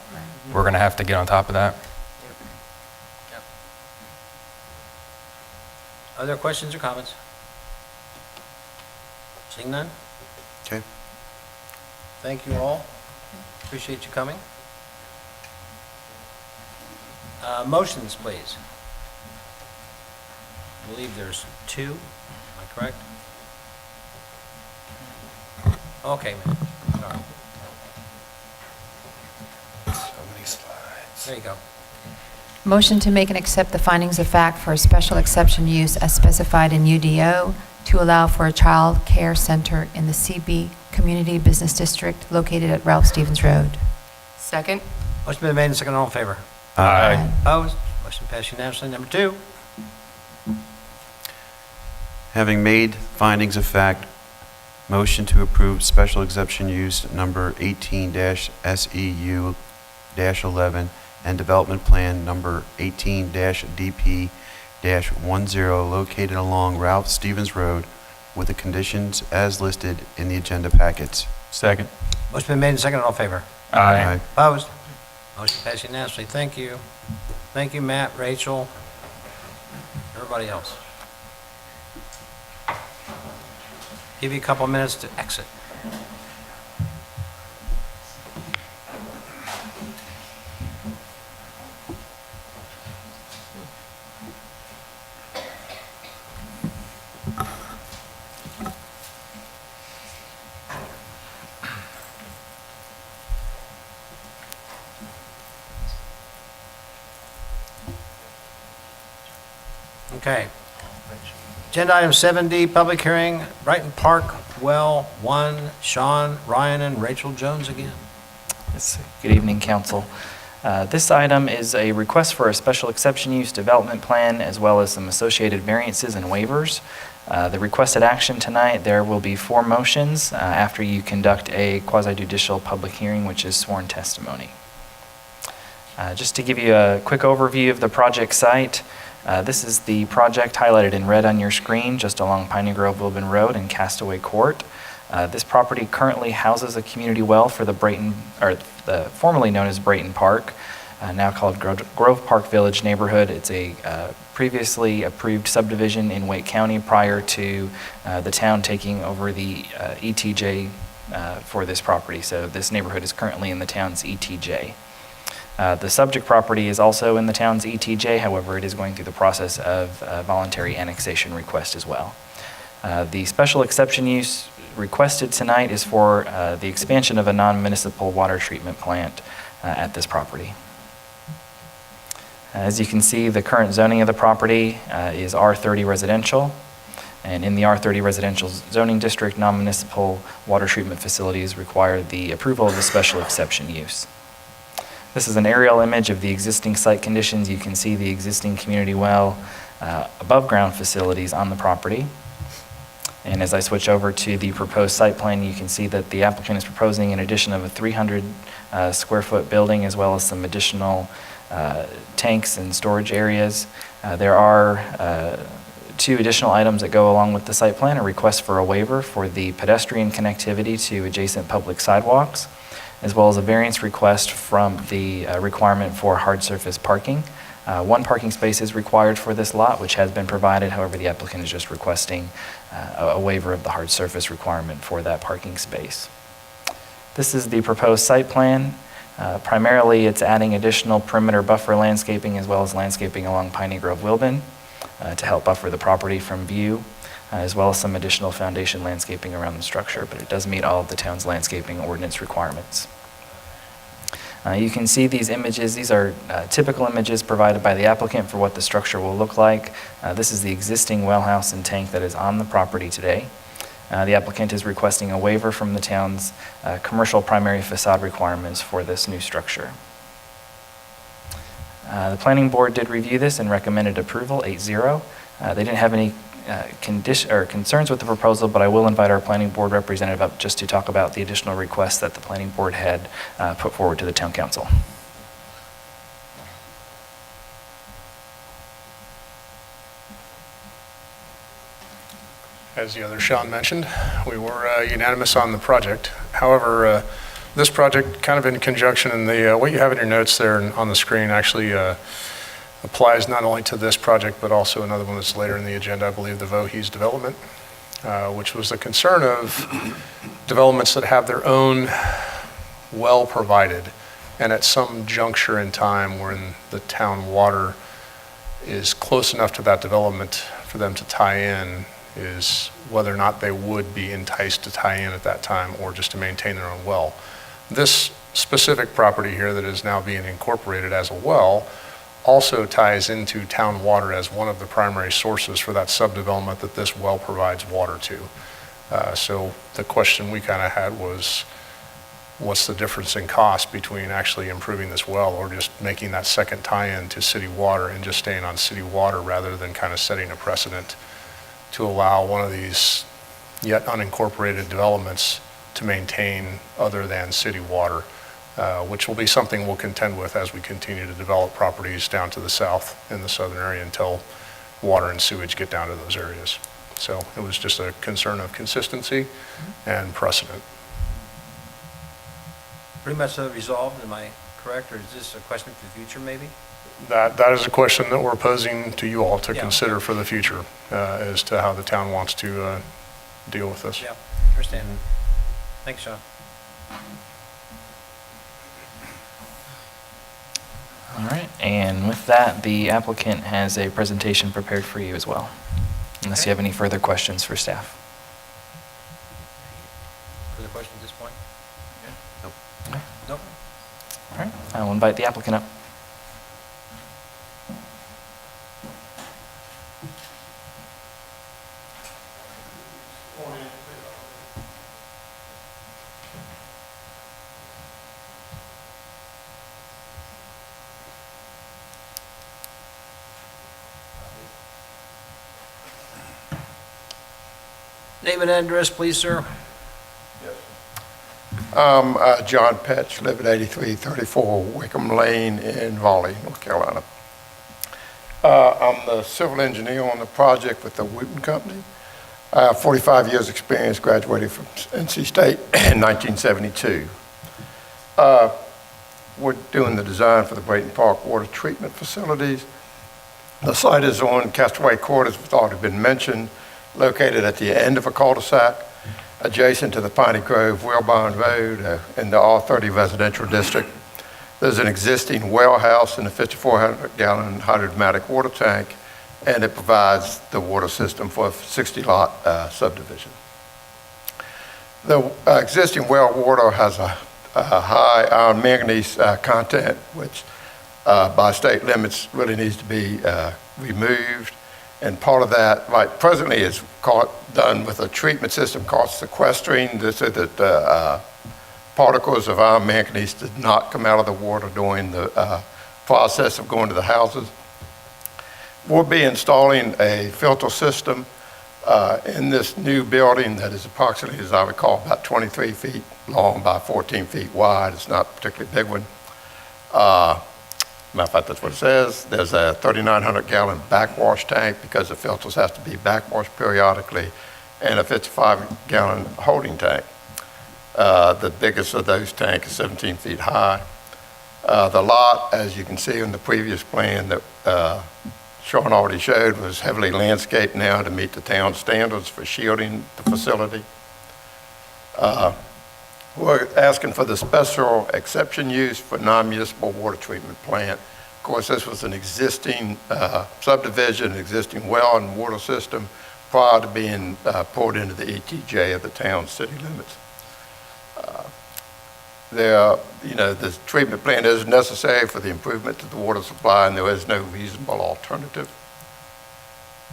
we're going to have to get on top of that. Other questions or comments? Seeing none? Okay. Thank you all. Appreciate you coming. Motions, please. I believe there's two. Am I correct? Okay, man. Sorry. So many slides. There you go. Motion to make and accept the findings of fact for a special exception use as specified in UDO to allow for a child care center in the CB Community Business District located at Ralph Stevens Road. Second? Motion been made and seconded. All in favor? Aye. Opposed? Motion passed unanimously. Number two. Having made findings of fact, motion to approve special exception use number 18-SEU-11 and development plan number 18-DP-10 located along Ralph Stevens Road with the conditions as listed in the agenda packets. Second. Motion been made and seconded. All in favor? Aye. Opposed? Motion passed unanimously. Thank you. Thank you, Matt, Rachel, everybody else. Give you a couple minutes to exit. Okay. Agenda item 7D, public hearing, Brighton Park, Well 1, Sean, Ryan, and Rachel Jones again. Yes, good evening, council. This item is a request for a special exception use development plan as well as some associated variances and waivers. The requested action tonight, there will be 4 motions after you conduct a quasi-judicial public hearing, which is sworn testimony. Just to give you a quick overview of the project site, this is the project highlighted in red on your screen, just along Piney Grove Wilburn Road and Castaway Court. This property currently houses a community well for the formerly known as Brayton Park, now called Grove Park Village neighborhood. It's a previously approved subdivision in Wake County prior to the town taking over the ETJ for this property. So this neighborhood is currently in the town's ETJ. The subject property is also in the town's ETJ, however, it is going through the process of a voluntary annexation request as well. The special exception use requested tonight is for the expansion of a non-municipal water treatment plant at this property. As you can see, the current zoning of the property is R30 residential, and in the R30 residential zoning district, non-municipal water treatment facilities require the approval of the special exception use. This is an aerial image of the existing site conditions. You can see the existing community well above ground facilities on the property. And as I switch over to the proposed site plan, you can see that the applicant is proposing an addition of a 300 square foot building as well as some additional tanks and storage areas. There are 2 additional items that go along with the site plan: a request for a waiver for the pedestrian connectivity to adjacent public sidewalks, as well as a variance request from the requirement for hard surface parking. 1 parking space is required for this lot, which has been provided. However, the applicant is just requesting a waiver of the hard surface requirement for that parking space. This is the proposed site plan. Primarily, it's adding additional perimeter buffer landscaping as well as landscaping along Piney Grove Wilburn to help buffer the property from view, as well as some additional foundation landscaping around the structure, but it does meet all of the town's landscaping ordinance requirements. You can see these images. These are typical images provided by the applicant for what the structure will look like. This is the existing well house and tank that is on the property today. The applicant is requesting a waiver from the town's commercial primary facade requirements for this new structure. The planning board did review this and recommended approval, 8-0. They didn't have any concerns with the proposal, but I will invite our planning board representative up just to talk about the additional requests that the planning board had put forward to the town council. As the other Sean mentioned, we were unanimous on the project. However, this project, kind of in conjunction, and what you have in your notes there and on the screen actually applies not only to this project, but also another one that's later in the agenda, I believe the Voorhees development, which was the concern of developments that have their own well provided, and at some juncture in time when the town water is close enough to that development for them to tie in, is whether or not they would be enticed to tie in at that time or just to maintain their own well. This specific property here that is now being incorporated as a well also ties into town water as one of the primary sources for that subdevelopment that this well provides water to. So the question we kind of had was, what's the difference in cost between actually improving this well or just making that second tie-in to city water and just staying on city water rather than kind of setting a precedent to allow one of these yet unincorporated developments to maintain other than city water, which will be something we'll contend with as we continue to develop properties down to the south in the southern area until water and sewage get down to those areas. So it was just a concern of consistency and precedent. Pretty much resolved, am I correct, or is this a question for the future maybe? That is a question that we're posing to you all to Yeah. consider for the future as to how the town wants to deal with this. Yeah, understand. Thanks, Sean. All right, and with that, the applicant has a presentation prepared for you as well, unless you have any further questions for staff. Further question at this point? Nope. Nope. All right, I will invite the applicant up. Name and address, please, sir. John Petch, live at 8334 Wickham Lane in Raleigh, North Carolina. I'm the civil engineer on the project with the Wooten Company. 45 years experience, graduated from NC State in 1972. We're doing the design for the Brayton Park water treatment facilities. The site is on Castaway Court, as it's already been mentioned, located at the end of a cul-de-sac, adjacent to the Piney Grove Wellborn Road in the R30 residential district. There's an existing well house and a 5,400-gallon hydromatic water tank, and it provides the water system for a 60-lot subdivision. The existing well water has a high iron manganese content, which by state limits really needs to be removed. And part of that, right, presently is done with a treatment system called sequestering, so that particles of iron manganese did not come out of the water during the process of going to the houses. We'll be installing a filter system in this new building that is approximately, as I recall, about 23 feet long by 14 feet wide. It's not a particularly big one. Matter of fact, that's what it says. There's a 3,900-gallon backwash tank because the filters have to be backwashed periodically, and a 55-gallon holding tank. The biggest of those tanks is 17 feet high. The lot, as you can see in the previous plan that Sean already showed, was heavily landscaped now to meet the town standards for shielding the facility. We're asking for the special exception use for non-municipal water treatment plant. Of course, this was an existing subdivision, existing well and water system prior to being poured into the ETJ of the town's city limits. The treatment plant is necessary for the improvement to the water supply, and there is no reasonable alternative.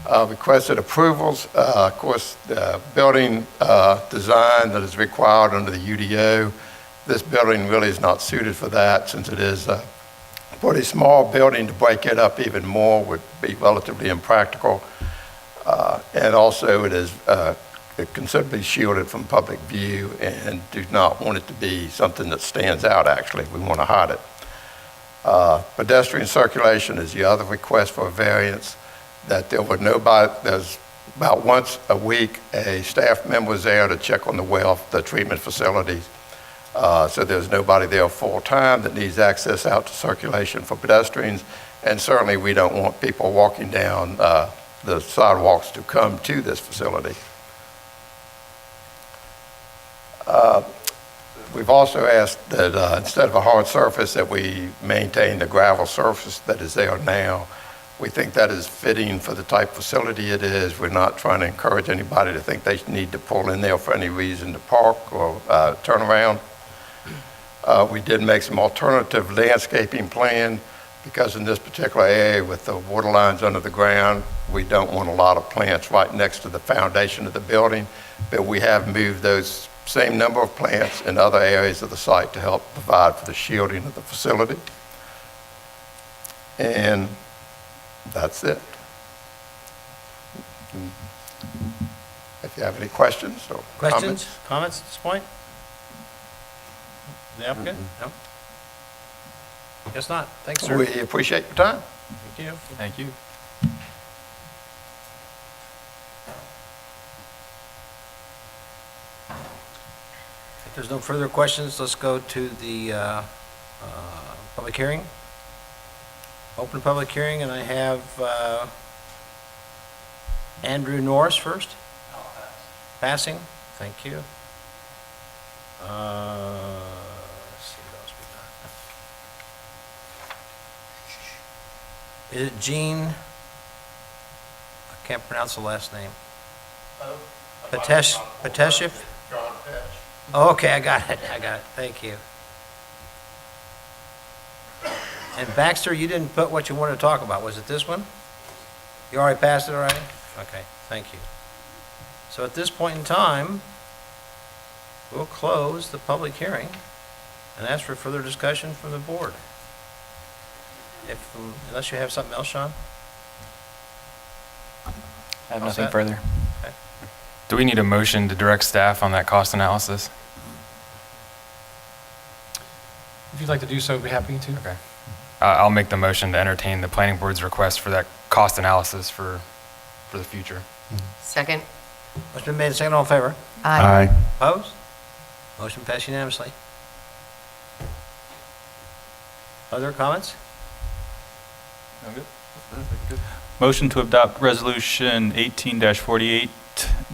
Requested approvals, of course, the building design that is required under the UDO. This building really is not suited for that, since it is a pretty small building. To break it up even more would be relatively impractical. And also, it is considerably shielded from public view and do not want it to be something that stands out, actually. We want to hide it. Pedestrian circulation is the other request for a variance, that there's about once a week, a staff member is there to check on the treatment facilities. So there's nobody there full-time that needs access out to circulation for pedestrians. And certainly, we don't want people walking down the sidewalks to come to this facility. We've also asked that instead of a hard surface, that we maintain the gravel surface that is there now. We think that is fitting for the type facility it is. We're not trying to encourage anybody to think they need to pull in there for any reason to park or turn around. We did make some alternative landscaping plan, because in this particular area with the water lines under the ground, we don't want a lot of plants right next to the foundation of the building, but we have moved those same number of plants in other areas of the site to help provide for the shielding of the facility. And that's it. If you have any questions or Questions, comments at this point? The applicant? No? Guess not. Thanks, sir. We appreciate your time. Thank you. Thank you. If there's no further questions, let's go to the public hearing. Open public hearing, and I have Andrew Norris first. Passing. Thank you. Let's see what else we got. Is it Gene? I can't pronounce the last name. Pateshif? John Petch. Oh, okay, I got it. Thank you. And Baxter, you didn't put what you wanted to talk about. Was it this one? You already passed it already? Okay, thank you. So at this point in time, we'll close the public hearing and ask for further discussion from the board. Unless you have something else, Sean? I have All nothing set? further. Okay. Do we need a motion to direct staff on that cost analysis? If you'd like to do so, I'd be happy to. Okay. I'll make the motion to entertain the planning board's request for that cost analysis for the future. Second? Motion been made, second, all in favor? Aye. Opposed? Motion passed unanimously. Other comments? Motion to adopt Resolution 18-48,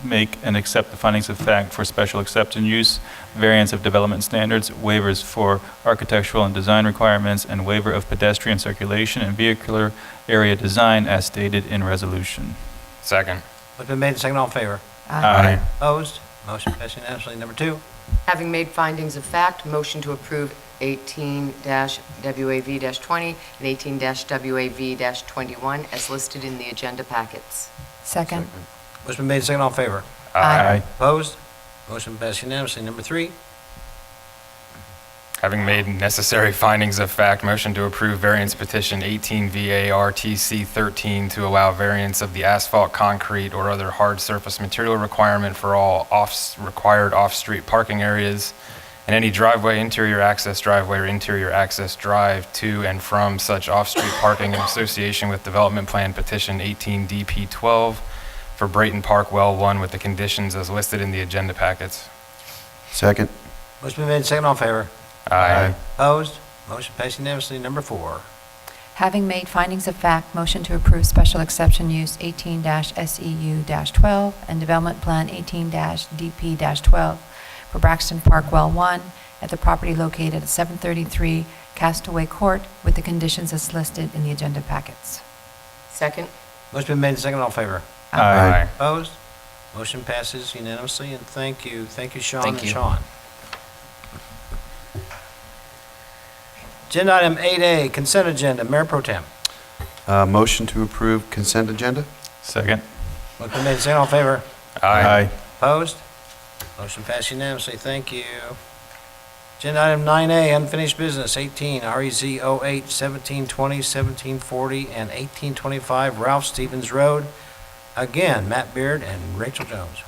make and accept the findings of fact for special exception use, variance of development standards, waivers for architectural and design requirements, and waiver of pedestrian circulation and vehicular area design as stated in resolution. Second. Motion been made, second, all in favor? Aye. Opposed? Motion passed unanimously. Number 2. Having made findings of fact, motion to approve 18-WAV-20 and 18-WAV-21 as listed in the agenda packets. Second. Motion been made, second, all in favor? Aye. Opposed? Motion passed unanimously. Number 3. Having made necessary findings of fact, motion to approve variance petition 18 VARTC 13 to allow variance of the asphalt, concrete, or other hard surface material requirement for all required off-street parking areas and any driveway, interior access driveway, or interior access drive to and from such off-street parking in association with development plan petition 18 DP 12 for Brayton Park Well 1 with the conditions as listed in the agenda packets. Second. Motion been made, second, all in favor? Aye. Opposed? Motion passed unanimously. Number 4. Having made findings of fact, motion to approve special exception use 18-SEU-12 and development plan 18-DP-12 for Braxton Park Well 1 at the property located at 733 Castaway Court with the conditions as listed in the agenda packets. Second? Motion been made, second, all in favor? Aye. Opposed? Motion passes unanimously, and thank you. Thank you, Sean Thank and you. Sean. Agenda item 8A, consent agenda. Mayor Pro Tem. Motion to approve consent agenda? Second. Motion made, second, all in favor? Aye. Opposed? Motion passed unanimously. Thank you. Agenda item 9A, unfinished business, 18, REZ 08, 1720, 1740, and 1825 Ralph Stevens Road. Again, Matt Beard and Rachel Jones.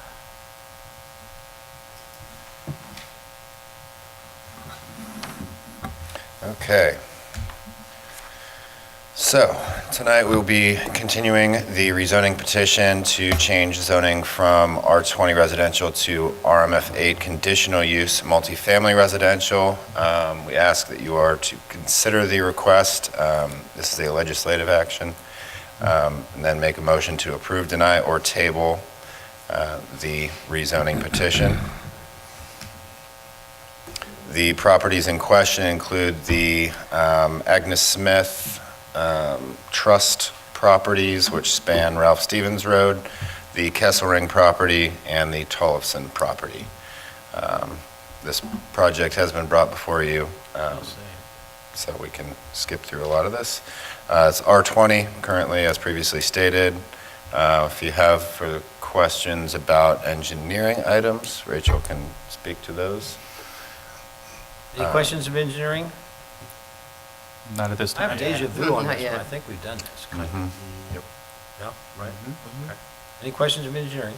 Okay. So, tonight we will be continuing the rezoning petition to change zoning from R20 residential to RMF8 conditional use multifamily residential. We ask that you are to consider the request. This is a legislative action. And then make a motion to approve, deny, or table the rezoning petition. The properties in question include the Agnes Smith Trust properties, which span Ralph Stevens Road, the Kesselring property, and the Tollefson property. This project has been brought before you, so we can skip through a lot of this. It's R20 currently, as previously stated. If you have further questions about engineering items, Rachel can speak to those. Any questions of engineering? Not at this I have time. deja vu on Not this, yet. but I think we've done this. Yep. Yeah, right? Okay. Any questions of engineering?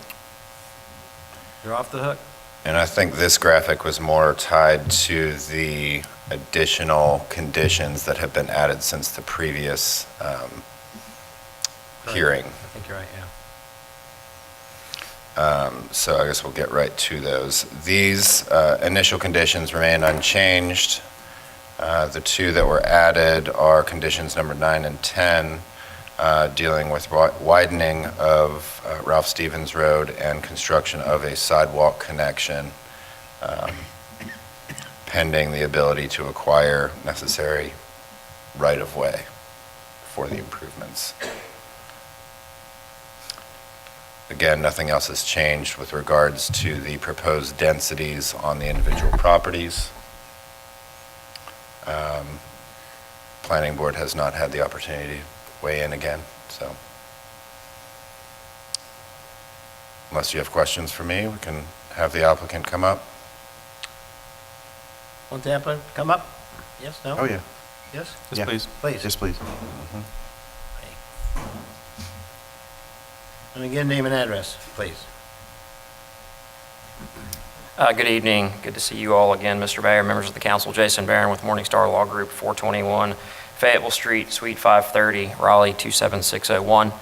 You're off the hook. And I think this graphic was more tied to the additional conditions that have been added since the previous hearing. I think you're right, yeah. So I guess we'll get right to those. These initial conditions remain unchanged. The two that were added are conditions number 9 and 10, dealing with widening of Ralph Stevens Road and construction of a sidewalk connection, pending the ability to acquire necessary right-of-way for the improvements. Again, nothing else has changed with regards to the proposed densities on the individual properties. Planning board has not had the opportunity to weigh in again, so. Unless you have questions for me, we can have the applicant come up. Want the applicant to come up? Yes, no? Oh, yeah. Yes? Yes, Yeah. please. Please. Yes, please. And again, name and address, please. Good evening. Good to see you all again, Mr. Mayor, members of the council. Jason Barron with Morningstar Law Group, 421 Fayetteville Street, Suite 530, Raleigh 27601.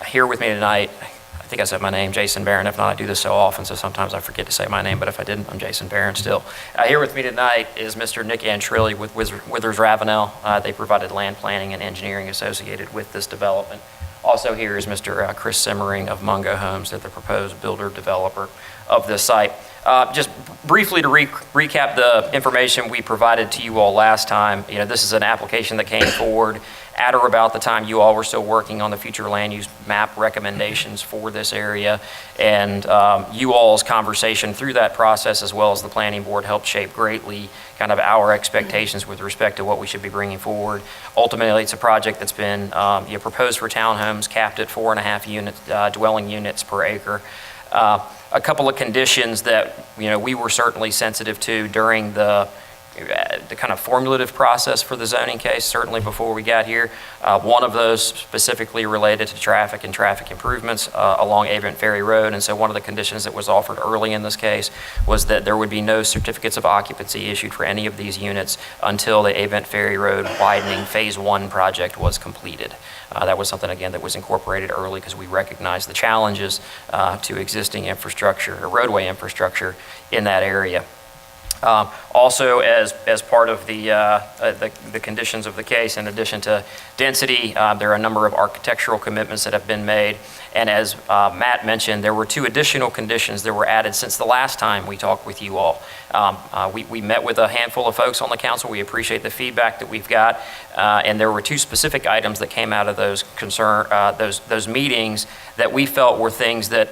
Here with me tonight, I think I said my name, Jason Barron. If not, I do this so often, so sometimes I forget to say my name, but if I didn't, I'm Jason Barron still. Here with me tonight is Mr. Nick Antrilli with Withers Ravenel. They provided land planning and engineering associated with this development. Also here is Mr. Chris Simmering of Mungo Homes, they're the proposed builder developer of this site. Just briefly to recap the information we provided to you all last time, this is an application that came forward at or about the time you all were still working on the future land use map recommendations for this area. And you all's conversation through that process, as well as the planning board, helped shape greatly kind of our expectations with respect to what we should be bringing forward. Ultimately, it's a project that's been proposed for townhomes, capped at 4.5 units, dwelling units per acre. A couple of conditions that we were certainly sensitive to during the kind of formulative process for the zoning case, certainly before we got here. One of those specifically related to traffic and traffic improvements along Avent Ferry Road. And so one of the conditions that was offered early in this case was that there would be no certificates of occupancy issued for any of these units until the Avent Ferry Road widening Phase 1 project was completed. That was something, again, that was incorporated early because we recognized the challenges to existing infrastructure, or roadway infrastructure in that area. Also, as part of the conditions of the case, in addition to density, there are a number of architectural commitments that have been made. And as Matt mentioned, there were 2 additional conditions that were added since the last time we talked with you all. We met with a handful of folks on the council. We appreciate the feedback that we've got. And there were 2 specific items that came out of those meetings that we felt were things that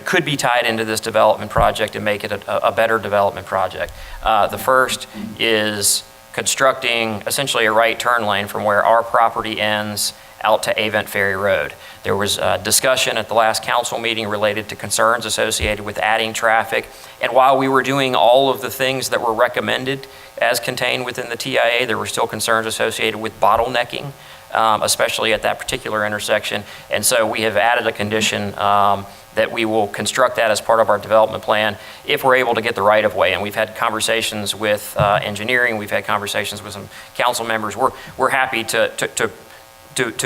could be tied into this development project and make it a better development project. The first is constructing essentially a right turn lane from where our property ends out to Avent Ferry Road. There was a discussion at the last council meeting related to concerns associated with adding traffic. And while we were doing all of the things that were recommended as contained within the TIA, there were still concerns associated with bottlenecking especially at that particular intersection. And so we have added a condition that we will construct that as part of our development plan if we're able to get the right-of-way. And we've had conversations with engineering, we've had conversations with some council members. We're happy to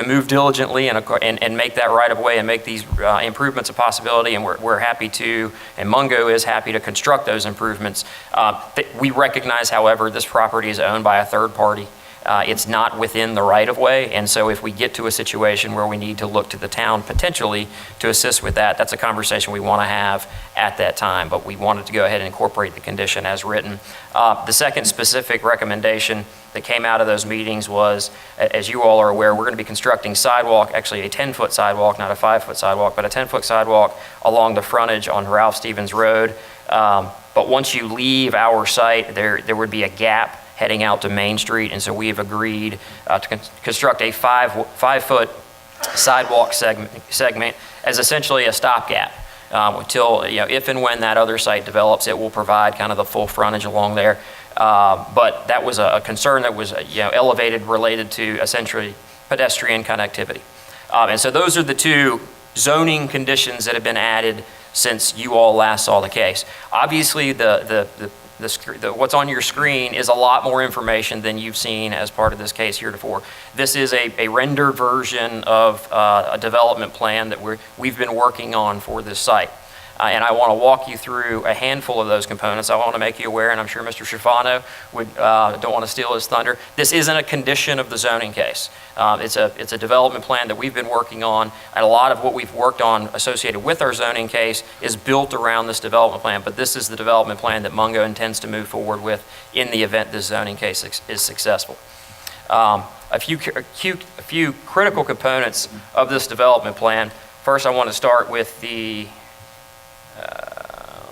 move diligently and make that right-of-way and make these improvements a possibility, and we're happy to, and Mungo is happy to construct those improvements. We recognize, however, this property is owned by a third party. It's not within the right-of-way, and so if we get to a situation where we need to look to the town potentially to assist with that, that's a conversation we want to have at that time, but we wanted to go ahead and incorporate the condition as written. The second specific recommendation that came out of those meetings was, as you all are aware, we're going to be constructing sidewalk, actually a 10-foot sidewalk, not a 5-foot sidewalk, but a 10-foot sidewalk along the frontage on Ralph Stevens Road. But once you leave our site, there would be a gap heading out to Main Street, and so we have agreed to construct a 5-foot sidewalk segment as essentially a stopgap until, if and when that other site develops, it will provide kind of the full frontage along there. But that was a concern that was elevated related to essentially pedestrian connectivity. And so those are the two zoning conditions that have been added since you all last saw the case. Obviously, what's on your screen is a lot more information than you've seen as part of this case heretofore. This is a rendered version of a development plan that we've been working on for this site. And I want to walk you through a handful of those components. I want to make you aware, and I'm sure Mr. Schifano don't want to steal his thunder. This isn't a condition of the zoning case. It's a development plan that we've been working on, and a lot of what we've worked on associated with our zoning case is built around this development plan. But this is the development plan that Mungo intends to move forward with in the event this zoning case is successful. A few critical components of this development plan. First, I want to start with the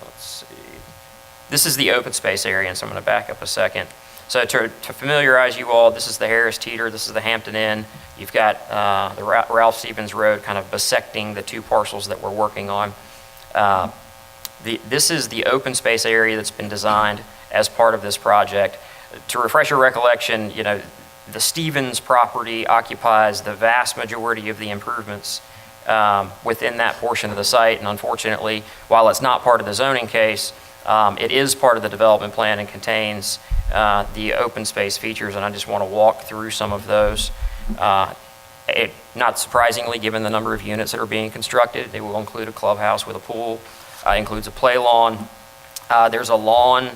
let's see. This is the open space area, and so I'm going to back up a second. So to familiarize you all, this is the Harris Teeter, this is the Hampton Inn. You've got the Ralph Stevens Road kind of bisecting the two parcels that we're working on. This is the open space area that's been designed as part of this project. To refresh your recollection, the Stevens property occupies the vast majority of the improvements within that portion of the site, and unfortunately, while it's not part of the zoning case, it is part of the development plan and contains the open space features, and I just want to walk through some of those. Not surprisingly, given the number of units that are being constructed, they will include a clubhouse with a pool, includes a play lawn. There's a lawn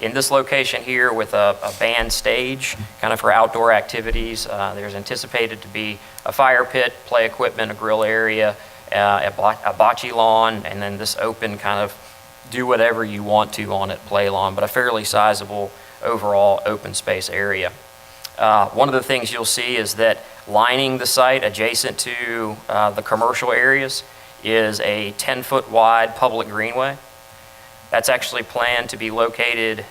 in this location here with a band stage, kind of for outdoor activities. There's anticipated to be a fire pit, play equipment, a grill area, a bocce lawn, and then this open kind of do whatever you want to on it play lawn, but a fairly sizable overall open space area. One of the things you'll see is that lining the site adjacent to the commercial areas is a 10-foot wide public greenway. That's actually planned to be located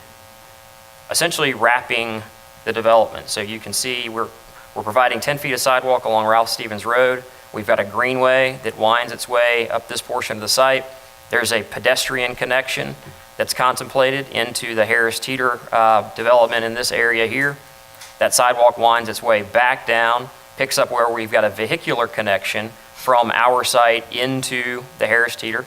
essentially wrapping the development. So you can see we're providing 10 feet of sidewalk along Ralph Stevens Road. We've got a greenway that winds its way up this portion of the site. There's a pedestrian connection that's contemplated into the Harris Teeter development in this area here. That sidewalk winds its way back down, picks up where we've got a vehicular connection from our site into the Harris Teeter.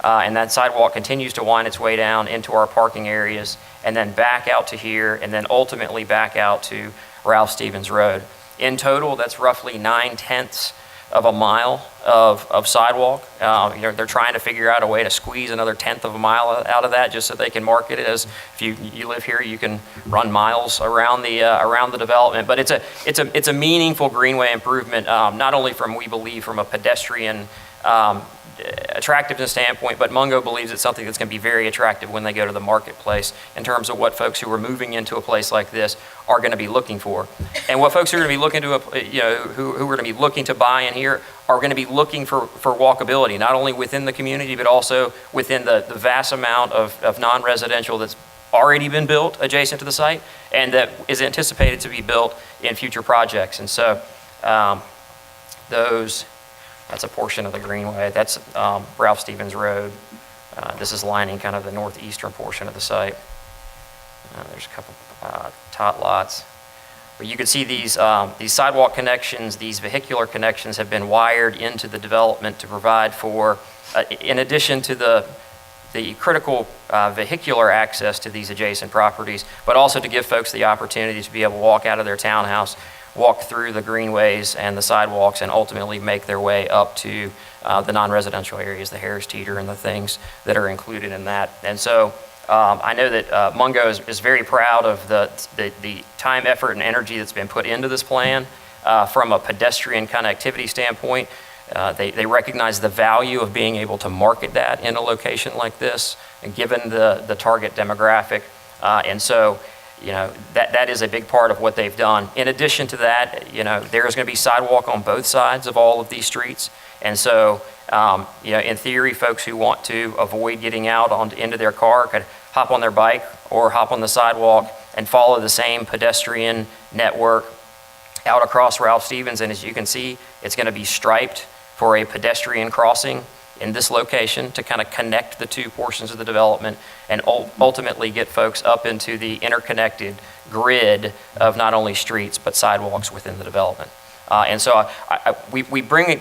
And that sidewalk continues to wind its way down into our parking areas and then back out to here and then ultimately back out to Ralph Stevens Road. In total, that's roughly 9/10 of a mile of sidewalk. They're trying to figure out a way to squeeze another 1/10 of a mile out of that just so they can market it as if you live here, you can run miles around the development. But it's a meaningful greenway improvement, not only we believe from a pedestrian attractiveness standpoint, but Mungo believes it's something that's going to be very attractive when they go to the marketplace in terms of what folks who are moving into a place like this are going to be looking for. And what folks who are going to be looking to, who are going to be looking to buy in here are going to be looking for walkability, not only within the community, but also within the vast amount of non-residential that's already been built adjacent to the site and that is anticipated to be built in future projects. And so that's a portion of the greenway. That's Ralph Stevens Road. This is lining kind of the northeastern portion of the site. There's a couple tot lots. But you can see these sidewalk connections, these vehicular connections have been wired into the development to provide for, in addition to the critical vehicular access to these adjacent properties, but also to give folks the opportunity to be able to walk out of their townhouse, walk through the greenways and the sidewalks, and ultimately make their way up to the non-residential areas, the Harris Teeter and the things that are included in that. And so I know that Mungo is very proud of the time, effort, and energy that's been put into this plan from a pedestrian connectivity standpoint. They recognize the value of being able to market that in a location like this, and given the target demographic. And so, that is a big part of what they've done. In addition to that, there's going to be sidewalk on both sides of all of these streets. And so, in theory, folks who want to avoid getting out into their car could hop on their bike or hop on the sidewalk and follow the same pedestrian network out across Ralph Stevens. And as you can see, it's going to be striped for a pedestrian crossing in this location to kind of connect the two portions of the development and ultimately get folks up into the interconnected grid of not only streets but sidewalks within the development. And so we bring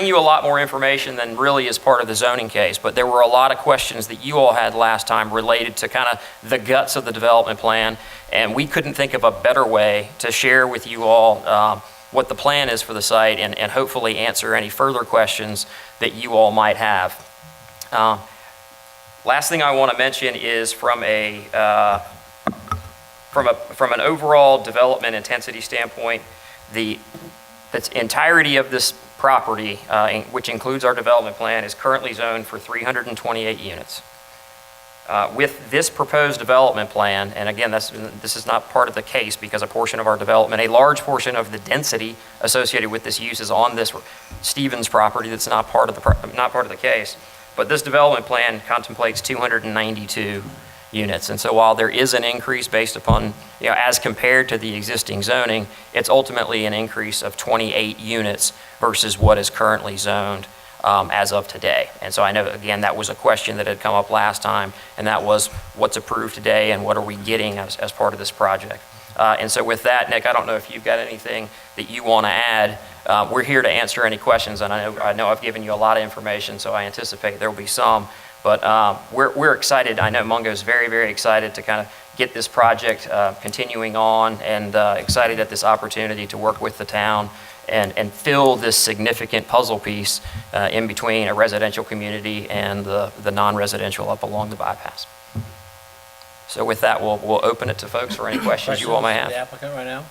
you a lot more information than really is part of the zoning case, but there were a lot of questions that you all had last time related to kind of the guts of the development plan, and we couldn't think of a better way to share with you all what the plan is for the site and hopefully answer any further questions that you all might have. Last thing I want to mention is from an overall development intensity standpoint, the entirety of this property, which includes our development plan, is currently zoned for 328 units. With this proposed development plan, and again, this is not part of the case because a portion of our development, a large portion of the density associated with this use is on this Stevens property that's not part of the case. But this development plan contemplates 292 units. And so while there is an increase based upon, as compared to the existing zoning, it's ultimately an increase of 28 units versus what is currently zoned as of today. And so I know, again, that was a question that had come up last time, and that was what's approved today and what are we getting as part of this project. And so with that, Nick, I don't know if you've got anything that you want to add. We're here to answer any questions, and I know I've given you a lot of information, so I anticipate there will be some. But we're excited. I know Mungo's very, very excited to kind of get this project continuing on, and excited at this opportunity to work with the town and fill this significant puzzle piece in between a residential community and the non-residential up along the bypass. So with that, we'll open it to folks for any questions you all may have. The applicant right now?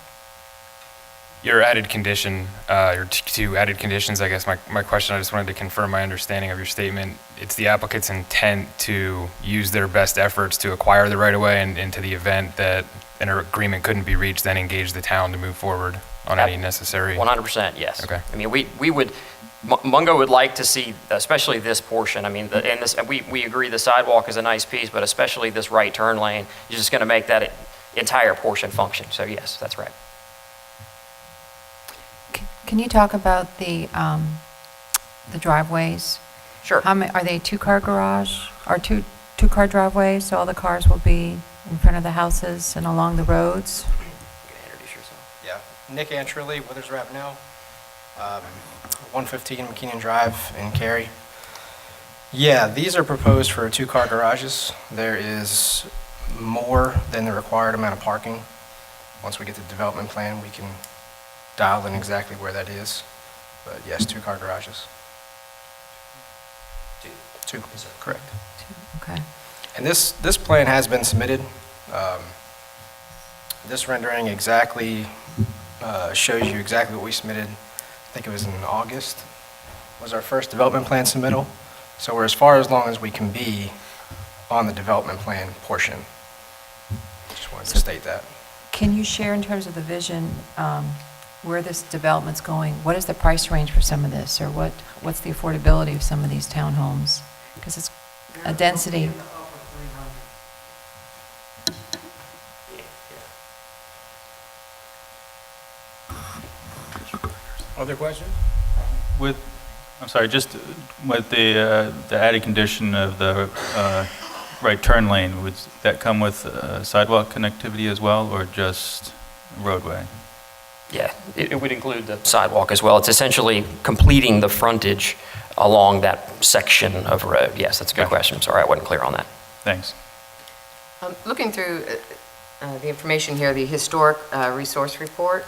Your added condition, your two added conditions, I guess my question, I just wanted to confirm my understanding of your statement. It's the applicant's intent to use their best efforts to acquire the right-of-way, and to the event that an agreement couldn't be reached, then engage the town to move forward on any necessary... 100%, yes. Okay. I mean, Mungo would like to see, especially this portion, I mean, we agree the sidewalk is a nice piece, but especially this right turn lane is just going to make that entire portion function. So yes, that's right. Can you talk about the driveways? Sure. Are they two-car garage or two-car driveways, so all the cars will be in front of the houses and along the roads? Yeah, Nick Antrilli, Withers Ravenel, 115 McKeon Drive in Cary. Yeah, these are proposed for two-car garages. There is more than the required amount of parking. Once we get the development plan, we can dial in exactly where that is. But yes, two-car garages. Two, correct. Okay. And this plan has been submitted. This rendering exactly shows you exactly what we submitted. I think it was in August, was our first development plan submittal. So we're as far along as we can be on the development plan portion. Just wanted to state that. Can you share in terms of the vision where this development's going? What is the price range for some of this, or what's the affordability of some of these townhomes? Because it's a density. Other questions? I'm sorry, just with the added condition of the right turn lane, would that come with sidewalk connectivity as well, or just roadway. Yeah, it would include the sidewalk as well. It's essentially completing the frontage along that section of road. Yes, that's a good question. Sorry, I wasn't clear on that. Thanks. Looking through the information here, the historic resource report,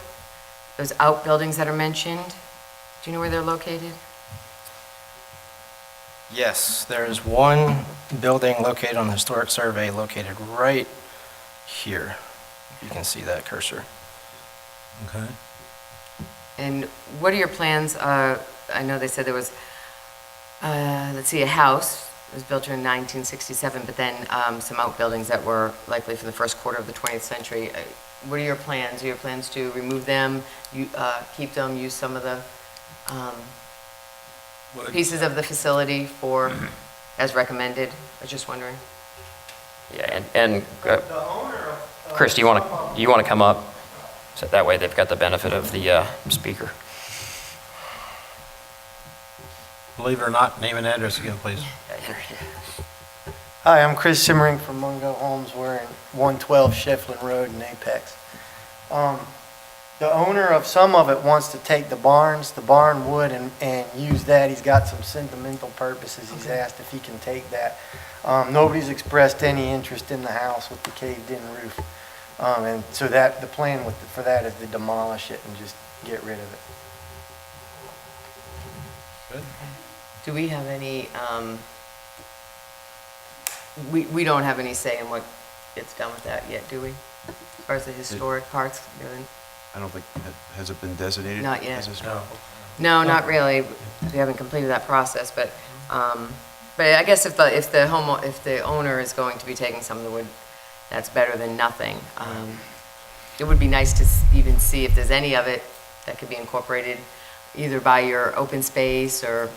those outbuildings that are mentioned, do you know where they're located? Yes, there is one building located on the historic survey located right here. You can see that cursor. Okay. And what are your plans? I know they said there was, let's see, a house that was built in 1967, but then some outbuildings that were likely from the first quarter of the 20th century. What are your plans? Are your plans to remove them, keep them, use some of the pieces of the facility for, as recommended? I was just wondering. Yeah, and Chris, do you want to come up? So that way they've got the benefit of the speaker. Believe it or not, name and address again, please. Hi, I'm Chris Simmering from Mungo Homes. We're in 112 Shefflin Road in Apex. The owner of some of it wants to take the barn wood, and use that. He's got some sentimental purposes. He's asked if he can take that. Nobody's expressed any interest in the house with the caved-in roof. And so that the plan for that is to demolish it and just get rid of it. Good. Do we have any, we don't have any say in what gets done with that yet, do we? As far as the historic parts? I don't think, has it been designated? Not yet. as historical? No, not really. We haven't completed that process, but I guess if the owner is going to be taking some of the wood, that's better than nothing. It would be nice to even see if there's any of it that could be incorporated either by your open space or,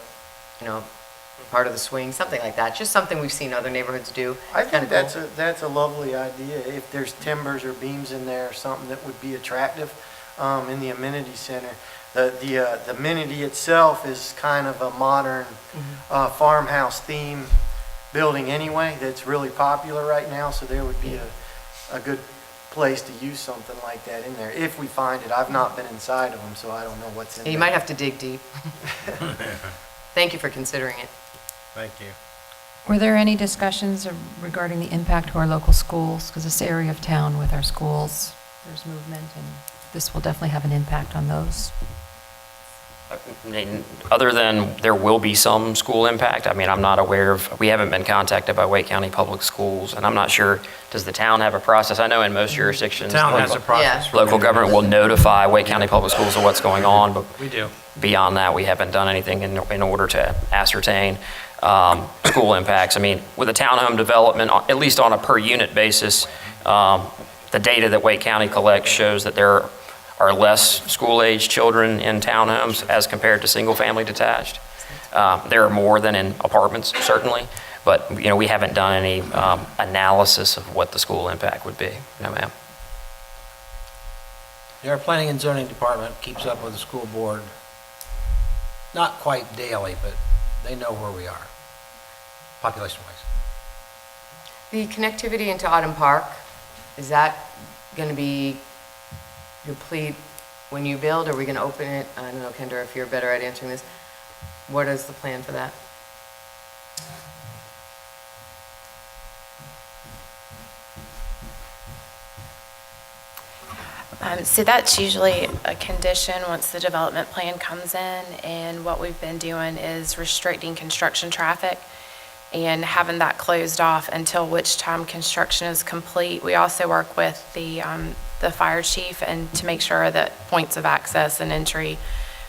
part of the swing, something like that. Just something we've seen other neighborhoods do. I think that's a lovely idea. If there's timbers or beams in there or something that would be attractive in the amenity center. The amenity itself is kind of a modern farmhouse theme building anyway that's really popular right now, so there would be a good place to use something like that in there if we find it. I've not been inside of them, so I don't know what's in there. You might have to dig deep. Thank you for considering it. Thank you. Were there any discussions regarding the impact to our local schools? Because this area of town with our schools, there's movement, and this will definitely have an impact on those. I mean, other than there will be some school impact, I mean, I'm not aware of, we haven't been contacted by Wake County Public Schools, and I'm not sure, does the town have a process? I know in most jurisdictions, Town has a process. local government will notify Wake County Public Schools of what's going on, but We do. beyond that, we haven't done anything in order to ascertain school impacts. I mean, with a townhome development, at least on a per unit basis, the data that Wake County collects shows that there are less school-age children in townhomes as compared to single-family detached. There are more than in apartments, certainly, but we haven't done any analysis of what the school impact would be. No, ma'am. Our planning and zoning department keeps up with the school board, not quite daily, but they know where we are, population-wise. The connectivity into Autumn Park, is that going to be complete when you build? Are we going to open it? I don't know, Kendra, if you're better at answering this. What is the plan for that? So that's usually a condition once the development plan comes in, and what we've been doing is restricting construction traffic and having that closed off until which time construction is complete. We also work with the fire chief and to make sure that points of access and entry,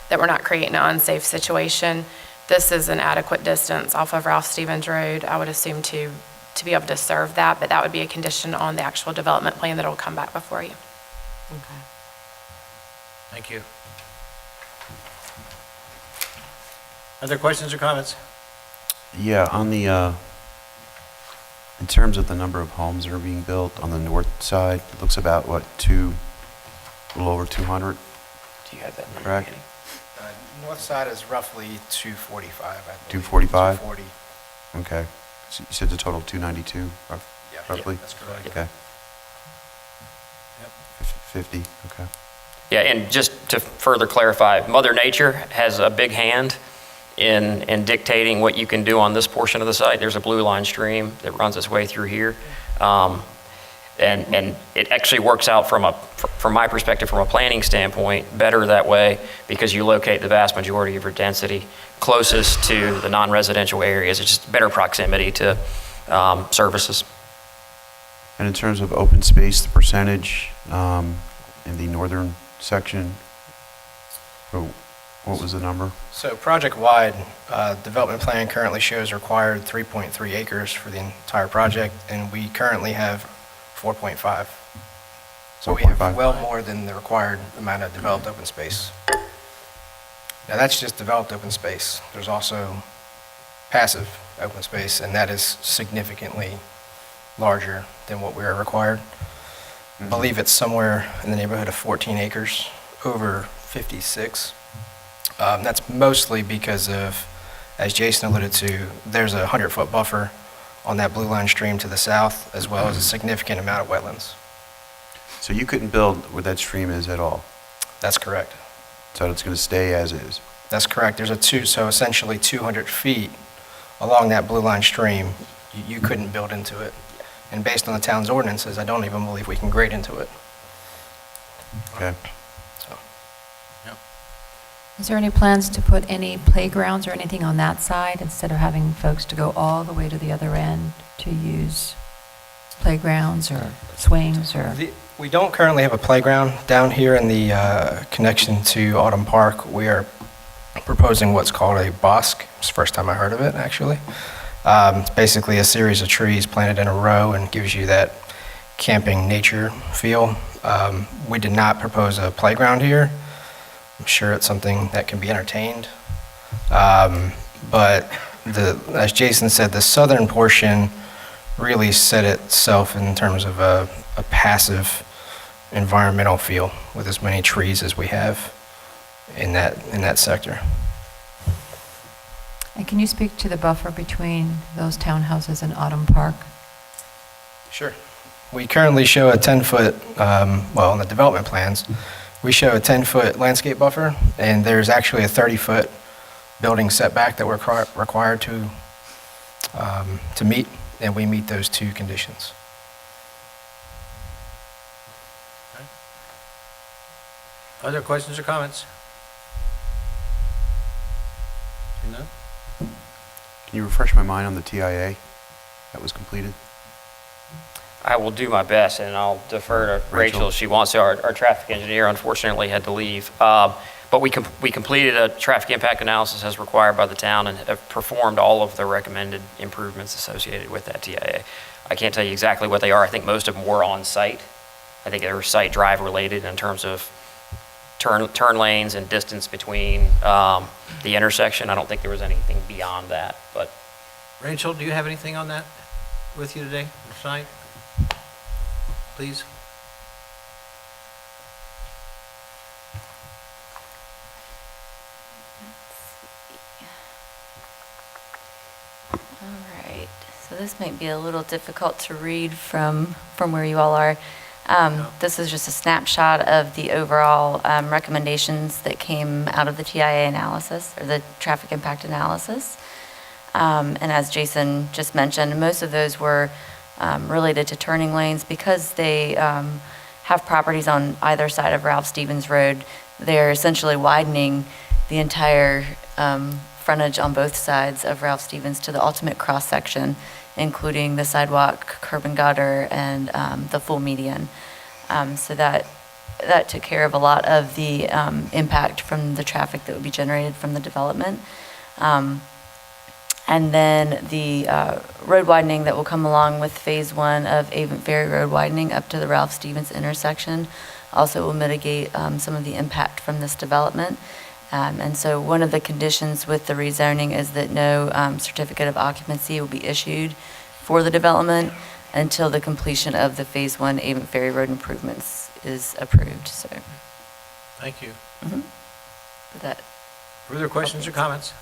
that we're not creating an unsafe situation. This is an adequate distance off of Ralph Stevens Road, I would assume, to be able to serve that, but that would be a condition on the actual development plan that will come back before you. Okay. Thank you. Other questions or comments? Yeah, on the, in terms of the number of homes that are being built on the north side, it looks about, what, a little over 200? Do you have that number? Correct? North side is roughly 245, I believe. 245? 240. Okay. So you said the total 292, roughly? That's correct. Okay. 50, okay. Yeah, and just to further clarify, Mother Nature has a big hand in dictating what you can do on this portion of the site. There's a blue line stream that runs its way through here. And it actually works out from my perspective, from a planning standpoint, better that way because you locate the vast majority of your density closest to the non-residential areas. It's just better proximity to services. And in terms of open space, the percentage in the northern section, what was the number? So project-wide, development plan currently shows required 3.3 acres for the entire project, and we currently have 4.5. So we have 4.5. well more than the required amount of developed open space. Now, that's just developed open space. There's also passive open space, and that is significantly larger than what we are required. I believe it's somewhere in the neighborhood of 14 acres, over 56. That's mostly because of, as Jason alluded to, there's a 100-foot buffer on that blue line stream to the south, as well as a significant amount of wetlands. So you couldn't build where that stream is at all? That's correct. So it's going to stay as is? That's correct. So essentially 200 feet along that blue line stream, you couldn't build into it. And based on the town's ordinances, I don't even believe we can grade into it. Okay. So. Is there any plans to put any playgrounds or anything on that side instead of having folks to go all the way to the other end to use playgrounds or swings or? We don't currently have a playground down here in the connection to Autumn Park. We are proposing what's called a bosque. It's the first time I heard of it, actually. It's basically a series of trees planted in a row and gives you that camping nature feel. We did not propose a playground here. I'm sure it's something that can be entertained. But as Jason said, the southern portion really set itself in terms of a passive environmental feel with as many trees as we have in that sector. And can you speak to the buffer between those townhouses and Autumn Park? Sure. We currently show a 10-foot, in the development plans, we show a 10-foot landscape buffer, and there's actually a 30-foot building setback that we're required to meet, and we meet those two conditions. Other questions or comments? Seeing none? Can you refresh my mind on the TIA that was completed? I will do my best, and I'll defer to Rachel if she wants to. Our traffic engineer unfortunately had to leave. But we completed a traffic impact analysis as required by the town and have performed all of the recommended improvements associated with that TIA. I can't tell you exactly what they are. I think most of them were on site. I think they were site drive related in terms of turn lanes and distance between the intersection. I don't think there was anything beyond that. But Rachel, do you have anything on that with you today, tonight? Please. All right, so this might be a little difficult to read from where you all are. This is just a snapshot of the overall recommendations that came out of the TIA analysis, or the traffic impact analysis. And as Jason just mentioned, most of those were related to turning lanes. Because they have properties on either side of Ralph Stevens Road, they're essentially widening the entire frontage on both sides of Ralph Stevens to the ultimate cross-section, including the sidewalk, curb and gutter, and the full median. So that took care of a lot of the impact from the traffic that would be generated from the development. And then the road widening that will come along with Phase 1 of Avent Ferry Road widening up to the Ralph Stevens intersection also will mitigate some of the impact from this development. And so one of the conditions with the rezoning is that no certificate of occupancy will be issued for the development until the completion of the Phase 1 Avent Ferry Road improvements is approved. So, Thank you. That Further questions or comments?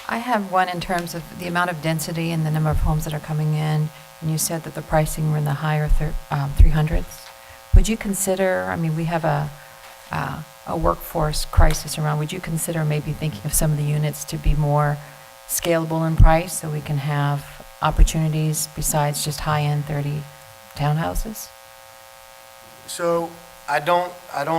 I have one in terms of the amount of density and the number of homes that are coming in. And you said that the pricing were in the higher 300s. would you consider, I mean, we have a workforce crisis around, would you consider maybe thinking of some of the units to be more scalable in price so we can have opportunities besides just high-end 30 townhouses? So I don't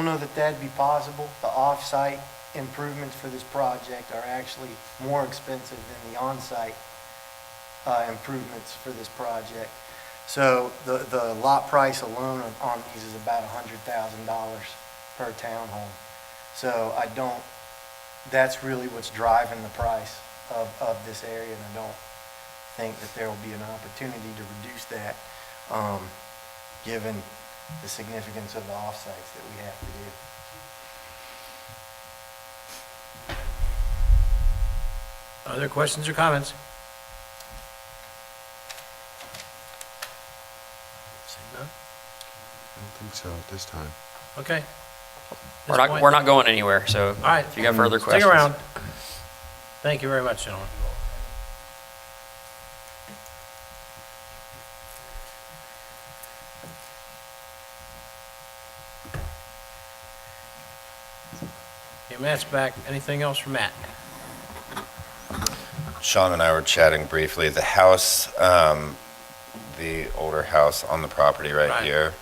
know that that'd be possible. The off-site improvements for this project are actually more expensive than the on-site improvements for this project. So the lot price alone on these is about $100,000 per townhome. So that's really what's driving the price of this area, and I don't think that there will be an opportunity to reduce that, given the significance of the off-sites that we have to do. Other questions or comments? Seeing none? I don't think so at this time. Okay. We're not going anywhere, so All right. if you got further questions. Stick around. Thank you very much, gentlemen. Okay, Matt's back. Anything else from Matt? Sean and I were chatting briefly. The house, the older house on the property right here,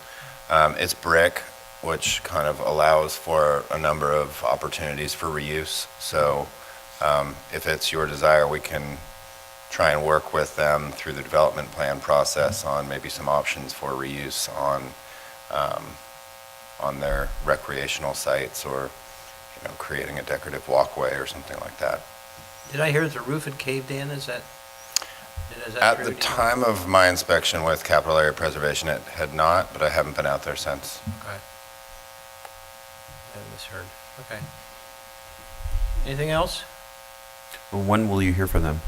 it's brick, which kind of allows for a number of opportunities for reuse. So if it's your desire, we can try and work with them through the development plan process on maybe some options for reuse on their recreational sites, or creating a decorative walkway or something like that. Did I hear that the roof had caved in? Is that At true? the time of my inspection with Capital Area Preservation, it had not, but I haven't been out there since. Okay. I misheard. Okay. Anything else? Well, when will you hear from them?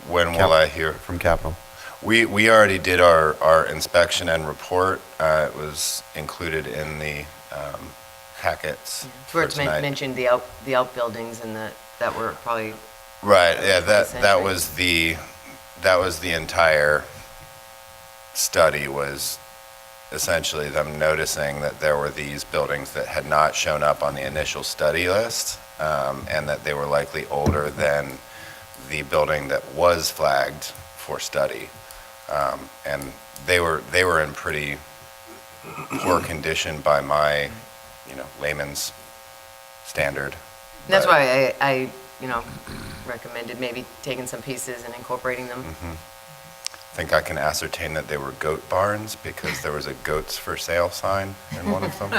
When will I hear? From Capital. We already did our inspection and report. It was included in the packets Where for it's tonight. mentioned the outbuildings and that were probably. Right, yeah, that Essentially. was the entire study, was essentially them noticing that there were these buildings that had not shown up on the initial study list, and that they were likely older than the building that was flagged for study. And they were in pretty poor condition by my, layman's standard. And that's But- why I recommended maybe taking some pieces and incorporating them. I think I can ascertain that they were goat barns because there was a goats for sale sign in one of them,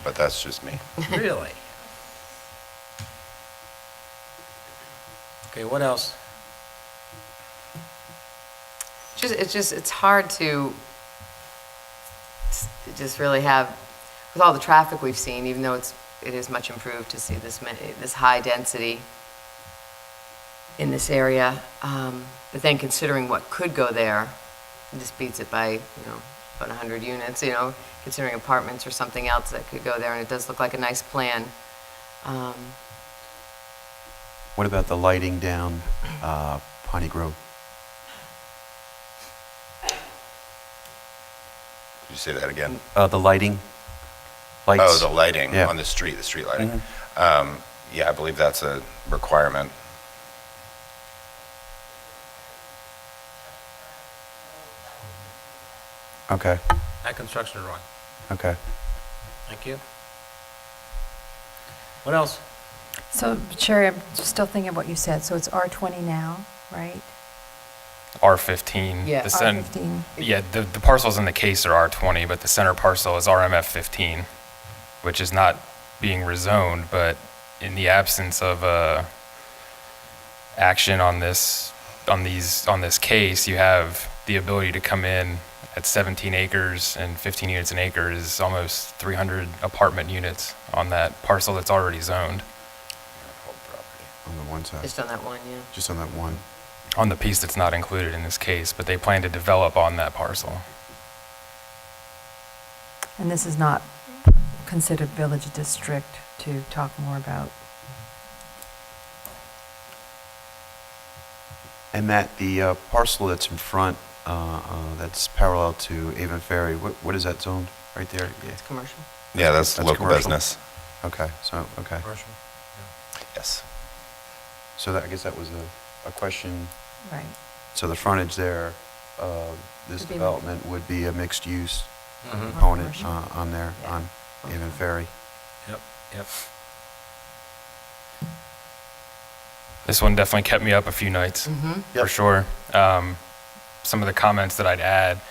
but that's just me. Really? Okay, what else? It's hard to just really have, with all the traffic we've seen, even though it is much improved to see this high density in this area. But then considering what could go there, this beats it by, about 100 units, considering apartments or something else that could go there, and it does look like a nice plan. What about the lighting down Piney Grove? Did you say that again? The lighting? Lights? Oh, the lighting Yeah. on the street lighting. Mhm. Yeah, I believe that's a requirement. Okay, That construction drawing. okay. Thank you. What else? So Sherry, I'm still thinking of what you said. So it's R20 now, right? R15. Yeah. The R15. Yeah, the parcels in the case are R20, but the center parcel is RMF 15, which is not being rezoned, but in the absence of action on this case, you have the ability to come in at 17 acres and 15 units an acre is almost 300 apartment units on that parcel that's already zoned. On the one side. Just on that one, yeah. Just on that one. On the piece that's not included in this case, but they plan to develop on that parcel. And this is not considered village district to talk more about. And Matt, the parcel that's in front that's parallel to Avon Ferry. What is that zone right there? Yeah. It's commercial. Yeah, that's local commercial? business. Okay, so, okay. Yes. So that, I guess that was a question. Right. So the frontage there, this Could be development would be a mixed-use Mhm. component Commercial. on there, on Avon Ferry. Yep, yep. This one definitely kept me up a few nights, for sure. Some of the comments that I'd add,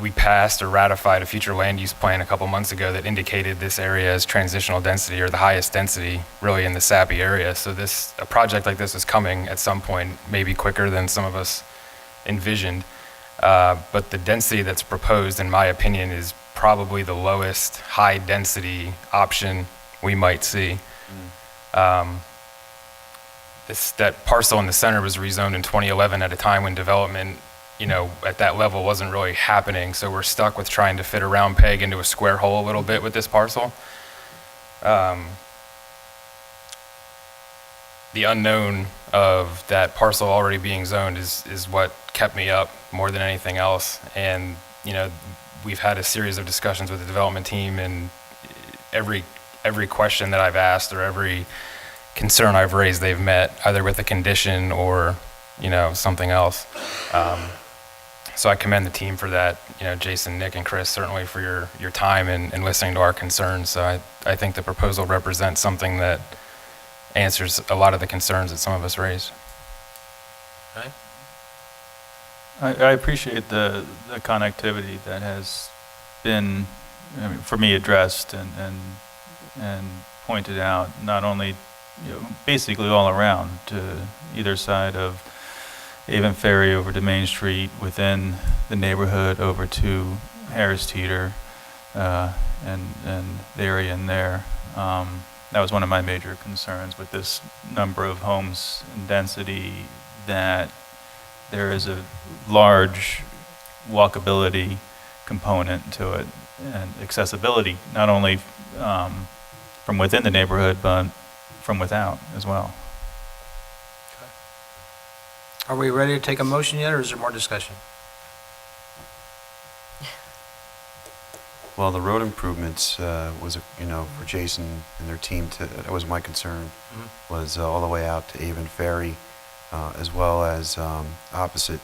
we passed or ratified a future land use plan a couple months ago that indicated this area as transitional density or the highest density really in the Sappy area. So a project like this is coming at some point, maybe quicker than some of us envisioned. But the density that's proposed, in my opinion, is probably the lowest high density option we might see. That parcel in the center was rezoned in 2011 at a time when development, at that level wasn't really happening. So we're stuck with trying to fit a round peg into a square hole a little bit with this parcel. The unknown of that parcel already being zoned is what kept me up more than anything else. And, we've had a series of discussions with the development team, and every question that I've asked or every concern I've raised, they've met either with a condition or, something else. So I commend the team for that, Jason, Nick, and Chris, certainly for your time and listening to our concerns. So I think the proposal represents something that answers a lot of the concerns that some of us raised. Okay. I appreciate the connectivity that has been, for me, addressed and pointed out, not only, basically all around to either side of Avon Ferry over to Main Street, within the neighborhood over to Harris Teeter, and the area in there. That was one of my major concerns with this number of homes and density, that there is a large walkability component to it and accessibility, not only from within the neighborhood, but from without as well. Are we ready to take a motion yet, or is there more discussion? Well, the road improvements was, for Jason and their team, that was my concern, was all the way out to Avon Ferry, as well as opposite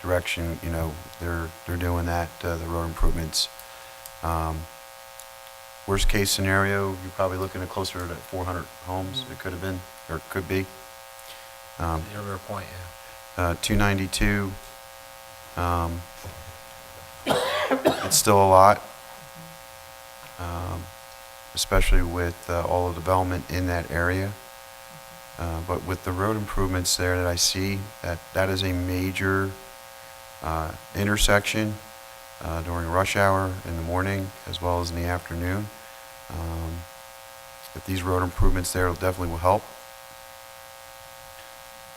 direction, they're doing that, the road improvements. Worst case scenario, you're probably looking at closer to 400 homes, it could have been, or could be. Your point, yeah. 292, it's still a lot, especially with all the development in that area. But with the road improvements there that I see, that is a major intersection during rush hour in the morning as well as in the afternoon. If these road improvements there definitely will help.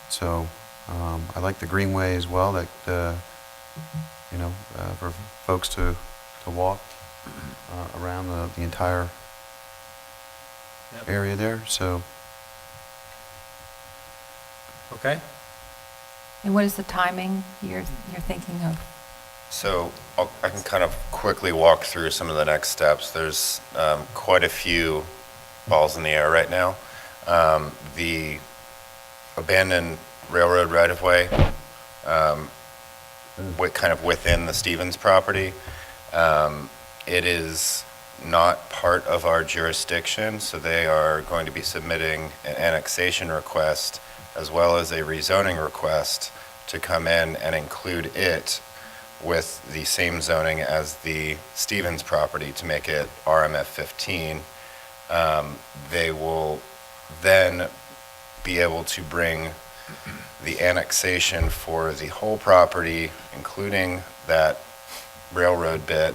So I like the greenway as well, that for folks to walk around the entire area there. So. Okay. And what is the timing you're thinking of? So I can kind of quickly walk through some of the next steps. There's quite a few balls in the air right now. The abandoned railroad right-of-way, kind of within the Stevens property, it is not part of our jurisdiction, so they are going to be submitting an annexation request as well as a rezoning request to come in and include it with the same zoning as the Stevens property to make it RMF 15. They will then be able to bring the annexation for the whole property, including that railroad bit,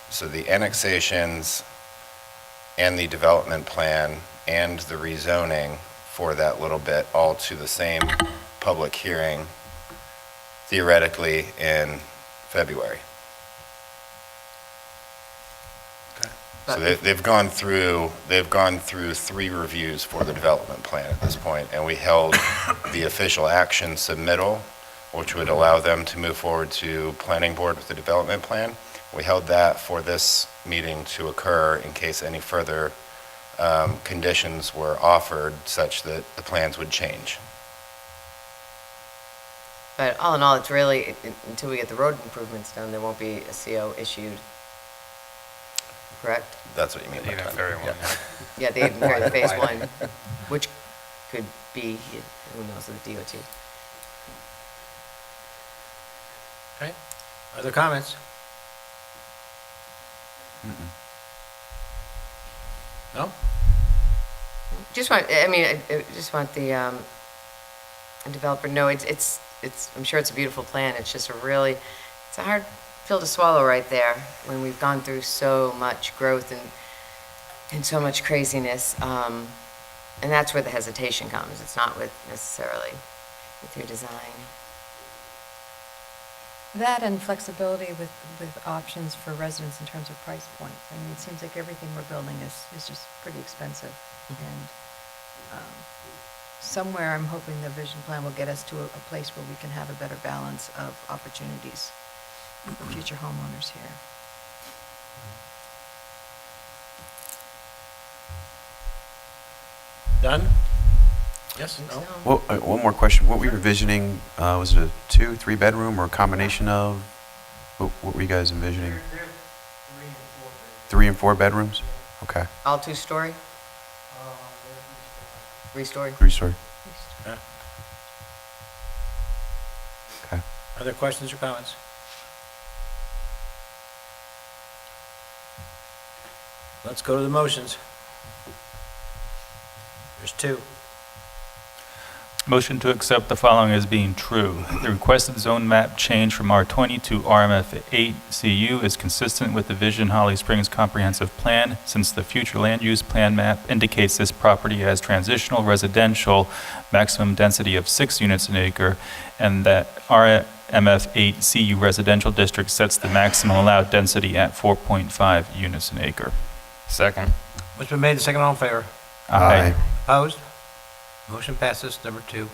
so the annexations and the development plan and the rezoning for that little bit all to the same public hearing, theoretically in February. So they've gone through 3 reviews for the development plan at this point, and we held the official action submittal, which would allow them to move forward to planning board with the development plan. We held that for this meeting to occur in case any further conditions were offered such that the plans would change. But all in all, it's really, until we get the road improvements done, there won't be a CO issued, correct? That's what you mean by Eden timing. Ferry one. Yeah, the Eden Ferry Phase 1, which could be, who knows, with the DOT. Okay. Other comments? No? Just want, I just want the developer to know, it's, I'm sure it's a beautiful plan, it's just it's a hard pill to swallow right there, when we've gone through so much growth and so much craziness, and that's where the hesitation comes, it's not necessarily with your design. That and flexibility with options for residents in terms of price point. I mean, it seems like everything we're building is just pretty expensive. And somewhere I'm hoping the vision plan will get us to a place where we can have a better balance of opportunities for future homeowners here. Done? Yes? No? Well, one more question. What were you envisioning? Was it a 2, 3-bedroom or a combination of? What were you guys envisioning? 3 and 4 bedrooms? Okay. All 2-story? 3-story? 3-story. Yeah. Okay. Other questions or comments? Let's go to the motions. There's 2. Motion to accept the following as being true. The requested zone map change from R20 to RMF 8CU is consistent with the Vision Holly Springs Comprehensive Plan, since the future land use plan map indicates this property as transitional residential, maximum density of 6 units an acre, and that RMF 8CU residential district sets the maximum allowed density at 4.5 units an acre. Second. What's been made, the second, all in favor? Aye. Opposed? Motion passes. Number 2.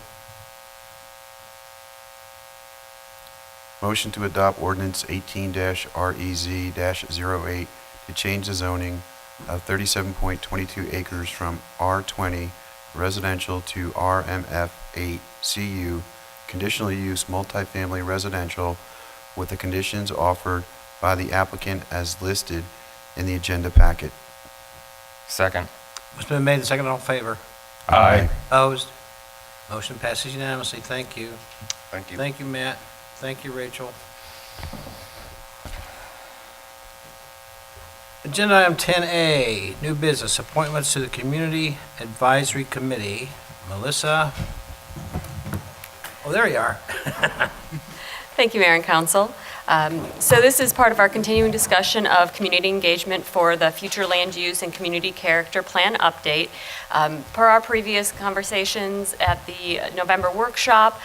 Motion to adopt ordinance 18-REZ-08 to change the zoning of 37.22 acres from R20 residential to RMF 8 CU, conditional use multifamily residential, with the conditions offered by the applicant as listed in the agenda packet. Second. What's been made, the second, all in favor? Aye. Opposed? Motion passes unanimously. Thank you. Thank you. Thank you, Matt. Thank you, Rachel. Agenda item 10A, new business, appointments to the Community Advisory Committee. Melissa? Oh, there you are. Thank you, Mayor and Council. So this is part of our continuing discussion of community engagement for the future land use and community character plan update. Per our previous conversations at the November workshop,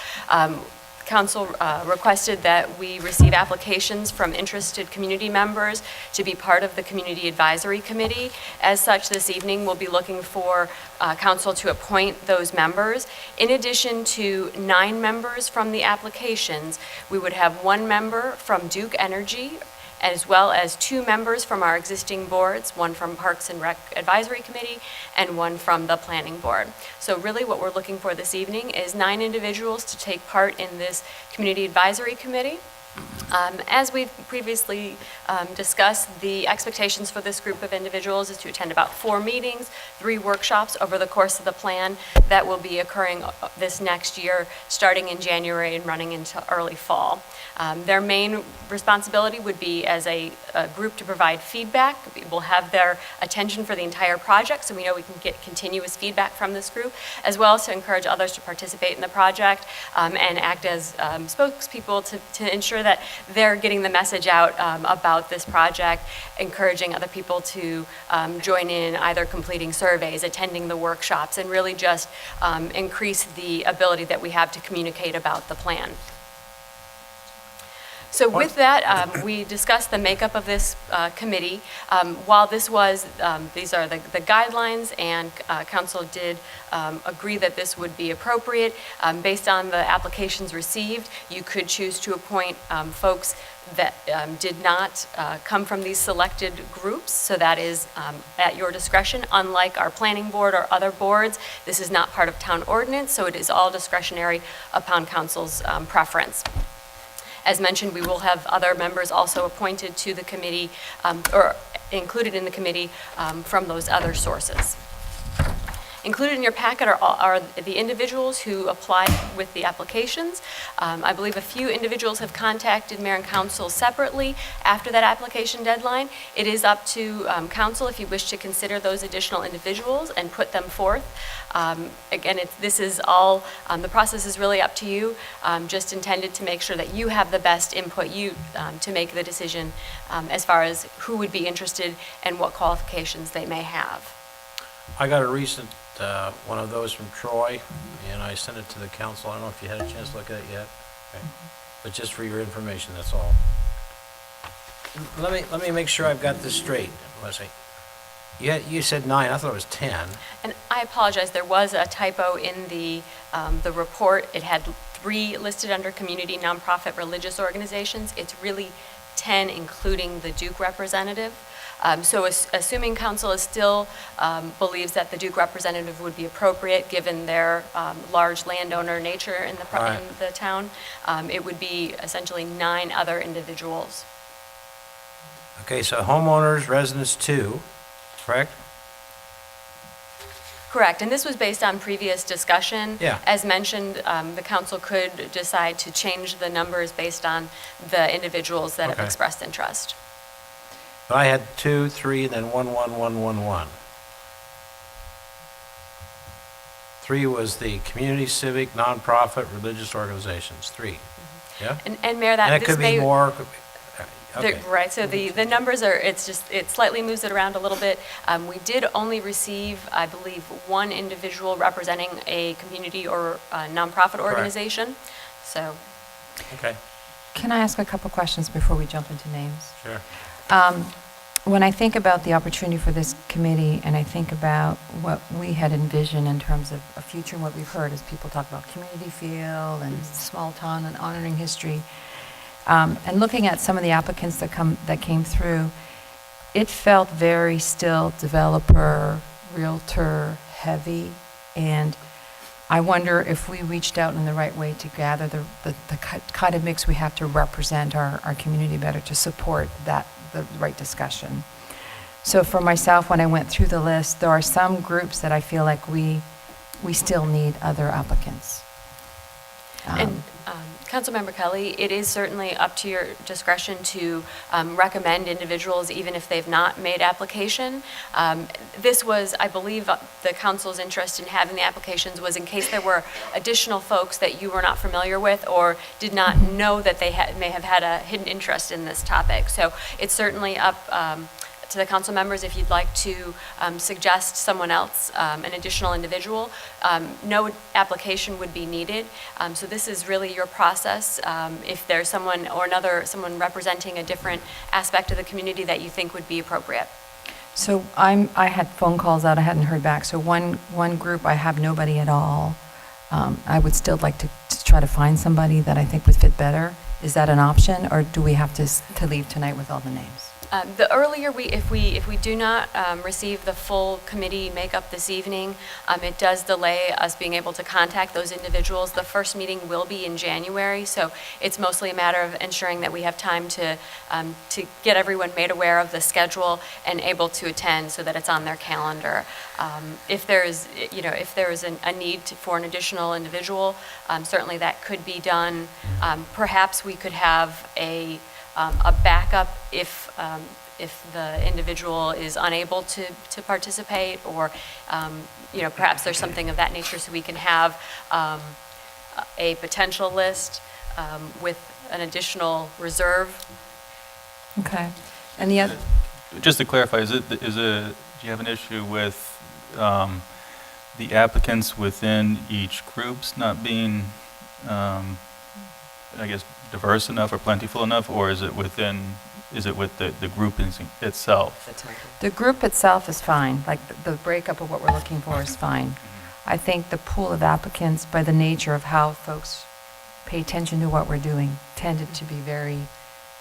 Council requested that we receive applications from interested community members to be part of the Community Advisory Committee. As such, this evening we'll be looking for Council to appoint those members. In addition to 9 members from the applications, we would have 1 member from Duke Energy, as well as 2 members from our existing boards, 1 from Parks and Rec Advisory Committee and 1 from the Planning Board. So really what we're looking for this evening is 9 individuals to take part in this Community Advisory Committee. As we've previously discussed, the expectations for this group of individuals is to attend about 4 meetings, 3 workshops over the course of the plan that will be occurring this next year, starting in January and running into early fall. Their main responsibility would be as a group to provide feedback. We'll have their attention for the entire project, so we know we can get continuous feedback from this group, as well as to encourage others to participate in the project and act as spokespeople to ensure that they're getting the message out about this project, encouraging other people to join in, either completing surveys, attending the workshops, and really just increase the ability that we have to communicate about the plan. So with that, we discussed the makeup of this committee. While this was, these are the guidelines, and council did agree that this would be appropriate. Based on the applications received, you could choose to appoint folks that did not come from these selected groups, so that is at your discretion. Unlike our planning board or other boards, this is not part of town ordinance, so it is all discretionary upon council's preference. As mentioned, we will have other members also appointed to the committee or included in the committee from those other sources. Included in your packet are the individuals who applied with the applications. I believe a few individuals have contacted mayor and council separately after that application deadline. It is up to council if you wish to consider those additional individuals and put them forth. Again, this is all, the process is really up to you, just intended to make sure that you have the best input to make the decision as far as who would be interested and what qualifications they may have. I got a recent one of those from Troy, and I sent it to the council. I don't know if you had a chance to look at it yet. Okay. But just for your information, that's all. Let me make sure I've got this straight, Leslie. You said 9. I thought it was 10. And I apologize, there was a typo in the report. It had 3 listed under community, nonprofit, religious organizations. It's really 10, including the Duke representative. So assuming council is still believes that the Duke representative would be appropriate, given their large landowner nature in the town, it would be essentially 9 other individuals. Okay, so homeowners, residents 2, correct? Correct, and this was based on previous discussion. Yeah. As mentioned, the council could decide to change the numbers based on the individuals that have Okay. expressed interest. But I had 2, 3, and then 1, 1, 1, 1, 1. 3 was the community, civic, nonprofit, religious organizations. 3. Yeah. And Mayor, that And it this could may be more. Okay. Right, so the numbers are, it slightly moves it around a little bit. We did only receive, I believe, 1 individual representing a community or a nonprofit organization. So. Okay. Can I ask a couple questions before we jump into names? Sure. When I think about the opportunity for this committee, and I think about what we had envisioned in terms of a future and what we've heard as people talk about community feel and small town and honoring history, and looking at some of the applicants that came through, it felt very still developer, realtor heavy, and I wonder if we reached out in the right way to gather the kind of mix we have to represent our community better, to support the right discussion. So for myself, when I went through the list, there are some groups that I feel like we still need other applicants. And Councilmember Kelly, it is certainly up to your discretion to recommend individuals even if they've not made application. This was, I believe, the council's interest in having the applications was in case there were additional folks that you were not familiar with or did not know that they may have had a hidden interest in this topic. So it's certainly up to the council members if you'd like to suggest someone else, an additional individual. No application would be needed. So this is really your process. If there's someone someone representing a different aspect of the community that you think would be appropriate. So I had phone calls out, I hadn't heard back. So one group, I have nobody at all. I would still like to try to find somebody that I think would fit better. Is that an option, or do we have to leave tonight with all the names? The earlier if we do not receive the full committee makeup this evening, it does delay us being able to contact those individuals. The first meeting will be in January, so it's mostly a matter of ensuring that we have time to get everyone made aware of the schedule and able to attend so that it's on their calendar. If there is a need for an additional individual, certainly that could be done. Perhaps we could have a backup if the individual is unable to participate, or perhaps there's something of that nature, so we can have a potential list with an additional reserve. Okay. And the other, Just to clarify, do you have an issue with the applicants within each groups not being I guess, diverse enough or plentiful enough, or is it with the group itself? The group itself is fine, like the breakup of what we're looking for is fine. I think the pool of applicants, by the nature of how folks pay attention to what we're doing, tended to be very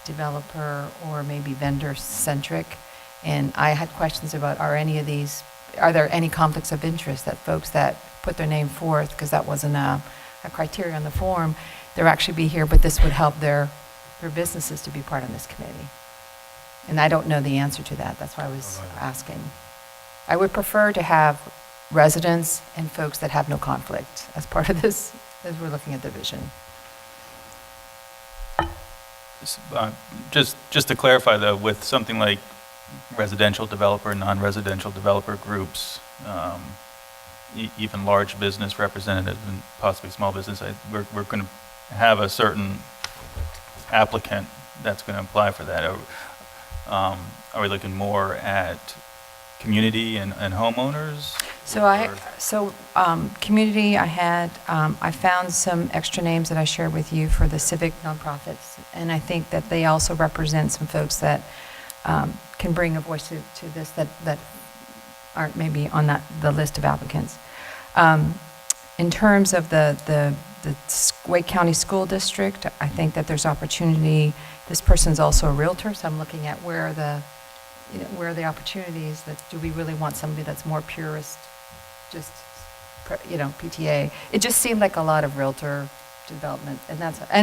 developer or maybe vendor-centric. And I had questions about, are there any conflicts of interest that folks that put their name forth, because that wasn't a criteria on the form, they'll actually be here, but this would help their businesses to be part of this committee. And I don't know the answer to that, that's why I was asking. I would prefer to have residents and folks that have no conflict as part of this, as we're looking at the vision. Just to clarify, though, with something like residential developer, non-residential developer groups, even large business representatives and possibly small business, we're going to have a certain applicant that's going to apply for that. Are we looking more at community and homeowners? Community, I found some extra names that I shared with you for the civic nonprofits, and I think that they also represent some folks that can bring a voice to this that aren't maybe on the list of applicants. In terms of the Wake County School District, I think that there's opportunity. This person's also a realtor, so I'm looking at where are the opportunities. That do we really want somebody that's more purist, just PTA? It just seemed like a lot of realtor development,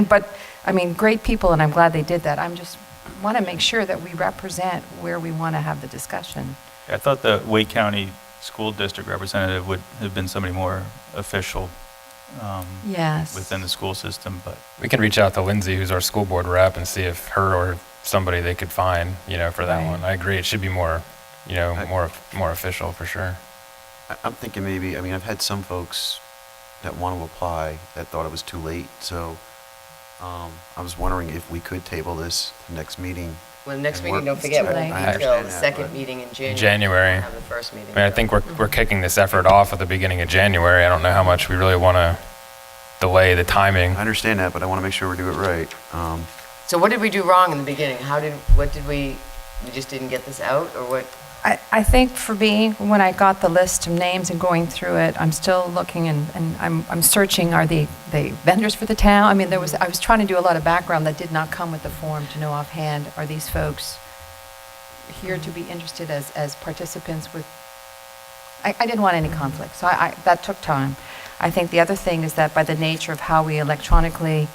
but I mean, great people, and I'm glad they did that. I'm just want to make sure that we represent where we want to have the discussion. I thought the Wake County School District representative would have been somebody more official yes, within the school system, but We can reach out to Lindsay, who's our school board rep, and see if her or somebody they could find, for that Right. one. I agree, it should be more, more official for sure. I'm thinking maybe, I've had some folks that want to apply that thought it was too late, so I was wondering if we could table this to next meeting. Well, the next and meeting, work- don't forget, won't I be understand until the that, second but- meeting in January. January. We'll have the first meeting. I think we're kicking this effort off at the beginning of January. I don't know how much we really want to delay the timing. I understand that, but I want to make sure we do it right. So what did we do wrong in the beginning? We just didn't get this out, or what? I think for me, when I got the list of names and going through it, I'm still looking and I'm searching, are they vendors for the town? I mean, I was trying to do a lot of background that did not come with the form to know offhand, are these folks here to be interested as participants with, I didn't want any conflict, so that took time. I think the other thing is that by the nature of how we electronically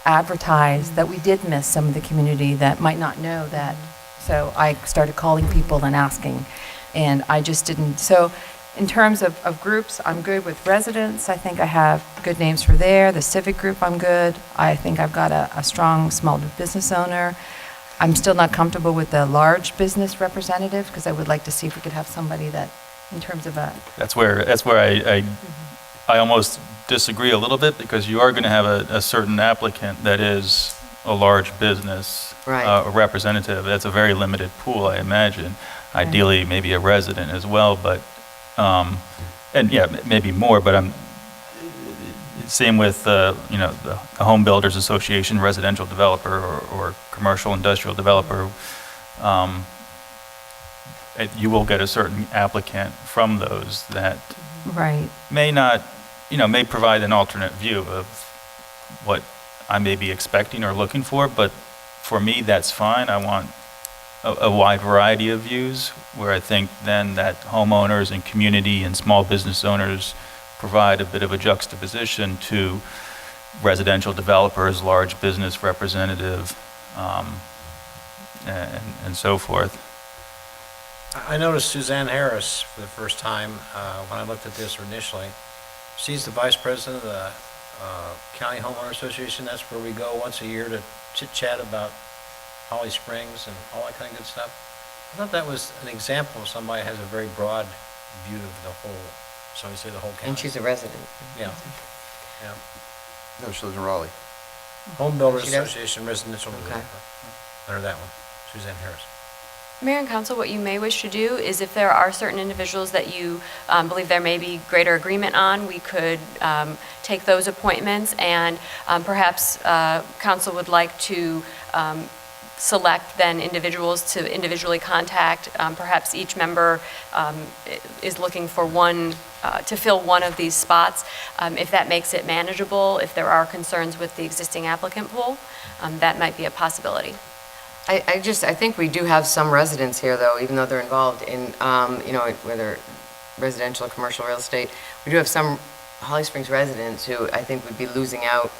advertise, that we did miss some of the community that might not know that. So I started calling people and asking, and I just didn't. So in terms of groups, I'm good with residents. I think I have good names for there. The civic group, I'm good. I think I've got a strong small business owner. I'm still not comfortable with the large business representative, because I would like to see if we could have somebody that, in terms of a... that's where I almost disagree a little bit, because you are going to have a certain applicant that is a large business, Right. a representative. That's a very limited pool, I imagine. Ideally, maybe a resident as well, but, and yeah, maybe more, but same with, the Home Builders Association, residential developer or commercial industrial developer. You will get a certain applicant from those that Right. may not, may provide an alternate view of what I may be expecting or looking for, but for me, that's fine. I want a wide variety of views, where I think then that homeowners and community and small business owners provide a bit of a juxtaposition to residential developers, large business representative, and so forth. I noticed Suzanne Harris for the first time when I looked at this initially. She's the vice president of the County Homeowner Association. That's where we go once a year to chit-chat about Holly Springs and all that kind of good stuff. I thought that was an example of somebody who has a very broad view of the whole, so we say the whole county. And she's a resident. Yeah. Yeah. No, she lives in Raleigh. Home Builders She does? Association Residential Okay. Developer. Under that one, Suzanne Harris. Mayor and Council, what you may wish to do is if there are certain individuals that you believe there may be greater agreement on, we could take those appointments, and perhaps council would like to select then individuals to individually contact. Perhaps each member is looking for one, to fill one of these spots. If that makes it manageable, if there are concerns with the existing applicant pool, that might be a possibility. I think we do have some residents here, though, even though they're involved in, whether residential or commercial real estate. We do have some Holly Springs residents who I think would be losing out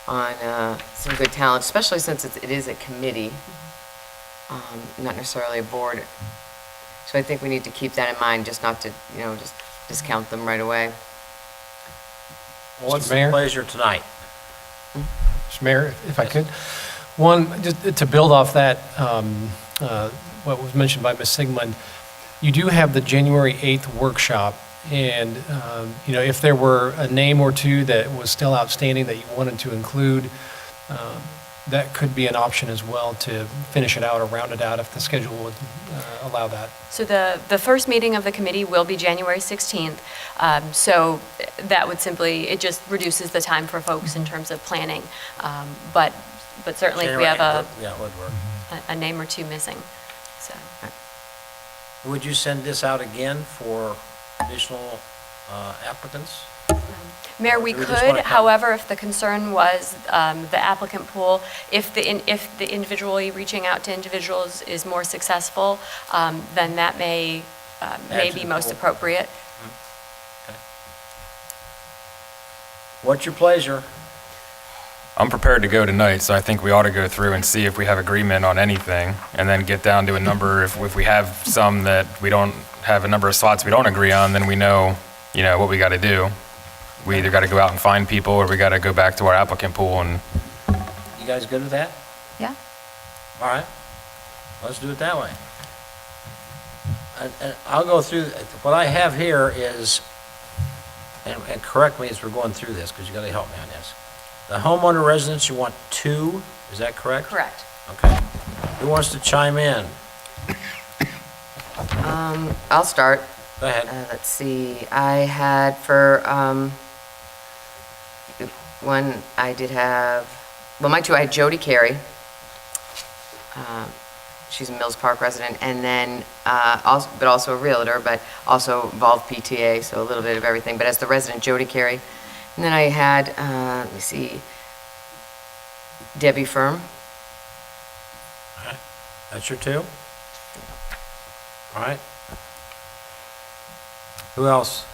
on some good talent, especially since it is a committee, not necessarily a board. So I think we need to keep that in mind, just not to, just discount them right away. What's Mr. the Mayor? pleasure tonight? Mr. Mayor, if I could, one, just to build off that, what was mentioned by Ms. Sigmund, you do have the January 8th workshop, and, if there were a name or two that was still outstanding that you wanted to include, that could be an option as well to finish it out or round it out if the schedule would allow that. So the first meeting of the committee will be January 16th. So that would simply, it just reduces the time for folks in terms of planning. But certainly if we have Yeah, it would work. a name or two missing, so. Would you send this out again for additional applicants? Mayor, we Do we just could, wanna come- however, if the concern was the applicant pool, if the individually reaching out to individuals is more successful, then that may to be the most pool. appropriate. What's your pleasure? I'm prepared to go tonight, so I think we ought to go through and see if we have agreement on anything, and then get down to a number. If we have some that we don't have a number of slots we don't agree on, then we know, what we got to do. We either got to go out and find people, or we got to go back to our applicant pool and You guys good with that? Yeah. All right. Let's do it that way. And I'll go through, what I have here is, and correct me as we're going through this, because you got to help me on this. The homeowner residents, you want 2, is that correct? Correct. Okay. Who wants to chime in? I'll start. Go ahead. Let's see, I had for, one, I did have, well, my two, I had Jody Carey. She's a Mills Park resident, and then, but also a realtor, but also involved PTA, so a little bit of everything, but as the resident, Jody Carey. And then I had, let me see, Debbie Firm. That's your 2? All right. Who else?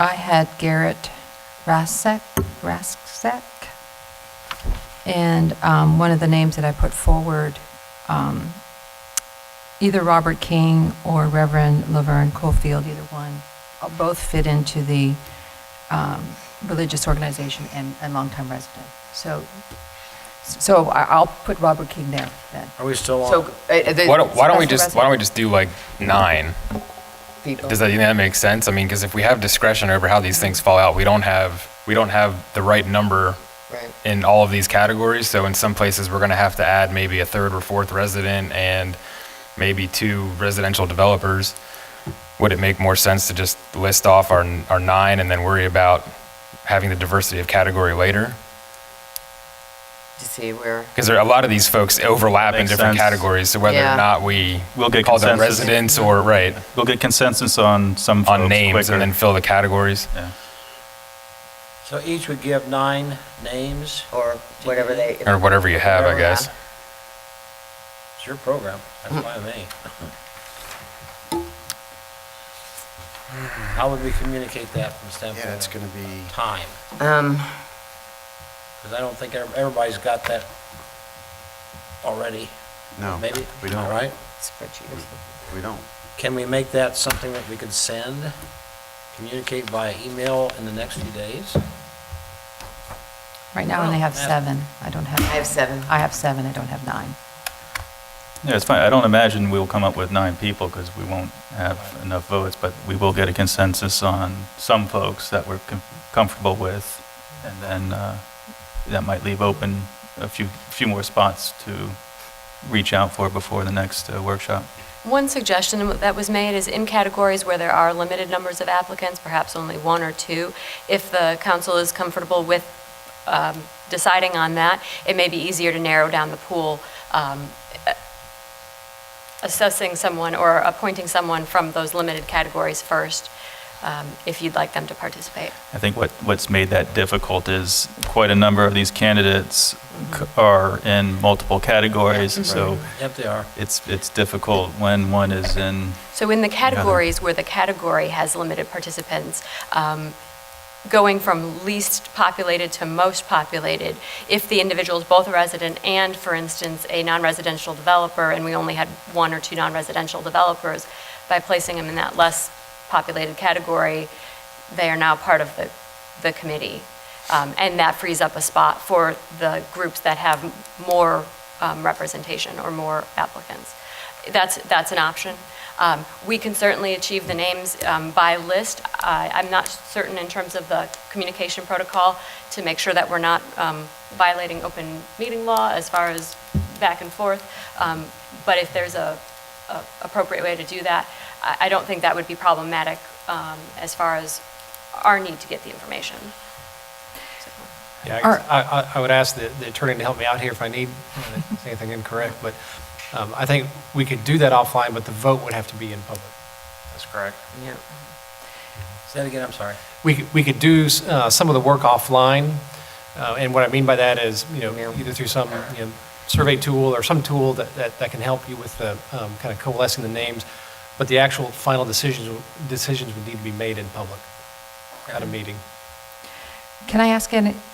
I had Garrett Rask, and one of the names that I put forward, either Robert King or Reverend Laverne Cofield, either one, both fit into the religious organization and longtime resident. So I'll put Robert King there then. Are we still on? So, why don't we just do like 9? People. Does that make sense? I mean, because if we have discretion over how these things fall out, we don't have the right number Right. in all of these categories. So in some places, we're going to have to add maybe a 3rd or 4th resident and maybe 2 residential developers. Would it make more sense to just list off our 9 and then worry about having the diversity of category later? To see where, Because a lot of these folks overlap in Makes different sense. categories, so whether Yeah. or not we We'll get call them consensus. residents or, right, We'll get consensus on some folks on names quicker. and then fill the categories. Yeah. So each would give 9 names? or whatever they. Or whatever you have, I Whatever, guess. It's your program. That's fine with me. How would we communicate that from the standpoint Yeah, it's of going to be, time? Um, Because I don't think everybody's got that already. no, Maybe? we don't. All right. spreadsheet. We don't. Can we make that something that we could send, communicate via email in the next few days? Right now, I only have 7. I don't have. I have 7. I have 7, I don't have 9. Yeah, it's fine. I don't imagine we'll come up with 9 people because we won't have enough votes, but we will get a consensus on some folks that we're comfortable with, and then that might leave open a few more spots to reach out for before the next workshop. One suggestion that was made is in categories where there are limited numbers of applicants, perhaps only one or two, if the council is comfortable with deciding on that, it may be easier to narrow down the pool, assessing someone or appointing someone from those limited categories first, if you'd like them to participate. I think what's made that difficult is quite a number of these candidates are in multiple categories, so Yep, they are. it's difficult when one is in. So in the categories where the category has limited participants, going from least populated to most populated, if the individual is both a resident and, for instance, a non-residential developer, and we only had one or two non-residential developers, by placing them in that less populated category, they are now part of the committee. And that frees up a spot for the groups that have more representation or more applicants. That's an option. We can certainly achieve the names by list. I'm not certain in terms of the communication protocol to make sure that we're not violating open meeting law as far as back and forth. But if there's a appropriate way to do that, I don't think that would be problematic as far as our need to get the information. Yeah, I would ask the attorney to help me out here if I need to say anything incorrect, but I think we could do that offline, but the vote would have to be in public. That's correct. Yeah. Say that again, I'm sorry. We could do some of the work offline, and what I mean by that is, either through some, survey tool or some tool that can help you with the kind of coalescing the names, but the actual final decisions would need to be made in public at a meeting. Can I ask,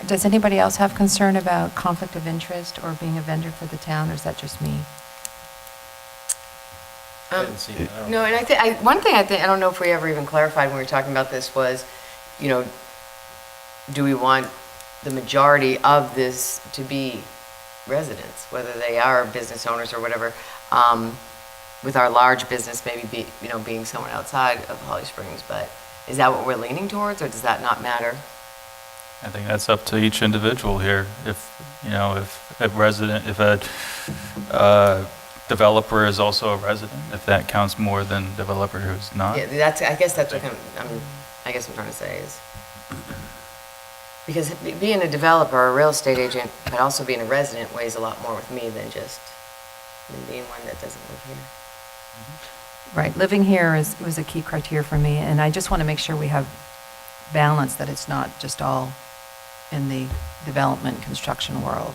does anybody else have concern about conflict of interest or being a vendor for the town, or is that just me? No, and one thing I don't know if we ever even clarified when we were talking about this was, do we want the majority of this to be residents, whether they are business owners or whatever, with our large business maybe being someone outside of Holly Springs, but is that what we're leaning towards, or does that not matter? I think that's up to each individual here. If a developer is also a resident, if that counts more than a developer who's not. Yeah, I guess that's what I'm trying to say is, because being a developer, a real estate agent, but also being a resident weighs a lot more with me than being one that doesn't live here. Right, living here was a key criteria for me, and I just want to make sure we have balance, that it's not just all in the development construction world.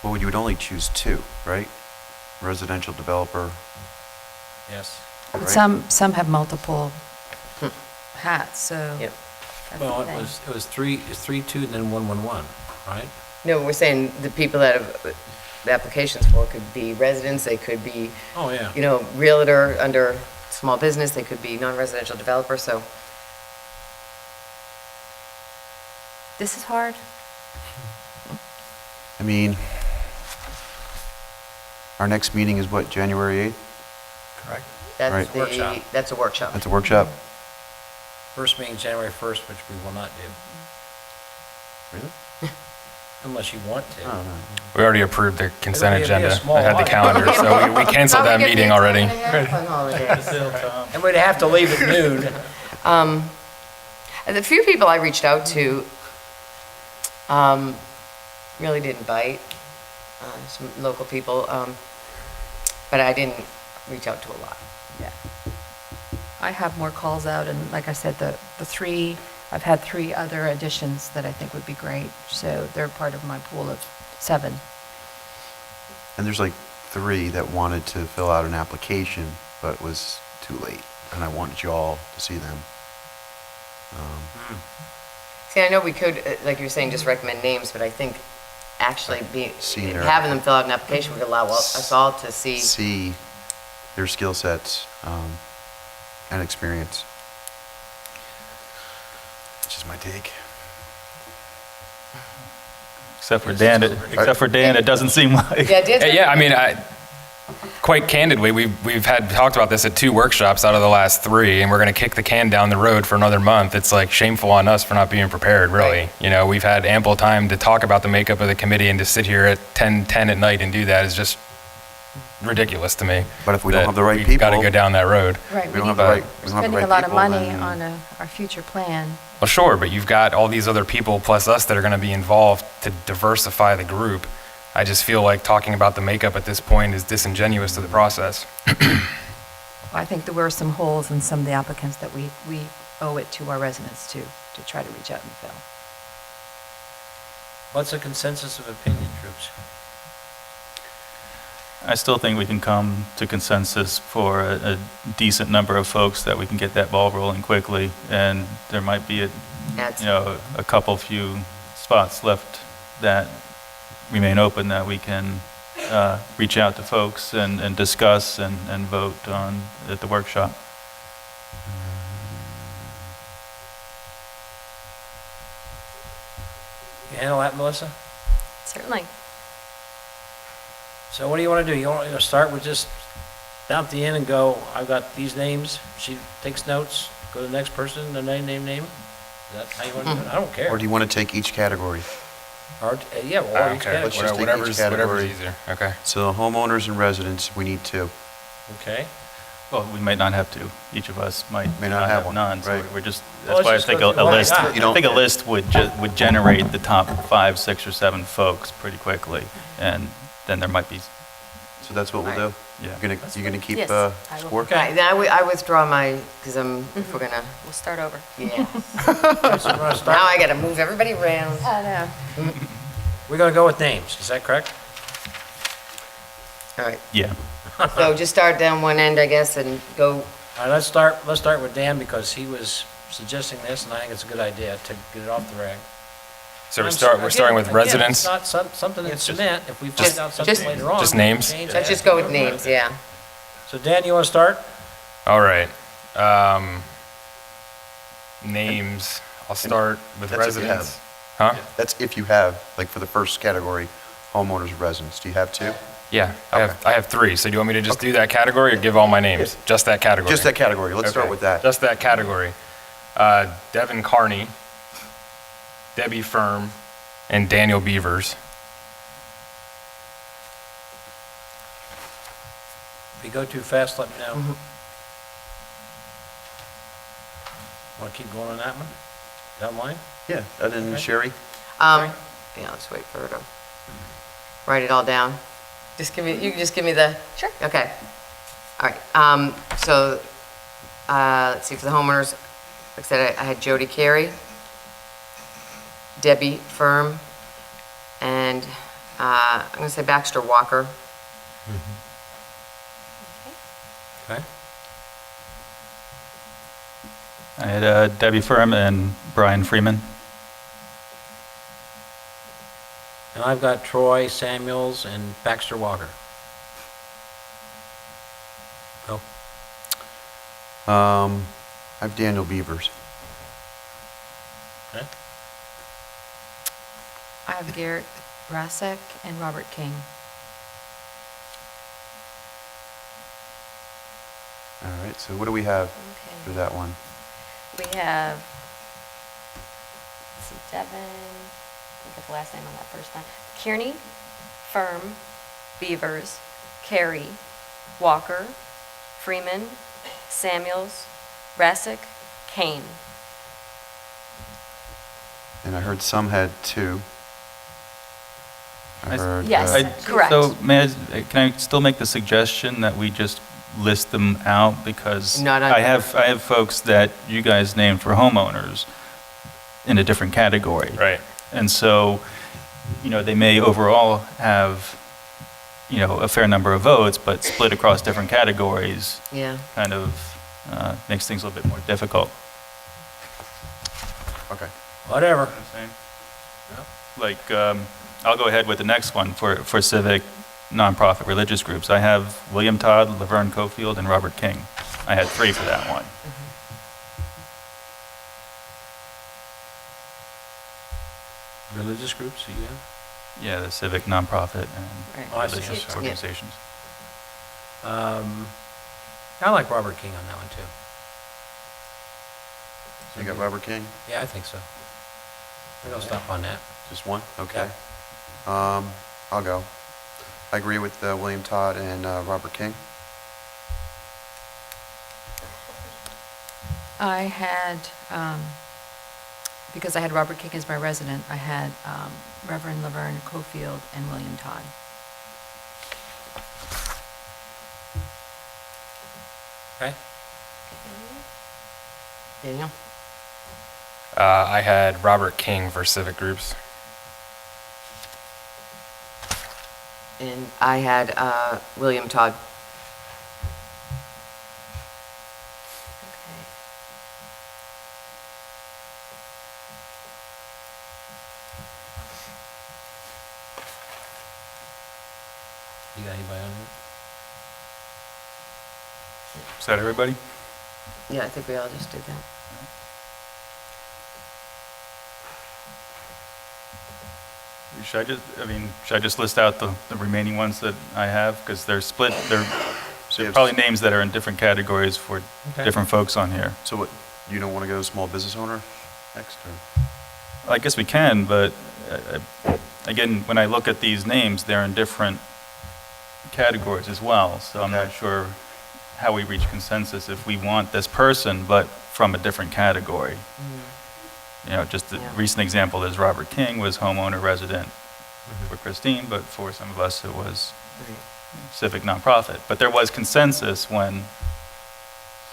Well, you would only choose two, right? Residential developer. Yes. Right? Some have multiple hats, so. Yep. that's Well, the it thing. was 3-2 and then 1-1-1, right? No, we're saying the people that have the applications for could be residents, they could be, Oh, yeah. realtor under small business, they could be non-residential developer, so. This is hard. I mean, our next meeting is what, January 8th? Correct. That's Right. Workshop. That's a workshop. That's a workshop? First meeting January 1st, which we will not do. Really? Unless you want to. Oh, no. We already approved the consent It'll be a agenda. small I had the audience. calendar, so we canceled that meeting already. Fun holidays. And we'd have to leave at noon. And the few people I reached out to really didn't bite, some local people, but I didn't reach out to a lot. Yeah. I have more calls out, and like I said, I've had 3 other additions that I think would be great, so they're part of my pool of 7. And there's like 3 that wanted to fill out an application, but was too late, and I wanted you all to see them. See, I know we could, like you were saying, just recommend names, but I think actually Seeing their- having them fill out an application would allow us all to see. See their skill sets and experience. Which is my take. Except for Dan, it doesn't seem like. Yeah, it did. Yeah, I mean, quite candidly, we've had talked about this at 2 workshops out of the last 3, and we're going to kick the can down the road for another month. It's like shameful on us for not being prepared, really. You know, we've had ample time to talk about the makeup of the committee, and to sit here at 10 at night and do that is just ridiculous to me. But if we don't have the right We've got to people- go down that road. Right, We don't have the right, we don't have the spending right a lot of people, money then- on our future plan. Well, sure, but you've got all these other people plus us that are going to be involved to diversify the group. I just feel like talking about the makeup at this point is disingenuous to the process. I think there were some holes in some of the applicants that we owe it to our residents to try to reach out and fill. What's the consensus of opinion, troops? I still think we can come to consensus for a decent number of folks that we can get that ball rolling quickly, and there might be a couple few spots left that remain open that we can reach out to folks and discuss and vote on at the workshop. You handle that, Melissa? Certainly. So what do you want to do? You want to start with just down at the end and go, I've got these names, she takes notes, go to the next person, the name? Is that how you want to do it? I don't care. Or do you want to take each category? Or, yeah, I well, don't each care. category. Let's just take Whatever's each category. easier. Okay. So homeowners and residents, we need 2. Okay. Well, we might not have to. Each of us might May not not have have one, none, so right. we're just, Well, that's why I let's just think go a through what we list, got. You I think a list would generate the top 5, 6, or 7 folks pretty quickly, and then there might be, So that's what we'll do? yeah. You're gonna keep Yes, I will. score? Okay. Now, I withdraw my, because if we're gonna, We'll start over. yeah. So we're going to Now start, I gotta move everybody around. I know. we're going to go with names, is that correct? All right, Yeah. so just start down one end, I guess, and go, All right, let's start with Dan because he was suggesting this and I think it's a good idea to get it off the rag. So we're starting with Again, residents? It's not something in cement. If we find Just- out something just- later on. just we can names? change let's that. just go with names, yeah. So Dan, you want to start? All right. Names. I'll start with That's if you residents. Huh? That's if you have, like for the first category, homeowners and residents. Do you have 2? Yeah, I have 3. So do you want me to just do that category or give all my names? Just that category? Just that category. Let's start Okay, with that. Just that category. Devin Carney, Debbie Firm, and Daniel Beavers. If you go too fast, let me know. Mm-hmm. Want to keep going on that one? Down line? Yeah, and then Okay. Sherry? Yeah, let's wait for her to write it all down. Just give me, you can just give me the. Sure. Okay. All right, so, let's see, for the homeowners, like I said, I had Jody Carey, Debbie Firm, and, I'm gonna say Baxter Walker. Okay. I had Debbie Firm and Brian Freeman. And I've got Troy Samuels and Baxter Walker. Go. I have Daniel Beavers. Okay. I have Garrett Rasek and Robert King. All right, so what do we have for Okay. that one? We have, let's see, Devin, I think the last name on that first one. Kearney, Firm, Beavers, Carey, Walker, Freeman, Samuels, Rassick, Kane. And I heard some had 2. I heard, Yes. Correct. So can I still make the suggestion that we just list them out? Because Not I under- have folks that you guys named for homeowners in a different category. Right. And so, they may overall have, a fair number of votes, but split across different categories Yeah. kind of makes things a little bit more difficult. Okay. Whatever. Like, I'll go ahead with the next one for civic, nonprofit, religious groups. I have William Todd, Laverne Cofield, and Robert King. I had 3 for that one. Religious groups, you have? Yeah, the civic, nonprofit, and Oh, I see. religious Yeah. organizations. I like Robert King on that one, too. You got Robert King? Yeah, I think so. We'll stop on that. Just one? Okay. I'll go. I agree with William Todd and Robert King. I had, because I had Robert King as my resident, I had Reverend Laverne Cofield and William Todd. Okay. Daniel? I had Robert King for civic groups. And I had William Todd. You got anybody on here? Is that everybody? Yeah, I think we all just did that. Should I just list out the remaining ones that I have? Because they're split, they're probably names that are in different categories for Okay. different folks on here. So what, you don't want to go small business owner next, or? I guess we can, but again, when I look at these names, they're in different categories as well. So I'm not sure how we reach consensus if we want this person, but from a different category. You know, just a recent example is Robert King was homeowner resident for Christine, but for some of us it was civic nonprofit. But there was consensus when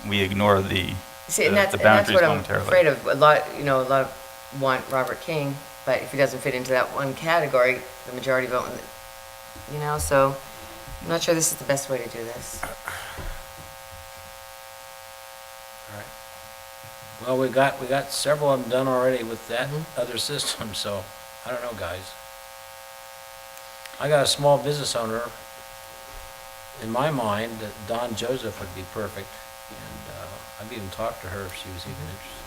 we ignore the See, and that's boundaries what I'm momentarily. afraid of. A lot want Robert King, but if he doesn't fit into that one category, the majority vote, so I'm not sure this is the best way to do this. Well, we got several of them done already with that other system, so I don't know, guys. I got a small business owner in my mind that Don Joseph would be perfect, and I've even talked to her if she was even interested.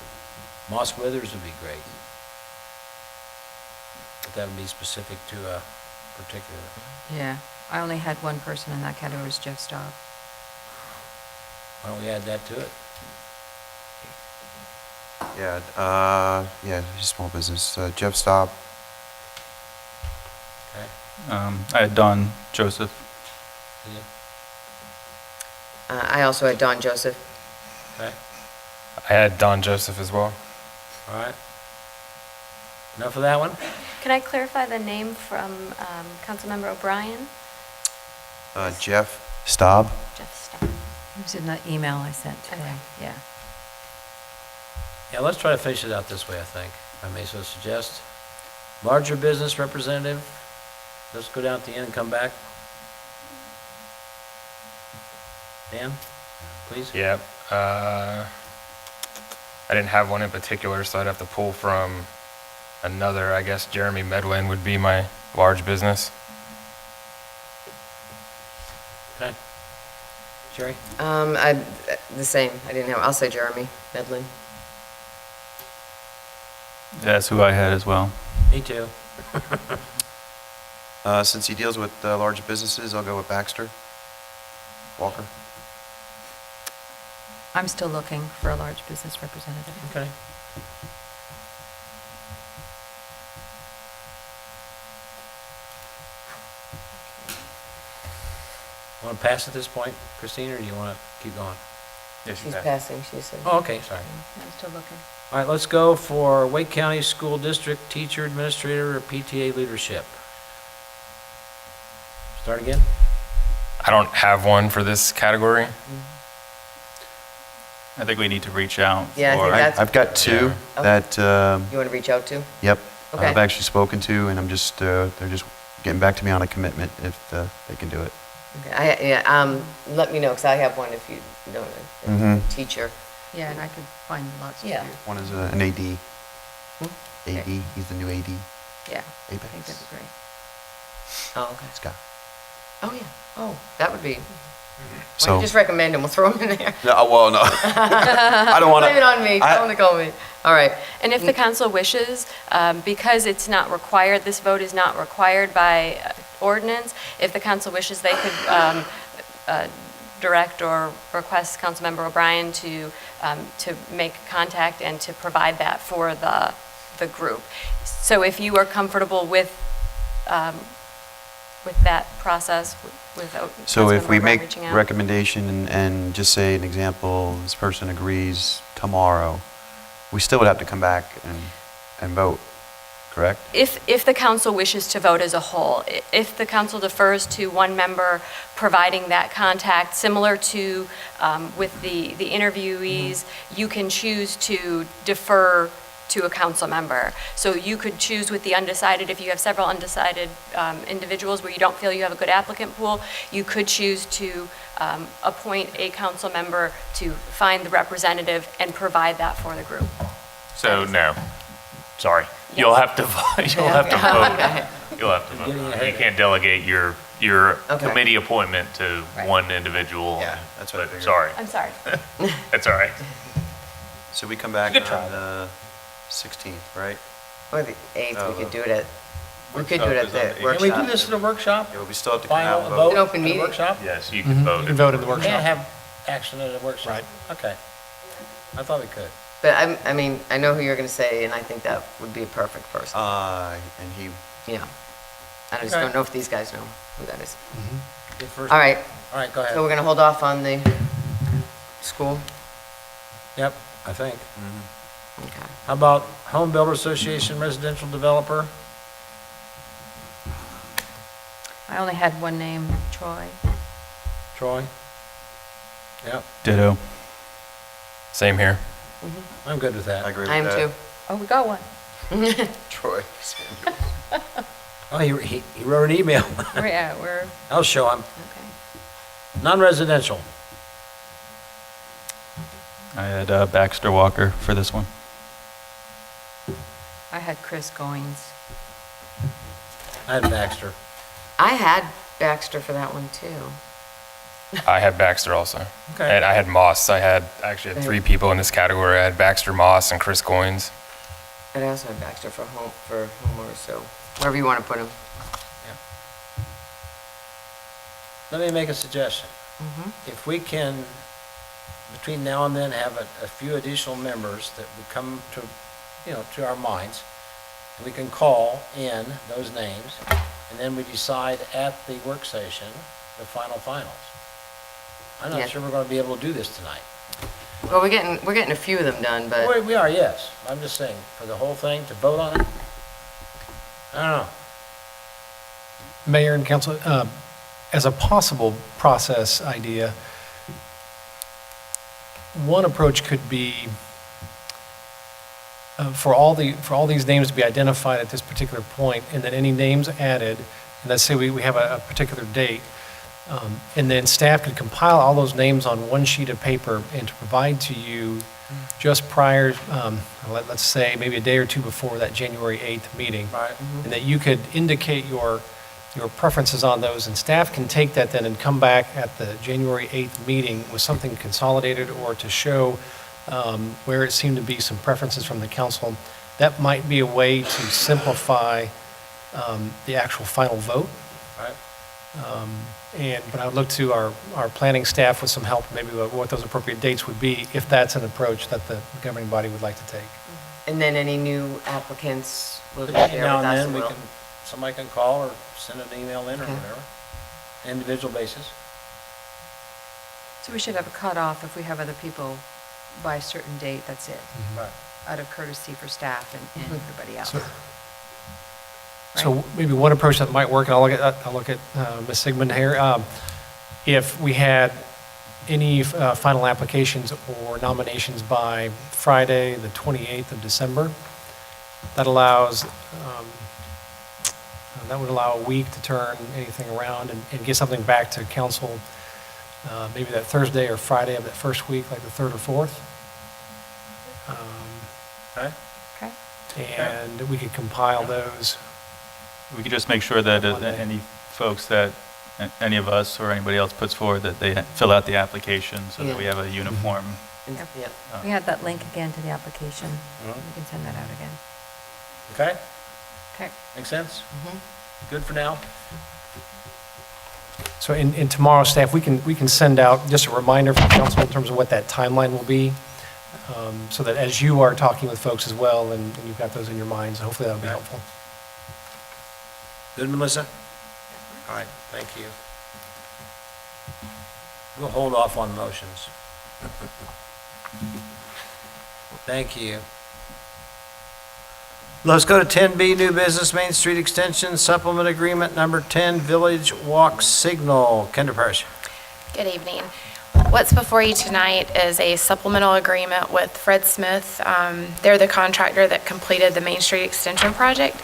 Moss Withers would be great. But that would be specific to a particular. Yeah, I only had one person in that category, was Jeff Staub. Why don't we add that to it? Yeah, he's small business. Jeff Staub. Okay. I had Don Joseph. I also had Don Joseph. Okay. I had Don Joseph as well. All right. Enough of that one? Can I clarify the name from Councilmember O'Brien? Jeff Staub. Jeff Staub. It was in the email I sent today, yeah. Yeah, let's try to finish it out this way, I think, if I may so suggest. Larger business representative, let's go down at the end and come back. Dan, please? Yep. I didn't have one in particular, so I'd have to pull from another. I guess Jeremy Medwin would be my large business. Okay. Jerry? The same. I'll say Jeremy Medlin. That's who I had as well. Me too. Since he deals with large businesses, I'll go with Baxter Walker. I'm still looking for a large business representative. Okay. Want to pass at this point, Christine, or do you want to keep going? She's passing, she said. Oh, okay, sorry. I'm still looking. All right, let's go for Wake County School District Teacher Administrator or PTA Leadership. Start again? I don't have one for this category. I think we need to reach out. Yeah, I think that's- I've got two that. You want to reach out to? Yep. Okay. I've actually spoken to, and I'm just they're just getting back to me on a commitment if they can do it. Okay, let me know, because I have one if you don't, Mhm. teacher. Yeah, and I could find lots of Yeah. you. One is an AD. AD. He's the new AD. Yeah, I Apex. think that'd be great. Oh, okay. Scott. Oh, yeah. Oh, that would be. Why So- don't you just recommend him? We'll throw him in there. No, well, no. I don't want to. Blame it on me. Tell him to call me. All right. And if the council wishes, because it's not required, this vote is not required by ordinance, if the council wishes, they could direct or request Councilmember O'Brien to make contact and to provide that for the group. So if you are comfortable with that process, with So if Councilmember we O'Brien make reaching out. recommendation and just say an example, this person agrees tomorrow, we still would have to come back and vote, correct? If the council wishes to vote as a whole, if the council defers to one member providing that contact, similar to with the interviewees, you can choose to defer to a council member. So you could choose with the undecided, if you have several undecided individuals where you don't feel you have a good applicant pool, you could choose to appoint a council member to find the representative and provide that for the group. So, no, sorry. You'll have to vote, you'll have to vote. You'll have to vote. You can't delegate your committee appointment to one individual. Yeah, that's what I But, figured. sorry. I'm sorry. That's all right. So we come back You could try on the 16th, right? Or the 8th, Oh, we could do it at, we could workshop do it is at on the the 8th. workshop. Can we do this at a workshop? Yeah, we still have to come Final out and vote? An open at a meeting? workshop? Yes, you can vote. You can vote in the We workshop. can't have action at a workshop? Right. Okay. I thought we could. But I mean, I know who you're going to say, and I think that would be a perfect person. And he, Yeah. I just Okay. don't know if these guys know who that is. Get first- All right, All right, go ahead. so we're going to hold off on the school? Yep, I think. Okay. How about Home Builder Association residential developer? I only had one name, Troy. Troy? Yep, Ditto. Same here. I'm good with that. I agree with I am that. too. Oh, we got one. Troy. Oh, he wrote an email. We're, I'll show him. okay. Non-residential. I had Baxter Walker for this one. I had Chris Goins. I had Baxter. I had Baxter for that one too. I had Baxter also. Okay. And I had Moss. I actually had 3 people in this category. I had Baxter, Moss, and Chris Goins. And I also had Baxter for homeowners, so wherever you want to put him. Let me make a suggestion. Mm-hmm. If we can, between now and then, have a few additional members that would come to, to our minds, and we can call in those names, and then we decide at the work session the finals. I'm Yeah. not sure we're going to be able to do this tonight. Well, we're getting a few of them done, but We are, yes. I'm just saying, for the whole thing, to vote on it, I don't know. Mayor and council, as a possible process idea, one approach could be for all these names to be identified at this particular point, and then any names added, and let's say we have a particular date, and then staff could compile all those names on one sheet of paper and to provide to you just prior, let's say maybe a day or two before that January 8th meeting. Right. And that you could indicate your preferences on those, and staff can take that then and come back at the January 8th meeting with something consolidated or to show where it seemed to be some preferences from the council. That might be a way to simplify the actual final vote. Right. But I would look to our planning staff with some help, maybe what those appropriate dates would be, if that's an approach that the governing body would like to take. and then any new applicants will Between share now with and us. then, Will. somebody can call or send an email in or Okay. whatever, individual basis. So we should have a cutoff if we have other people by a certain date, that's it, Right. out of courtesy for staff and everybody else. So maybe one approach that might work, and I'll look at Ms. Sigmund here. If we had any final applications or nominations by Friday, the 28th of December, that would allow a week to turn anything around and get something back to council, maybe that Thursday or Friday of that first week, like the 3rd or 4th. Okay. Okay. And we could compile those. We could just make sure that any folks that, any of us or anybody else puts forward, that they fill out the application so that we have a uniform. Yep. Yep. We had that link again to the application. Mhm. We can send that out again. Okay? Okay. Make sense? Mhm. Good for now? So in tomorrow's staff, we can send out just a reminder for council in terms of what that timeline will be, so that as you are talking with folks as well, and you've got those in your minds, hopefully that'll be helpful. Good, Melissa? All right, thank you. We'll hold off on motions. Thank you. Let's go to 10B, new business, Main Street Extension, supplement agreement number 10, Village Walk Signal. Kendra Parrish. Good evening. What's before you tonight is a supplemental agreement with Fred Smith. They're the contractor that completed the Main Street Extension project.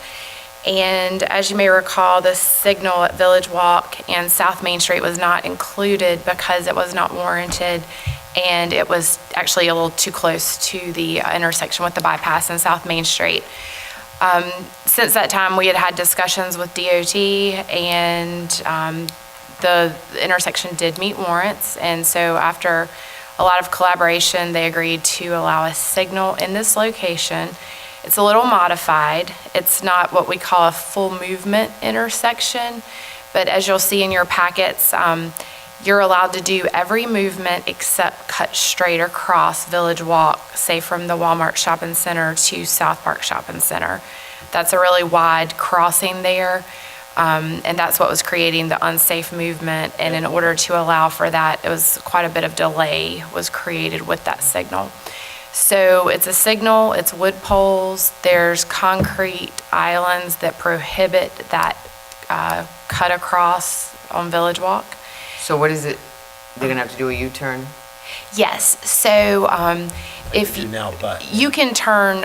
And as you may recall, the signal at Village Walk and South Main Street was not included because it was not warranted, and it was actually a little too close to the intersection with the bypass in South Main Street. Since that time, we had discussions with DOT, and the intersection did meet warrants. And so after a lot of collaboration, they agreed to allow a signal in this location. It's a little modified. It's not what we call a full movement intersection, but as you'll see in your packets, you're allowed to do every movement except cut straight across Village Walk, say from the Walmart Shopping Center to South Park Shopping Center. That's a really wide crossing there, and that's what was creating the unsafe movement. And in order to allow for that, it was quite a bit of delay was created with that signal. So it's a signal, it's wood poles, there's concrete islands that prohibit that cut across on Village Walk. So what is it, they're gonna have to do a U-turn? Yes, so if Do now, but. you can turn,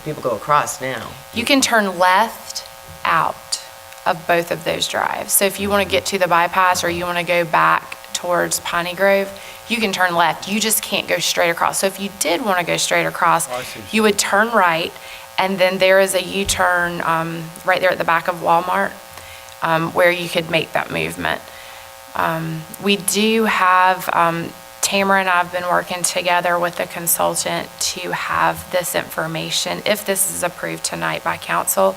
People go across now. you can turn left out of both of those drives. So if you want to get to the bypass or you want to go back towards Piney Grove, you can turn left. You just can't go straight across. So if you did want to go straight across, you would turn right, and then there is a U-turn right there at the back of Walmart where you could make that movement. We do have, Tamara and I have been working together with a consultant to have this information. If this is approved tonight by council,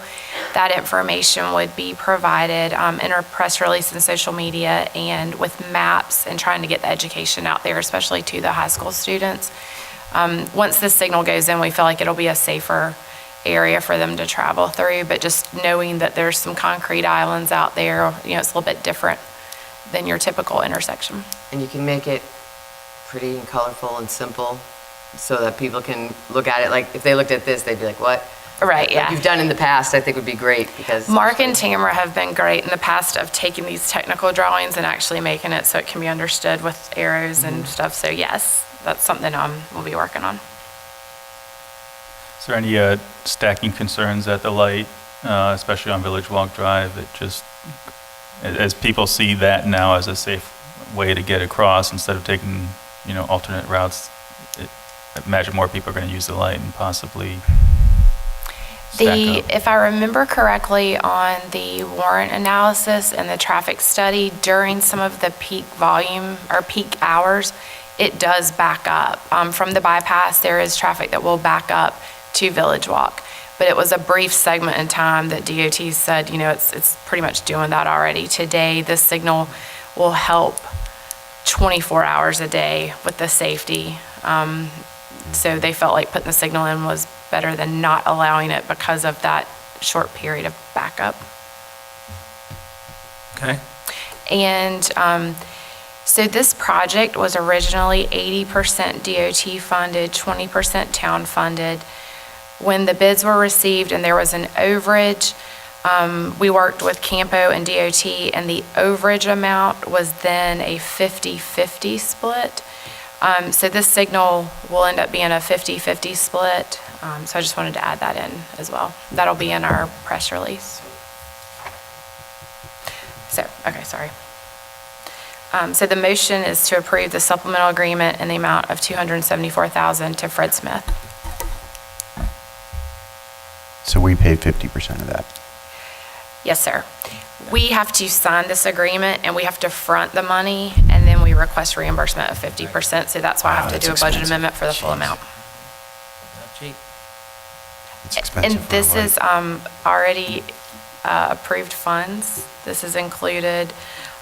that information would be provided in a press release and social media and with maps and trying to get the education out there, especially to the high school students. Once this signal goes in, we feel like it'll be a safer area for them to travel through, but just knowing that there's some concrete islands out there, you know, it's a little bit different than your typical intersection. And you can make it pretty and colorful and simple so that people can look at it. Like, if they looked at this, they'd be like, what? Right, Like yeah. you've done in the past, I think would be great because. Mark and Tamara have been great in the past of taking these technical drawings and actually making it so it can be understood with arrows and stuff. So yes, that's something we'll be working on. Is there any stacking concerns at the light, especially on Village Walk Drive? It just, as people see that now as a safe way to get across instead of taking, you know, alternate routes, imagine more people are going to use the light and possibly stack up. If I remember correctly, on the warrant analysis and the traffic study, during some of the peak volume or peak hours, it does back up. From the bypass, there is traffic that will back up to Village Walk. But it was a brief segment in time that DOT said, you know, it's pretty much doing that already. Today, this signal will help 24 hours a day with the safety. So they felt like putting the signal in was better than not allowing it because of that short period of backup. Okay. And so this project was originally 80% DOT funded, 20% town funded. When the bids were received and there was an overage, we worked with Campo and DOT, and the overage amount was then a 50-50 split. So this signal will end up being a 50-50 split. So I just wanted to add that in as well. That'll be in our press release. So, okay, sorry. So the motion is to approve the supplemental agreement in the amount of $274,000 to Fred Smith. So we paid 50% of that. Yes, sir. We have to sign this agreement and we have to front the money, and then we request reimbursement of 50%. So that's why I have to that's do a budget expensive. amendment for the full amount. Not cheap. It's expensive And for this a light. is already approved funds. This is included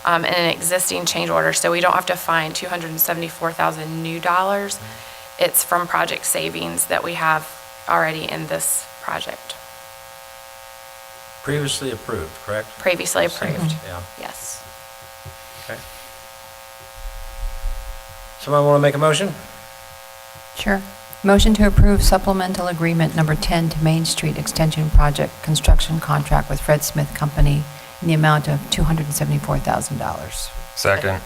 in an existing change order, so we don't have to find $274,000 new dollars. It's from project savings that we have already in this project. Previously approved, correct? Previously approved. Yeah. Yes. Okay. Someone want to make a motion? Sure. Motion to approve supplemental agreement number 10 to Main Street Extension Project construction contract with Fred Smith Company in the amount of $274,000. Second.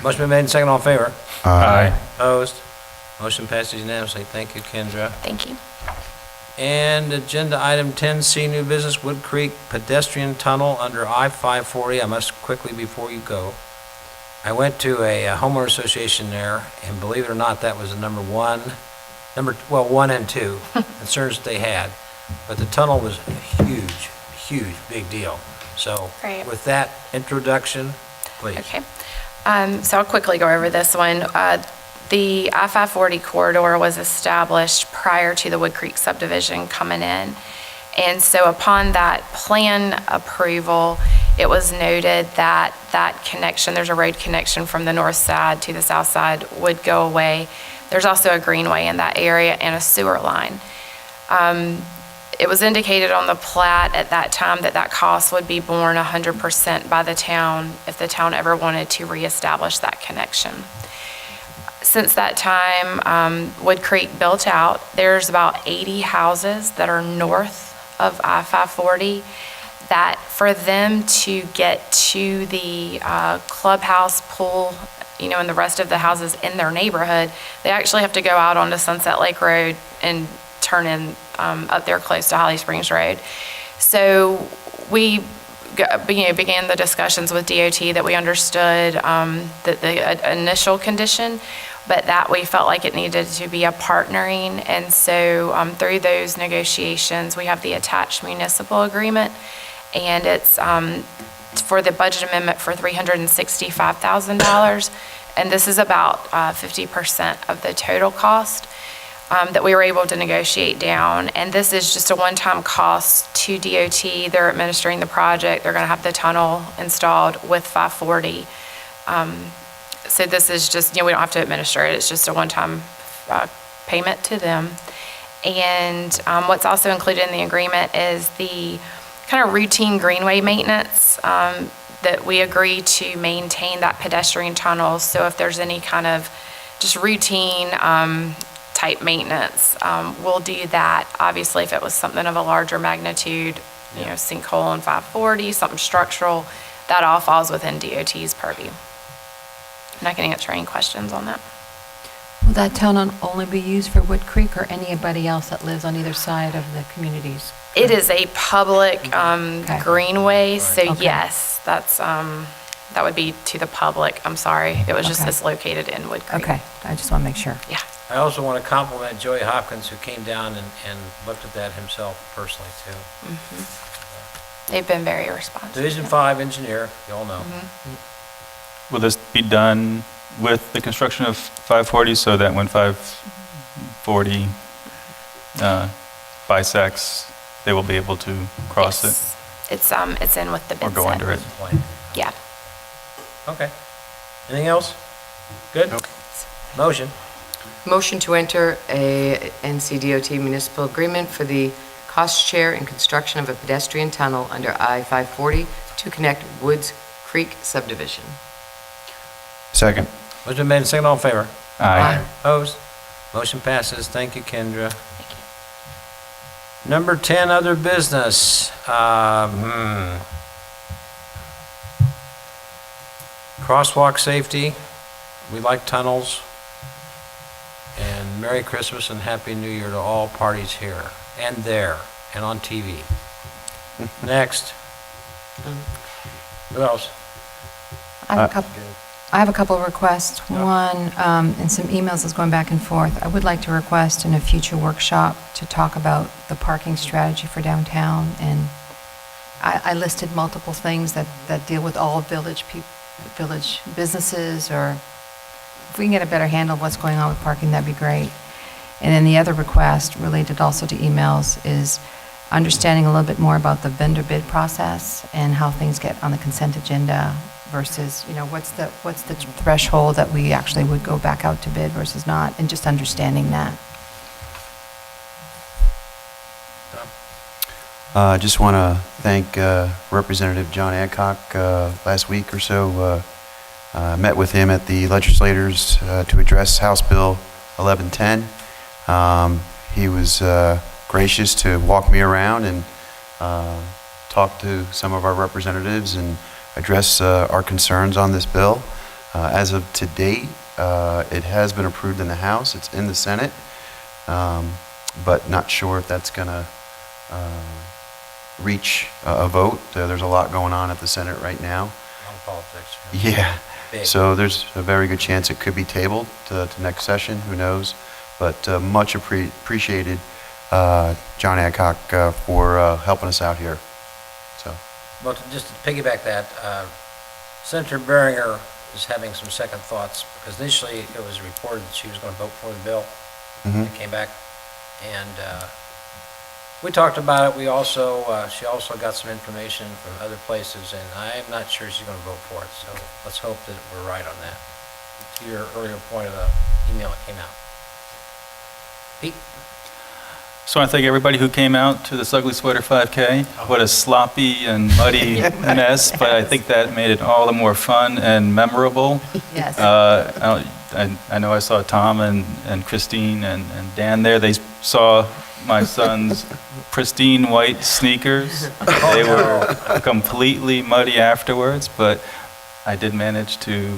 Motion been made and second, all in favor? Aye. Opposed? Motion passes unanimously. Thank you, Kendra. Thank you. And agenda item 10C, new business, Wood Creek pedestrian tunnel under I-540. I must quickly, before you go, I went to a homeowner association there, and believe it or not, that was the one and two concerns that they had. But the tunnel was a huge, big deal. So Great. with that introduction, please. Okay. So I'll quickly go over this one. The I-540 corridor was established prior to the Wood Creek subdivision coming in. And so upon that plan approval, it was noted that that connection, there's a road connection from the north side to the south side, would go away. There's also a greenway in that area and a sewer line. It was indicated on the plat at that time that that cost would be borne 100% by the town if the town ever wanted to reestablish that connection. Since that time, Wood Creek built out. There's about 80 houses that are north of I-540 that for them to get to the clubhouse, pool, and the rest of the houses in their neighborhood, they actually have to go out onto Sunset Lake Road and turn in up there close to Holly Springs Road. So we began the discussions with DOT that we understood the initial condition, but that we felt like it needed to be a partnering. And so through those negotiations, we have the attached municipal agreement, and it's for the budget amendment for $365,000. And this is about 50% of the total cost that we were able to negotiate down. And this is just a one-time cost to DOT. They're administering the project. They're going to have the tunnel installed with 540. So this is just, we don't have to administer it. It's just a one-time payment to them. And what's also included in the agreement is the kind of routine greenway maintenance that we agree to maintain that pedestrian tunnel. So if there's any kind of just routine type maintenance, we'll do that. Obviously, if it was something of a larger magnitude, sinkhole in 540, something structural, that all falls within DOT's purview. I'm not going to answer any questions on that. Will that tunnel only be used for Wood Creek or anybody else that lives on either side of the communities? It is a public greenway, so Okay. yes, that's that would be to the public. I'm sorry, it was just Okay. it's located in Wood Creek. Okay, I just want to make sure. Yeah. I also want to compliment Joey Hopkins, who came down and looked at that himself personally, too. They've been very responsive. Division 5 engineer, you all know. Will this be done with the construction of 540 so that when 540 bisects, they will be able to cross it? It's in with the bid Or go set. under it? Yeah. Okay. Anything else? Good? Motion. Motion to enter a NCDOT municipal agreement for the cost share in construction of a pedestrian tunnel under I-540 to connect Woods Creek subdivision. Second. Motion been made and seconded, all in favor? Aye. Opposed? Motion passes. Thank you, Kendra. Number 10, other business. Crosswalk safety. We like tunnels. And Merry Christmas and Happy New Year to all parties here and there and on TV. Next. Who else? I have a couple of requests. One, in some emails that's going back and forth, I would like to request in a future workshop to talk about the parking strategy for downtown. And I listed multiple things that deal with all village businesses, or if we can get a better handle of what's going on with parking, that'd be great. And then the other request related also to emails is understanding a little bit more about the vendor bid process and how things get on the consent agenda versus, what's the threshold that we actually would go back out to bid versus not, and just understanding that. I just want to thank Representative John Adcock. Last week or so, met with him at the legislators to address House Bill 1110. He was gracious to walk me around and talk to some of our representatives and address our concerns on this bill. As of to date, it has been approved in the House. It's in the Senate, but not sure if that's going to reach a vote. There's a lot going on at the Senate right now. Politics. Yeah. Big. So there's a very good chance it could be tabled to next session, who knows? But much appreciated, John Adcock, for helping us out here. So, Well, just to piggyback that, Senator Beringer is having some second thoughts, because initially it was reported that she was going to vote for the bill. It came back, and we talked about it. We also, she also got some information from other places, and I'm not sure she's going to vote for it, so let's hope that we're right on that. To your earlier point of the email that came out. Pete? So I want to thank everybody who came out to this Ugly Sweater 5K. What a sloppy and muddy mess, but I think that made it all the more fun and memorable. Yes. I know I saw Tom and Christine and Dan there. They saw my son's pristine white sneakers. They were completely muddy afterwards, but I did manage to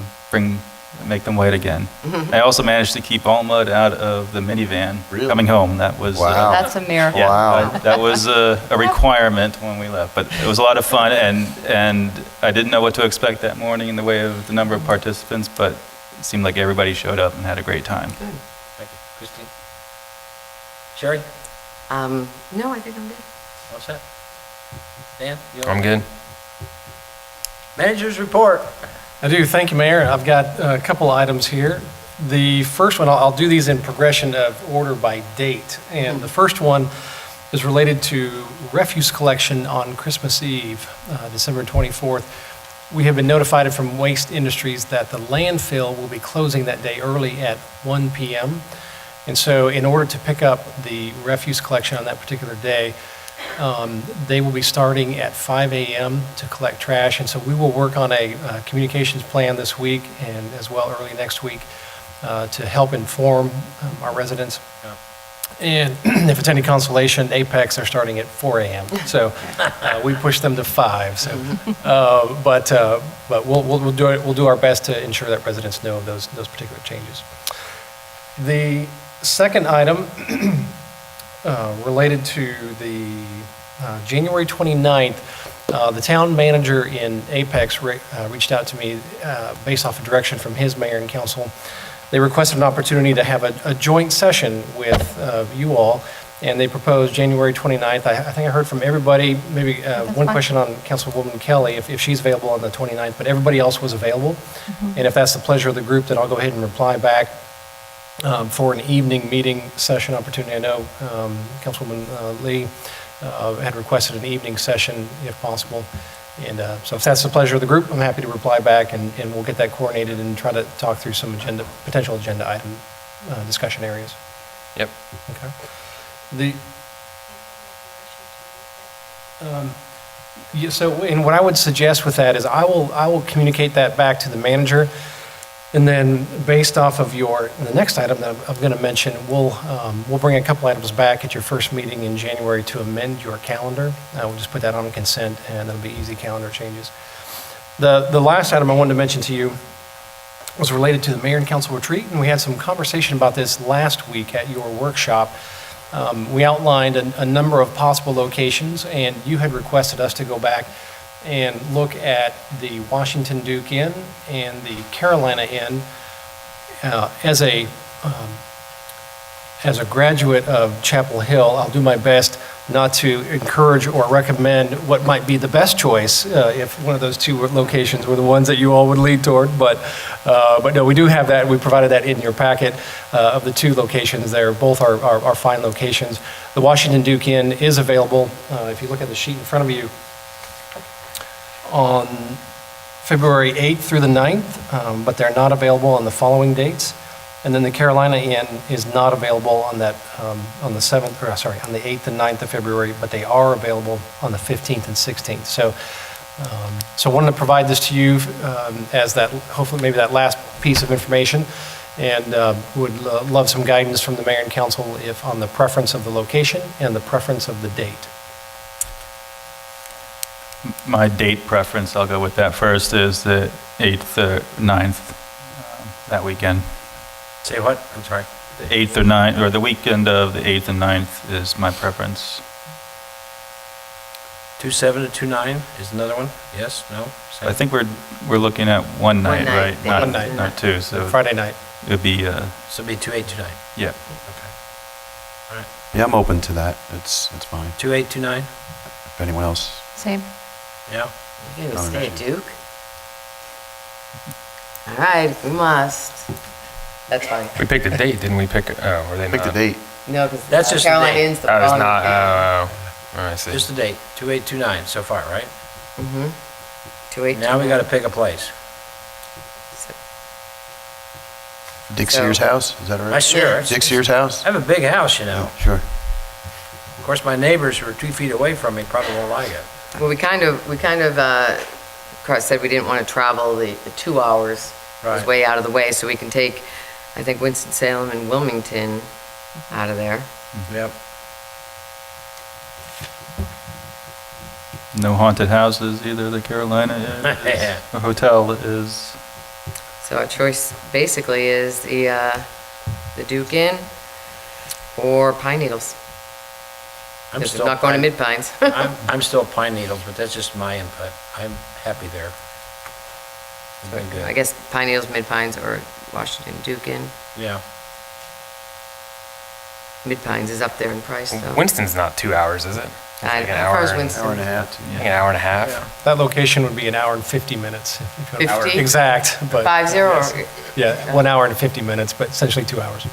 make them white again. I also managed to keep all mud out of the minivan coming home. That was That's a miracle. yeah, that was a requirement when we left, but it was a lot of fun, and I didn't know what to expect that morning in the way of the number of participants, but it seemed like everybody showed up and had a great time. Good. Thank you. Christine? Sherry? No, I think I'm good. What's that? Dan? You I'm good. Manager's report. I do, thank you, Mayor. I've got a couple items here. The first one, I'll do these in progression of order by date. And the first one is related to refuse collection on Christmas Eve, December 24th. We have been notified from Waste Industries that the landfill will be closing that day early at 1 p.m. And so in order to pick up the refuse collection on that particular day, they will be starting at 5 a.m. to collect trash. And so we will work on a communications plan this week and as well early next week to help inform our residents. And if it's any consolation, Apex are starting at 4 a.m. So we push them to 5. So, but we'll do it. We'll do our best to ensure that residents know of those particular changes. The second item related to the January 29th, the town manager in Apex reached out to me based off of direction from his mayor and council. They requested an opportunity to have a joint session with you all, and they proposed January 29th. I think I heard from everybody, maybe one question on Councilwoman Kelly, if she's available on the 29th, but everybody else was available. And if that's the pleasure of the group, then I'll go ahead and reply back for an evening meeting session opportunity. I know Councilwoman Lee had requested an evening session if possible. And so if that's the pleasure of the group, I'm happy to reply back and we'll get that coordinated and try to talk through some potential agenda item discussion areas. Yep. Okay. And what I would suggest with that is I will communicate that back to the manager. And then based off of the next item that I'm going to mention, we'll bring a couple items back at your first meeting in January to amend your calendar. We'll just put that on consent and it'll be easy calendar changes. The last item I wanted to mention to you was related to the mayor and council retreat, and we had some conversation about this last week at your workshop. We outlined a number of possible locations, and you had requested us to go back and look at the Washington Duke Inn and the Carolina Inn as a as a graduate of Chapel Hill, I'll do my best not to encourage or recommend what might be the best choice if one of those two locations were the ones that you all would lead toward. But no, we do have that. We provided that in your packet of the two locations there. Both are fine locations. The Washington Duke Inn is available. If you look at the sheet in front of you, on February 8th through the 9th, but they're not available on the following dates. And then the Carolina Inn is not available on that, on the 7th, or sorry, on the 8th and 9th of February, but they are available on the 15th and 16th. So I wanted to provide this to you as that, hopefully maybe that last piece of information, and would love some guidance from the mayor and council if on the preference of the location and the preference of the date. My date preference, I'll go with that first, is the 8th or 9th, that weekend. Say what? I'm sorry. The 8th or 9th, or the weekend of the 8th and 9th is my preference. 2/7 to 2/9 is another one? Yes? No? Same? I think we're looking at one night, right? Not- One night. Not two, so. Friday night. It would be, So it'd be 2/8, 2/9. yeah. Okay. All right. Yeah, I'm open to that. It's fine. 2/8, 2/9? If anyone else. Same. Yeah. You Not gonna an stay issue. at Duke? All right, we must. That's fine. We picked a date, didn't we pick, were they Pick the not? date. No, because That's just the Carolina date. Inn's the Oh, it's following. not, I see. Just the date, 2/8, 2/9 so far, right? Mm-hmm. 2/8. Now we got to pick a place. Dick So- Sears' house, is that right? Sure. Dick Sears' house? I have a big house, you know. Sure. Of course, my neighbors who are 2 feet away from me probably won't like it. Well, we kind of said we didn't want to travel the 2 hours. It was Right. way out of the way, so we can take, I think, Winston-Salem and Wilmington out of there. Yep. No haunted houses either, the Carolina Inn. Yeah. A hotel is, So our choice basically is the Duke Inn or Pine Needles. I'm Because still we're not going to Pine- Mid-Pines. I'm still Pine Needles, but that's just my input. I'm happy there. It's been good. I guess Pine Needles, Mid-Pines, or Washington Duke Inn. Yeah. Mid-Pines is up there in price, though. Winston's not 2 hours, is it? How Like an far is hour and- Winston? Hour and a half. Like an hour and a half? Yeah. That location would be an hour and 50 minutes. if you want- 50? Exact, but. 50 or? Yeah, 1 hour and 50 minutes, but essentially 2 hours.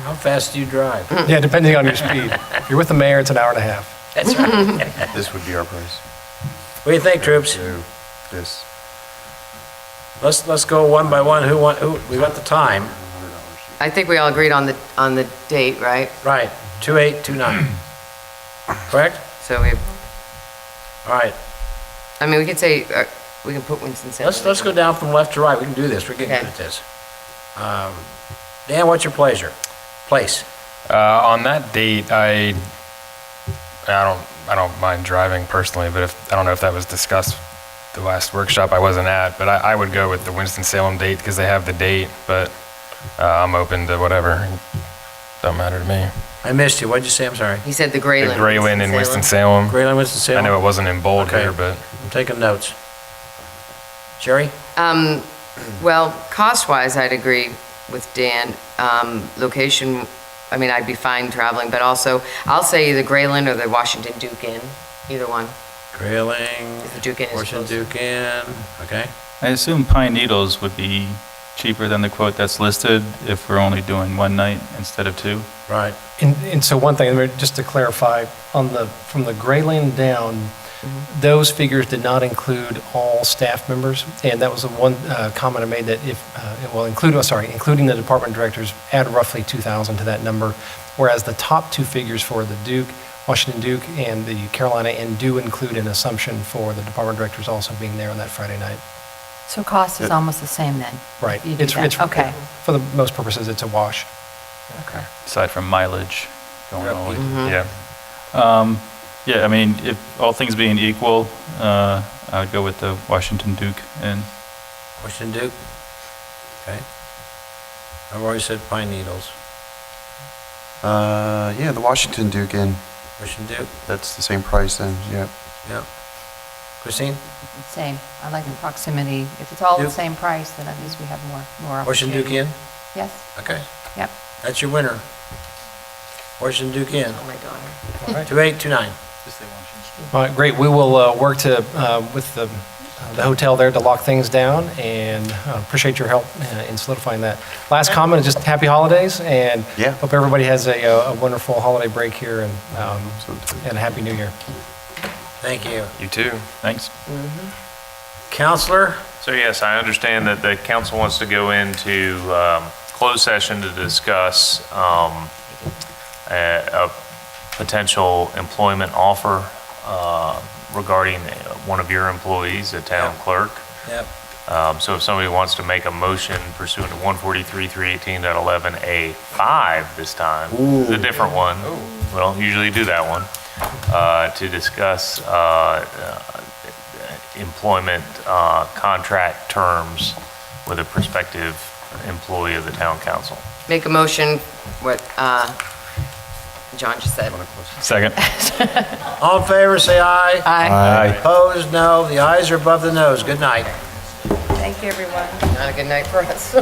How fast do you drive? Yeah, depending on your speed. If you're with the mayor, it's an hour and a half. That's right. This would be our price. What do you think, troops? So, this. Let's go one by one. We got the time. I think we all agreed on the date, right? Right, 2/8, 2/9. Correct? So we, All right. I mean, we could say, we can put Winston-Salem. Let's go down from left to right. We can do this. We're getting Okay. good at this. Dan, what's your pleasure? Place. On that date, I don't mind driving personally, but I don't know if that was discussed the last workshop I wasn't at, but I would go with the Winston-Salem date because they have the date, but I'm open to whatever. Don't matter to me. I missed you. What'd you say? I'm sorry. He said the The Grayland. Grayland and Winston-Salem. Grayland, I Winston-Salem? know it wasn't in bold Okay. here, but I'm taking notes. Sherry? Well, cost-wise, I'd agree with Dan. Location, I mean, I'd be fine traveling, but also, I'll say the Grayland or the Washington Duke Inn, either one. Grayling, The Duke Inn is Washington close. Duke Inn, okay. I assume Pine Needles would be cheaper than the quote that's listed if we're only doing one night instead of two. Right. And so one thing, just to clarify, from the Grayland down, those figures did not include all staff members, and that was the one comment I made that including the department directors, add roughly 2,000 to that number, whereas the top two figures for the Duke, Washington Duke, and the Carolina Inn do include an assumption for the department directors also being there on that Friday night. So cost is almost the same then? Right. You do that. Okay. For the most purposes, it's a wash. Okay. Aside from mileage going all the way. yeah. Yeah, I mean, if all things being equal, I would go with the Washington Duke and Washington Duke? Okay. I've already said Pine Needles. Yeah, the Washington Duke Inn. Washington Duke? That's the same price then, yeah. Yep. Christine? Same. I like the proximity. If it's all the Duke. same price, then at least we have more Washington opportunity. Duke Inn? Yes? Okay, Yep. that's your winner. Washington Duke Inn, Oh, my daughter. All right. 2829. All right, great. We will work to, with the hotel there to lock things down, and appreciate your help in solidifying that. Last comment is just happy holidays, and Yeah. hope everybody has a wonderful holiday break here, and a happy new year. Thank you. You too. Thanks. Counselor? So yes, I understand that the council wants to go into closed session to discuss a potential employment offer regarding one of your employees, a town clerk. Yep. So if somebody wants to make a motion pursuant to 143-318.11A5 this time, the different one, well, usually you do that one, to discuss employment contract terms with a prospective employee of the town council. Make a motion, what John just said. Second. All in favor, say aye. Aye. Opposed, no. The ayes are above the nose. Good night. Thank you, everyone. Not a good night for us.